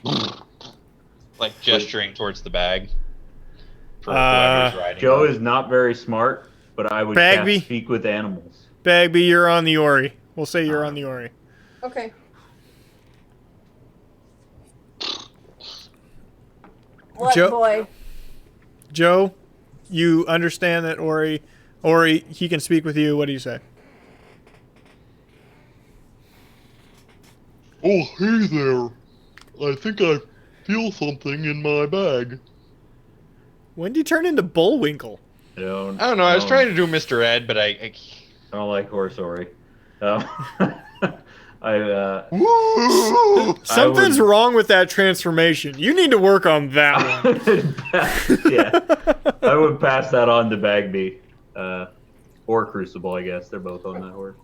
like gesturing towards the bag. For whoever's riding Joe it. is not very smart, but I would Bagby. cast speak with animals. Bagby, you're on the Ori. We'll say you're on the Ori. Okay. What Joe- boy? Joe, you understand that Ori, he can speak with you. What do you say? Oh, hey there. I think I feel something in my bag. When do you turn into Bullwinkle? I don't know. I was trying to do Mr. Ed, but I I don't like horse Ori. Woo! Something's wrong with that transformation. You need to work on that one. yeah, I would pass that on to Bagby, or Crucible. I guess they're both on that horse.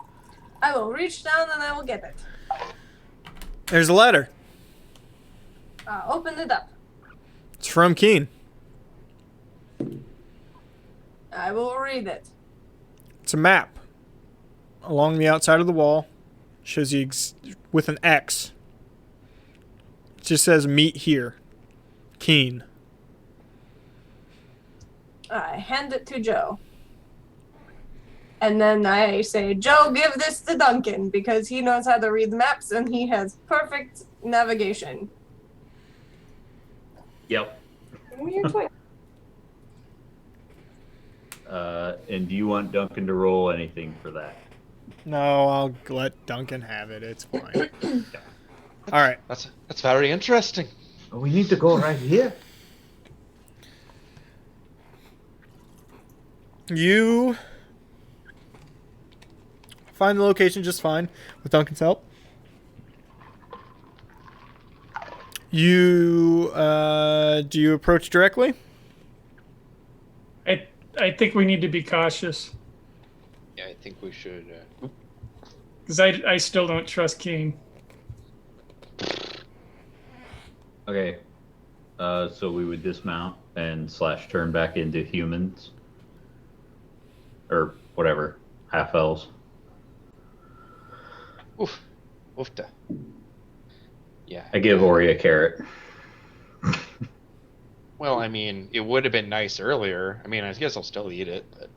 I will reach down and I will get it. There's a letter. Open it up. It's from Keen. I will read it. It's a map. Along the outside of the wall, shows you with an X. It just says meet here. Keen. I hand it to Joe. And then I say, Joe, give this to Duncan because he knows how to read maps and he has perfect navigation. Yep. Give me your toy. And do you want Duncan to roll anything for that? No, I'll let Duncan have it. It's fine. All right. that's very interesting. Oh, we need to go right here. You find the location just fine with Duncan's help. You do you approach directly? I think we need to be cautious Yeah, I think we should. because I still don't trust King. Okay. So we would dismount and / turn back into humans. Or whatever. Half elves. Oof, oofta. Yeah. I give Ori a carrot. Well, I mean, it would have been nice earlier. I mean, I guess I'll still eat it, but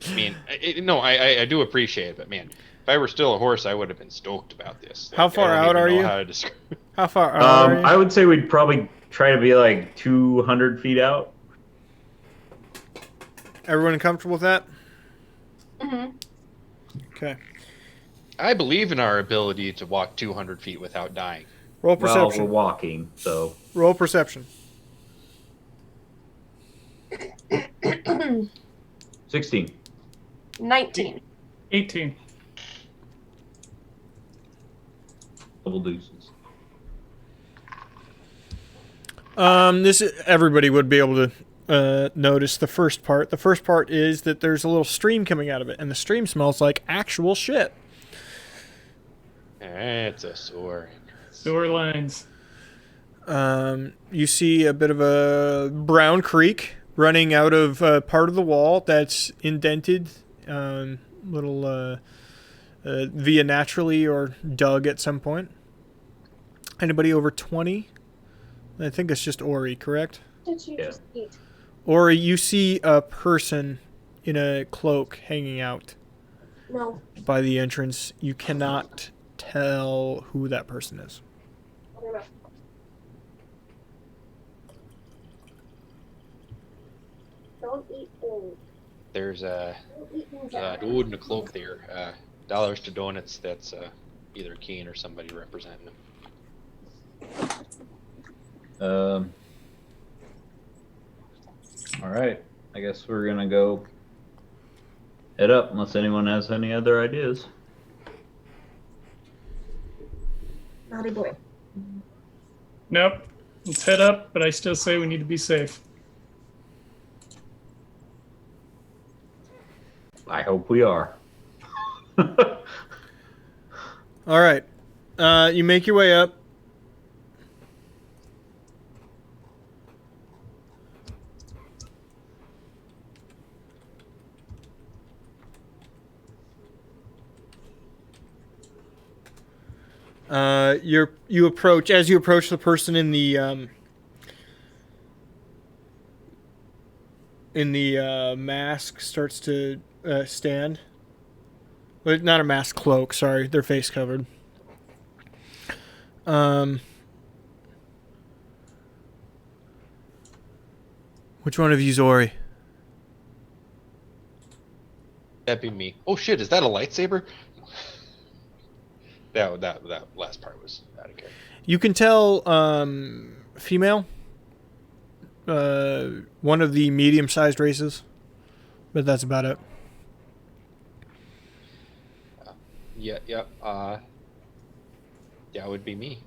I mean, I do appreciate it, but man, if I were still a horse, I would have been stoked about this. How far I don't out even are know you? How to describe. How far out are you? I would say we'd probably try to be like 200 feet out. Everyone comfortable with that? Hmm. Okay. I believe in our ability to walk 200 feet without dying. Roll Well, perception. we're walking, so Roll perception. 16. 19. 18. Double deuces. Everybody would be able to notice the first part. The first part is that there's a little stream coming out of it, and the stream smells like actual shit. It's a sewer. Sewer lines. You see a bit of a brown creek running out of part of the wall that's indented, little via naturally or dug at some point. Anybody over 20? I think it's just Ori, correct? Did you Yeah. just eat? Ori, you see a person in a cloak hanging out No. by the entrance. You cannot tell who that person is. Don't eat old. There's a Don't eat things dude in a cloak there. Dollars to donuts. That's either Keen or somebody representing him. All right. I guess we're gonna go head up unless anyone has any other ideas. Naughty boy. Nope. Let's head up, but I still say we need to be safe. I hope we are. All right. You make your way up. You approach as you approach the person in the mask starts to stand. Well, not a mask, cloak. Sorry, their face covered. Which one of you's Ori? That'd be me. Oh shit! Is that a lightsaber? That last part was out of character. You can tell female. One of the medium-sized races, but that's about it. Yeah. That would be me.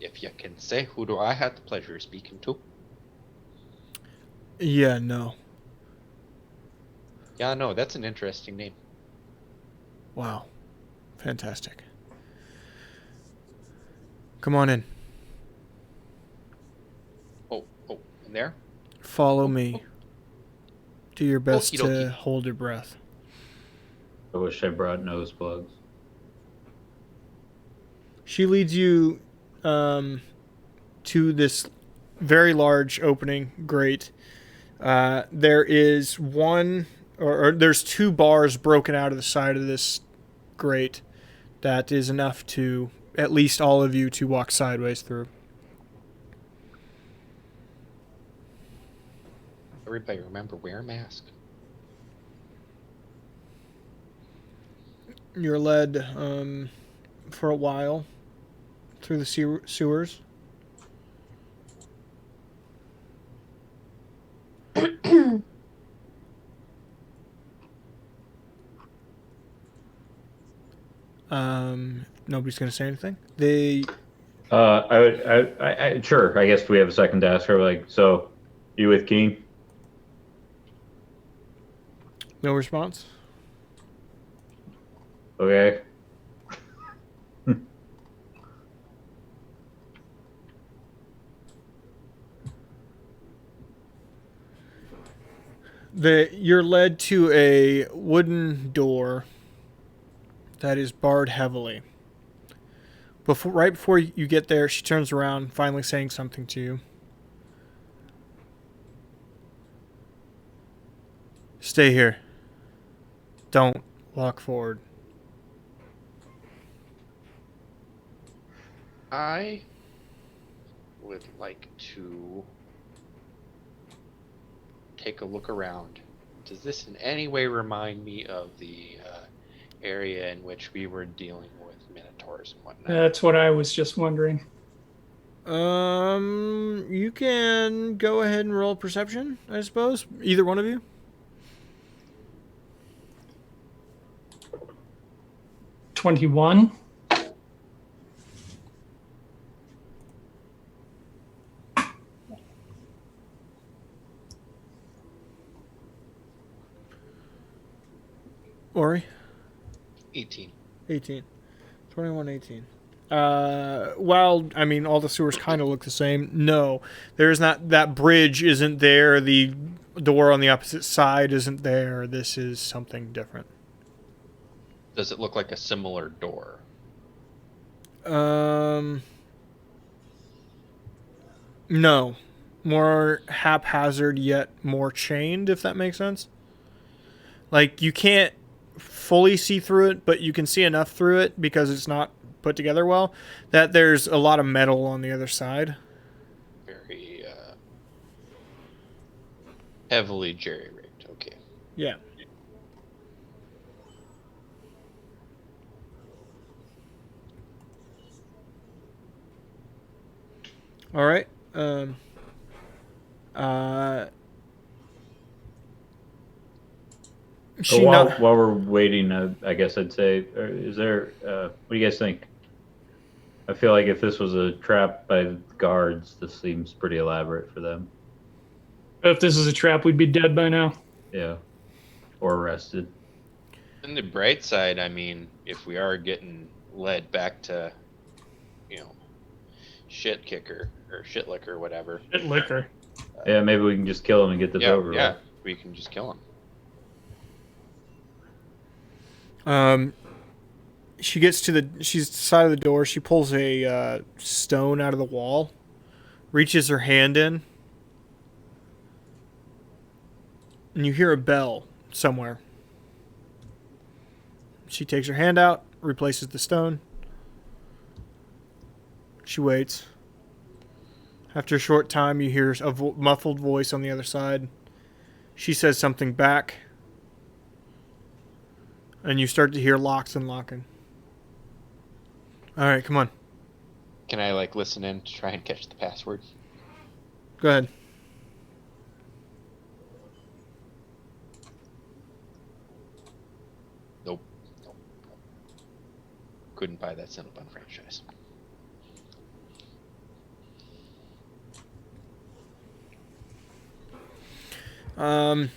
If you can say, who do I have the pleasure of speaking to? Yeah, no. Yeah, no, that's an interesting name. Wow. Fantastic. Come on in. Oh, in there? Follow me. Do your best Okie to dokie. hold your breath. I wish I brought nose plugs. She leads you to this very large opening grate. There is one, or there's two bars broken out of the side of this grate. That is enough to at least all of you to walk sideways through. Everybody remember, wear a mask. You're led for a while through the sewers. Nobody's gonna say anything. Sure. I guess we have a second to ask her. Like, so, you with King? No response. Okay. You're led to a wooden door that is barred heavily. Right before you get there, she turns around, finally saying something to you. Stay here. Don't walk forward. I would like to take a look around. Does this in any way remind me of the area in which we were dealing with minotaurs and whatnot? That's what I was just wondering. You can go ahead and roll perception, I suppose. Either one of you. 21. Ori? 18. 18. 21, 18. While, I mean, all the sewers kind of look the same, no. There's not, that bridge isn't there, the door on the opposite side isn't there, this is something different. Does it look like a similar door? No. More haphazard, yet more chained, if that makes sense. Like, you can't fully see through it, but you can see enough through it because it's not put together well, that there's a lot of metal on the other side. Very heavily jerry-rigged. Okay. Yeah. All right. So while we're waiting, I guess I'd say, is there? What do you guys think? I feel like if this was a trap by the guards, this seems pretty elaborate for them. If this is a trap, we'd be dead by now. Yeah, or arrested. On the bright side, I mean, if we are getting led back to, shit kicker or shit licker, whatever. Shit liquor. Yeah, maybe we can just kill him and get this over with. Yeah, we can just kill him. She gets to she's the side of the door. She pulls a stone out of the wall, reaches her hand in, and you hear a bell somewhere. She takes her hand out, replaces the stone. She waits. After a short time, you hear a muffled voice on the other side. She says something back. And you start to hear locks and locking. All right, come on. Can I listen in to try and catch the password? Go ahead. Nope. Couldn't buy that Cinnabon franchise. Do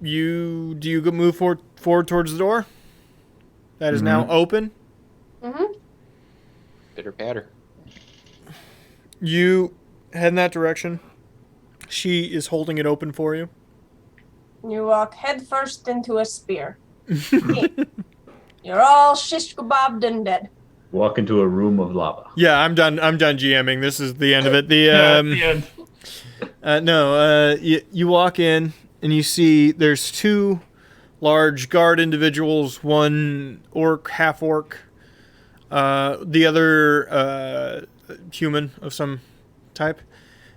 you move forward towards the door? That is now open. Mm-hmm. Bitter batter. You head in that direction. She is holding it open for you. You walk headfirst into a spear. You're all shish kebabbed and dead. Walk into a room of lava. Yeah, I'm done. I'm done GMing. This is the end of it. The end. You walk in and you see there's two large guard individuals, one orc, half orc, the other human of some type.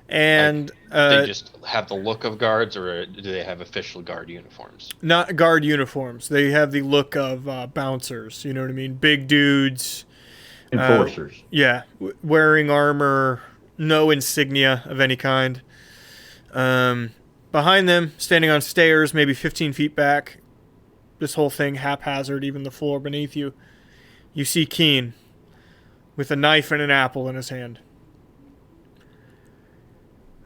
And they just have the look of guards, or do they have official guard uniforms? Not guard uniforms. They have the look of bouncers. You know what I mean? Big dudes. Enforcers. Yeah, wearing armor, no insignia of any kind. Behind them, standing on stairs, maybe 15 feet back, this whole thing haphazard, even the floor beneath you, you see Keen with a knife and an apple in his hand.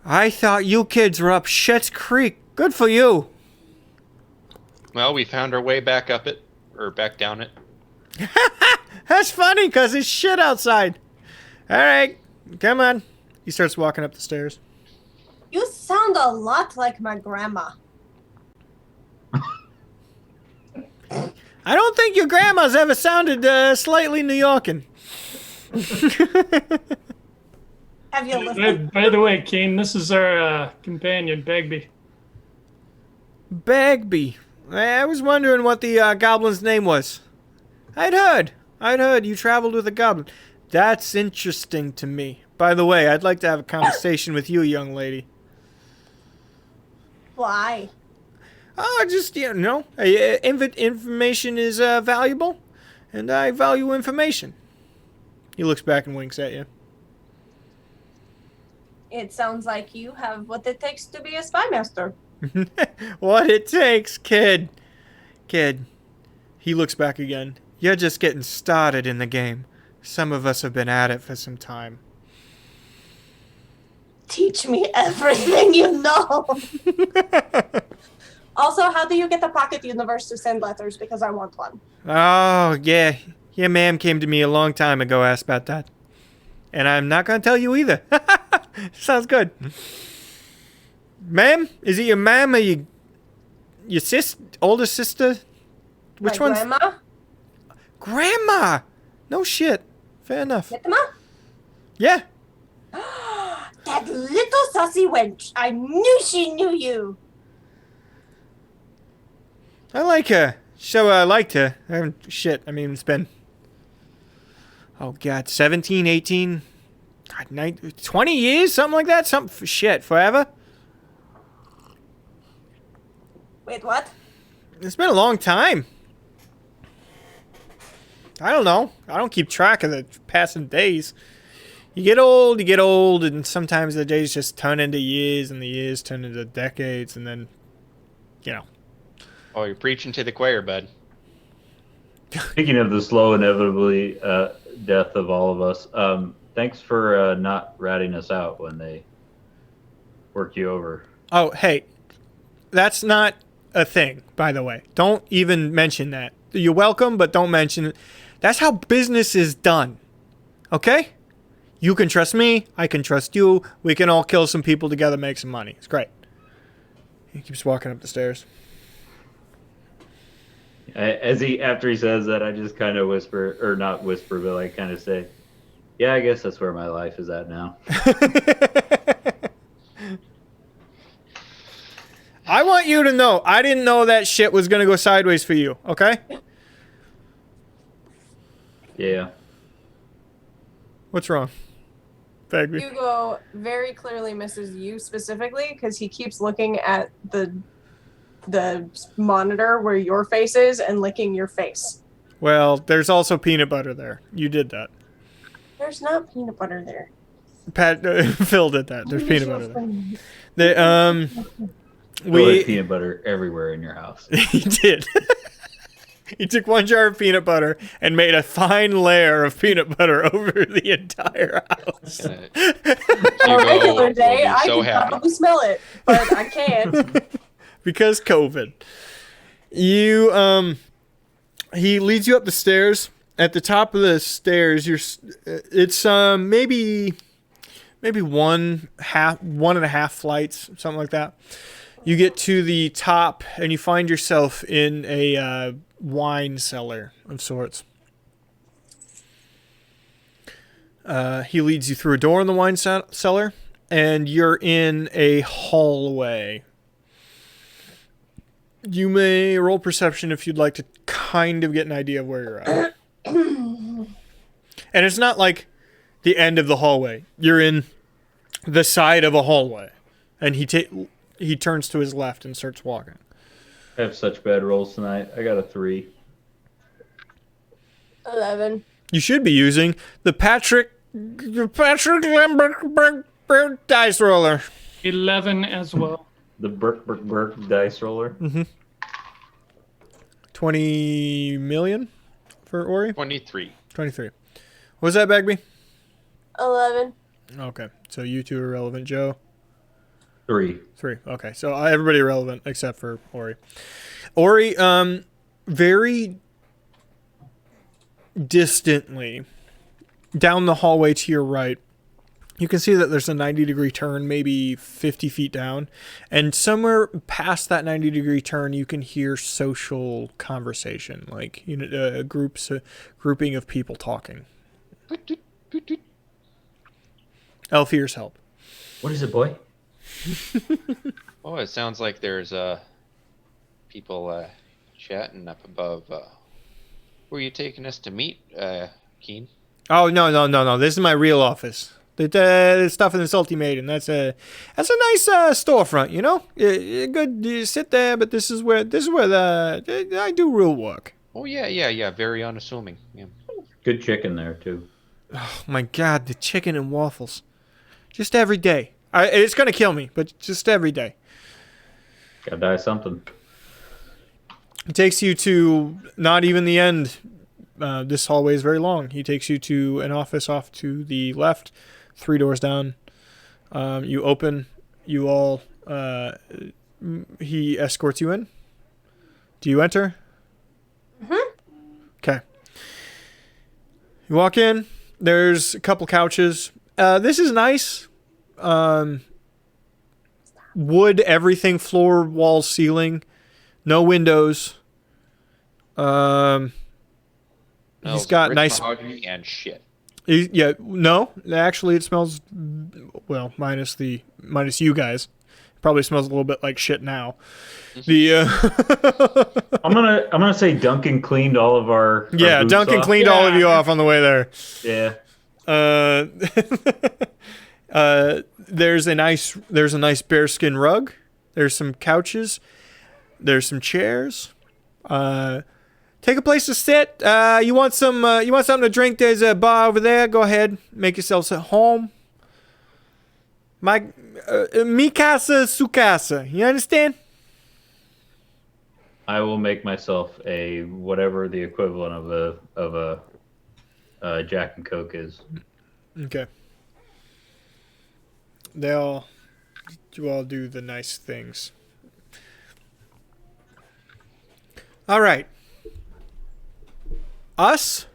I thought you kids were up Schitt's Creek. Good for you. Well, we found our way back up it, or back down it. That's funny, because it's shit outside. All right, come on. He starts walking up the stairs. You sound a lot like my grandma. I don't think your grandma's ever sounded slightly New Yorkan. Have you listened? By the way, Keen, this is our companion, Begbie. Bagby. I was wondering what the goblin's name was. I'd heard you traveled with a goblin. That's interesting to me. By the way, I'd like to have a conversation with you, young lady. Why? Oh, just, information is valuable, and I value information. He looks back and winks at you. It sounds like you have what it takes to be a spy master. What it takes, kid. Kid. He looks back again. You're just getting started in the game. Some of us have been at it for some time. Teach me everything you know. Also, how do you get the pocket universe to send letters? Because I want one. Oh, yeah. Your ma'am came to me a long time ago, asked about that. And I'm not going to tell you either. Sounds good. Ma'am? Is it your ma'am or your older sister? Which My one's? grandma? Grandma! No shit. Fair enough. Grandma? Yeah. That little sussy wench. I knew she knew you. I like her. So I liked her. It's been... Oh, God. 17, 18... God, 20 years? Something like that? Forever? Wait, what? It's been a long time. I don't know. I don't keep track of the passing days. You get old, and sometimes the days just turn into years, and the years turn into decades, and then, Oh, you're preaching to the choir, bud. Speaking of the slow, inevitably death of all of us, thanks for not ratting us out when they work you over. Oh, hey, that's not a thing, by the way. Don't even mention that. You're welcome, but don't mention it. That's how business is done. Okay? You can trust me. I can trust you. We can all kill some people together, make some money. It's great. He keeps walking up the stairs. After he says that, I just kind of whisper, or not whisper, but I kind of say, yeah, I guess that's where my life is at now. I want you to know, I didn't know that shit was going to go sideways for you, okay? Yeah. What's wrong? Bagby. Hugo very clearly misses you specifically because he keeps looking at the monitor where your face is and licking your face. Well, there's also peanut butter there. You did that. There's not peanut butter there. Phil did that. There's peanut butter there. We peanut butter everywhere in your house. He did. He took one jar of peanut butter and made a fine layer of peanut butter over the entire house. On a regular day, I so can happy. probably smell it, but I can't. Because COVID. He leads you up the stairs. At the top of the stairs, it's maybe 1.5 flights, something like that. You get to the top and you find yourself in a wine cellar of sorts. He leads you through a door in the wine cellar, and you're in a hallway. You may roll perception if you'd like to kind of get an idea of where you're at. And it's not like the end of the hallway. You're in the side of a hallway. And he turns to his left and starts walking. I have such bad rolls tonight. I got a 3. 11. You should be using the Patrick Lambert dice roller. 11 as well. The Burk dice roller. Mm-hmm. 20 million for Ori? 23. 23. What was that, Bagby? 11. Okay, so you two are relevant. Joe? 3. 3. Okay, so everybody relevant except for Ori. Ori, very distantly, down the hallway to your right, you can see that there's a 90-degree turn, maybe 50 feet down. And somewhere past that 90-degree turn, you can hear social conversation, like a grouping of people talking. Elfier's help. What is it, boy? Oh, it sounds like there's a people chatting up above. Where are you taking us to meet, Keen? Oh, no. This is my real office. The stuff in this ultimatum. That's a nice storefront, you know. Good. You sit there, but this is where I do real work. Oh yeah. Very unassuming. Yeah. Good chicken there too. Oh my God, the chicken and waffles, just every day. It's gonna kill me, but just every day. Gotta die something. It takes you to not even the end. This hallway is very long. He takes you to an office off to the left, 3 doors down. You open. You all. He escorts you in. Do you enter? Okay. You walk in. There's a couple couches. This is nice. Wood, everything, floor, walls, ceiling. No windows. Smells He's got rich nice. mahogany and shit. No. Actually, it smells. Well, minus you guys. Probably smells a little bit like shit now. I'm gonna say Duncan cleaned all of our Yeah, boots Duncan off. cleaned all of you off on the way there. Yeah. There's a nice bearskin rug. There's some couches. There's some chairs. Take a place to sit. You want something to drink? There's a bar over there. Go ahead, make yourselves at home. Mi casa, su casa. You understand? I will make myself a whatever the equivalent of a Jack and Coke is. Okay. You all do the nice things. All right. Us,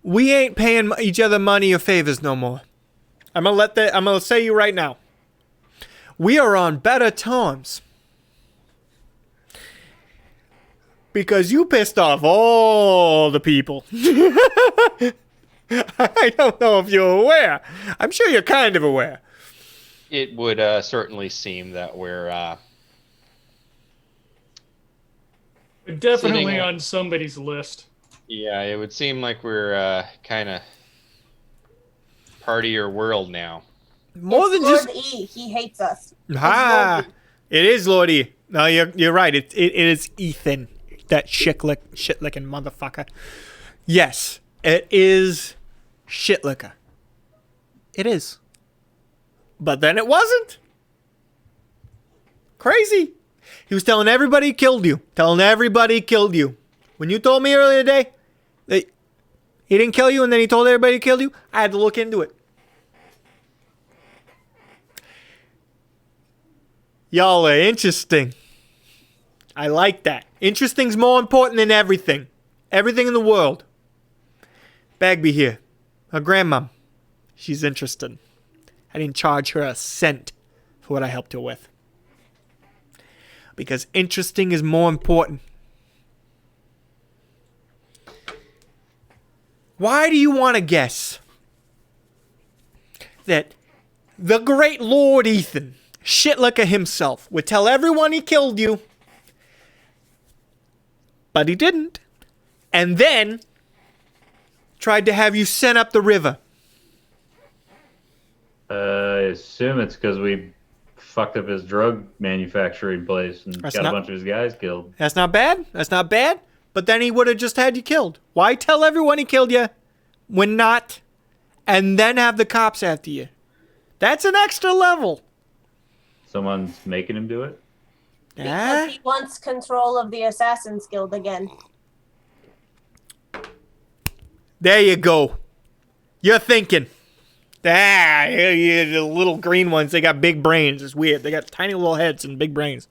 we ain't paying each other money or favors no more. I'm gonna say you right now. We are on better terms. Because you pissed off all the people. I don't know if you're aware. I'm sure you're kind of aware. It would certainly seem that we're Definitely Sitting- on somebody's list. yeah, it would seem like we're kind of part of your world now. More than Lord just E. He hates us. ha. It is Lordy. No, you're right. It is Ethan, that shit-licking motherfucker. Yes, it is shit-licker. It is. But then it wasn't. Crazy. He was telling everybody he killed you. When you told me earlier today that he didn't kill you and then he told everybody he killed you, I had to look into it. Y'all are interesting. I like that. Interesting's more important than everything. Everything in the world. Bagby here. Her grandmom. She's interested. I didn't charge her a cent for what I helped her with. Because interesting is more important. Why do you want to guess that the great Lord Ethan, shitlicker himself, would tell everyone he killed you, but he didn't, and then tried to have you sent up the river? I assume it's because we fucked up his drug manufacturing place and That's got not- a bunch of his guys killed. That's not bad. But then he would have just had you killed. Why tell everyone he killed you when not, and then have the cops after you? That's an extra level. Someone's making him do it. Because he wants control of the Assassin's Guild again. There you go. You're thinking. The little green ones, they got big brains. It's weird. They got tiny little heads and big brains.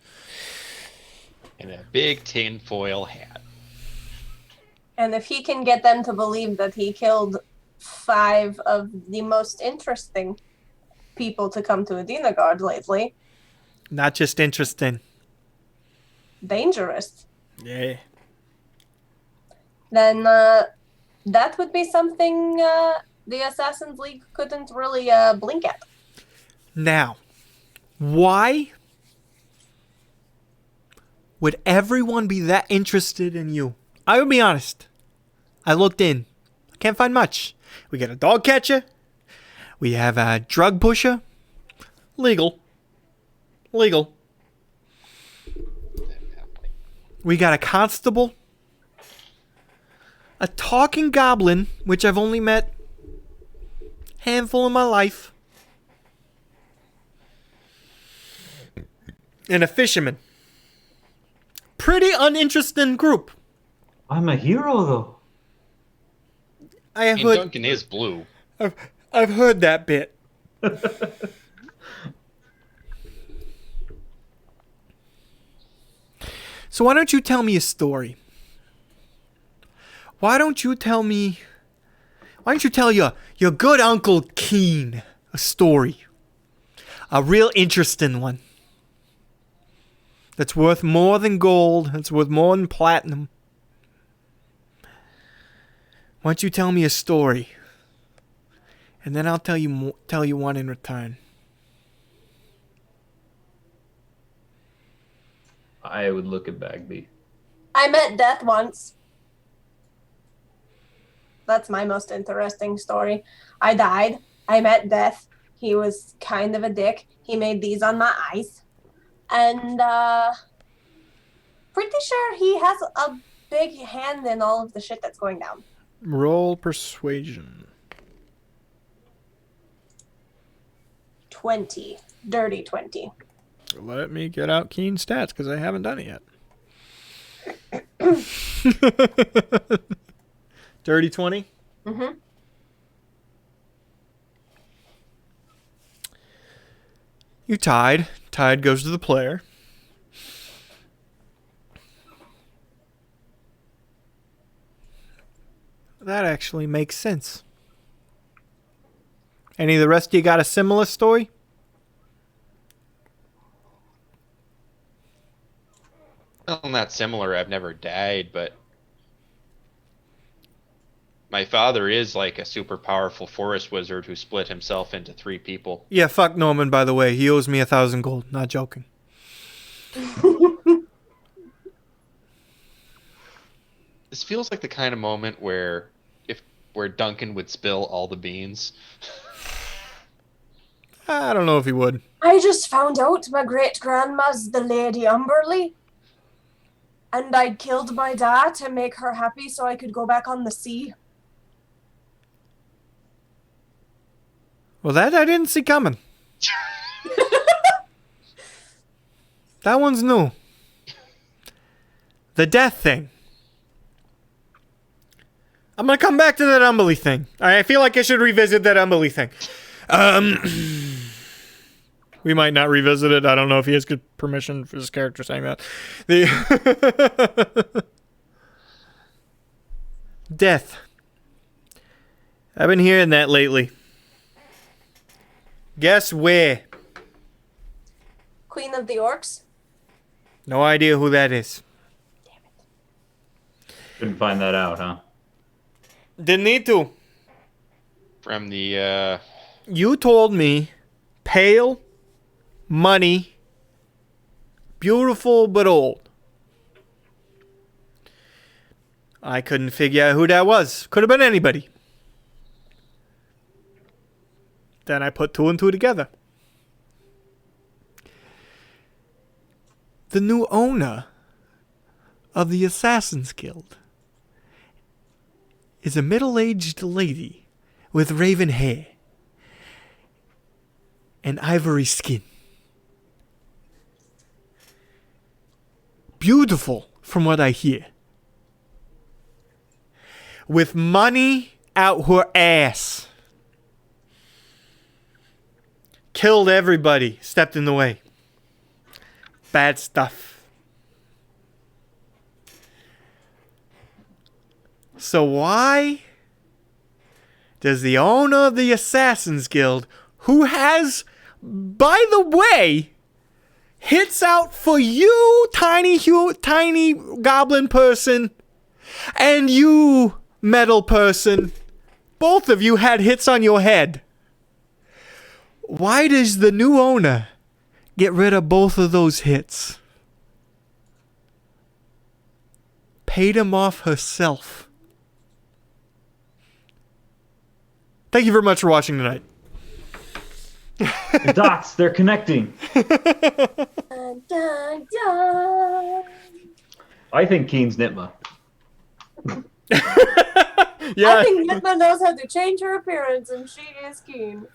And a big tinfoil hat. And if he can get them to believe that he killed 5 of the most interesting people to come to Adinagard lately, Not just interesting. dangerous, Yeah. then that would be something the Assassin's League couldn't really blink at. Now, why would everyone be that interested in you? I would be honest. I looked in. I can't find much. We got a dog catcher. We have a drug pusher. Legal. We got a constable. A talking goblin, which I've only met a handful in my life. And a fisherman. Pretty uninteresting group. I'm a hero, though. I have I mean, heard. Duncan is blue. I've heard that bit. So why don't you tell me a story? Why don't you tell your good Uncle Keen a story? A real interesting one. That's worth more than gold. That's worth more than platinum. Why don't you tell me a story? And then I'll tell you one in return. I would look at Bagby. I met Death once. That's my most interesting story. I died. I met Death. He was kind of a dick. He made these on my eyes. And pretty sure he has a big hand in all of the shit that's going down. Roll persuasion. 20. Dirty 20. Let me get out Keen's stats because I haven't done it yet. Dirty 20? Mm-hmm. You tied. Tied goes to the player. That actually makes sense. Any of the rest of you got a similar story? Well, not similar. I've never died, but my father is like a super powerful forest wizard who split himself into 3 people. Yeah, fuck Norman, by the way. He owes me 1,000 gold. Not joking. This feels like the kind of moment where Duncan would spill all the beans. I don't know if he would. I just found out my great-grandma's the Lady Umberly. And I killed my dad to make her happy so I could go back on the sea. Well, that I didn't see coming. That one's new. The death thing. I'm going to come back to that Umberly thing. I feel like I should revisit that Umberly thing. We might not revisit it. I don't know if he has good permission for his character saying that. The death. I've been hearing that lately. Guess where? Queen of the Orcs? No idea who that is. Couldn't find that out, huh? Didn't need to. From the, You told me pale, money, beautiful but old. I couldn't figure out who that was. Could have been anybody. Then I put 2 and 2 together. The new owner of the Assassin's Guild is a middle-aged lady with raven hair and ivory skin. Beautiful, from what I hear. With money out her ass. Killed everybody, stepped in the way. Bad stuff. So why does the owner of the Assassin's Guild, who has, by the way, hits out for you, tiny goblin person, and you, metal person, both of you had hits on your head. Why does the new owner get rid of both of those hits? paid him off herself. Thank you very much for watching tonight. The dots, they're connecting. Dun, dun, dun. I think Keen's Nitma. Yeah. I think Nitma knows how to change her appearance, and she is Keen.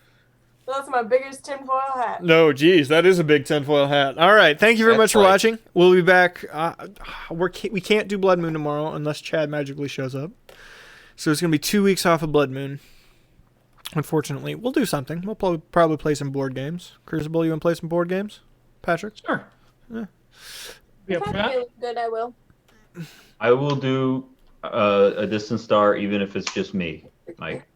That's my biggest tinfoil hat. No, geez, that is a big tinfoil hat. All right, thank you very much That's for like- watching. We'll be back. We can't do Blood Moon tomorrow unless Chad magically shows up. So it's going to be 2 weeks off of Blood Moon. Unfortunately, we'll do something. We'll probably play some board games. Crucible, you want to play some board games? Patrick? Sure. Yeah. Be If up for I'm that? feeling good, I will. I will do a Distant Star, even if it's just me, Mike.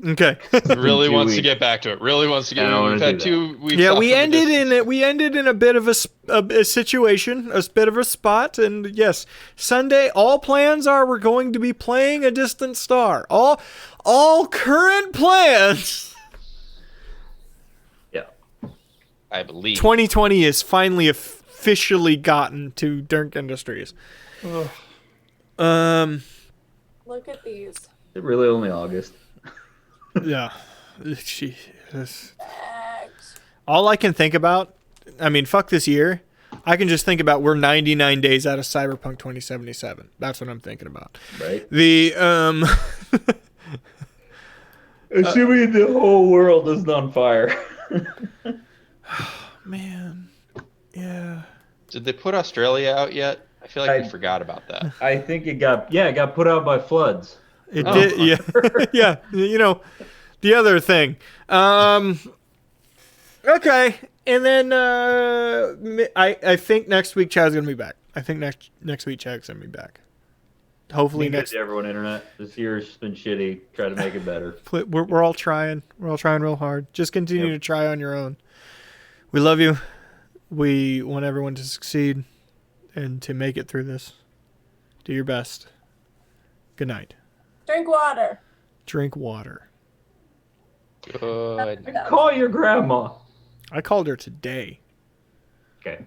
Okay. Really 2 wants to weeks. get back to it. Really wants to get. I don't We've wanna had do 2 weeks. Yeah, off we of the ended distance. in it. We ended in a bit of a situation, a bit of a spot, and yes, Sunday. All plans are we're going to be playing a Distant Star. All current plans. Yeah. I believe. 2020 is finally officially gotten to Dirk Industries. Look at these. Is it really only August? Yeah. Jesus. Bags. All I can think about, I mean, fuck this year. I can just think about we're 99 days out of Cyberpunk 2077. That's what I'm thinking about. Right? The Assuming the whole world isn't on fire. man. Yeah. Did they put Australia out yet? I feel like we I- forgot about that. I think it got put out by floods. It Oh. did, yeah. Yeah, you know, the other thing. Okay, and then I think next week Chad's going to be back. I think next week Chad's going to be back. Hopefully Be good next to everyone, internet. This year's been shitty. Try to make it better. we're all trying. We're all trying real hard. Just continue Yep. to try on your own. We love you. We want everyone to succeed and to make it through this. Do your best. Good night. Drink water. Drink water. Good. Call your grandma. I called her today. Okay.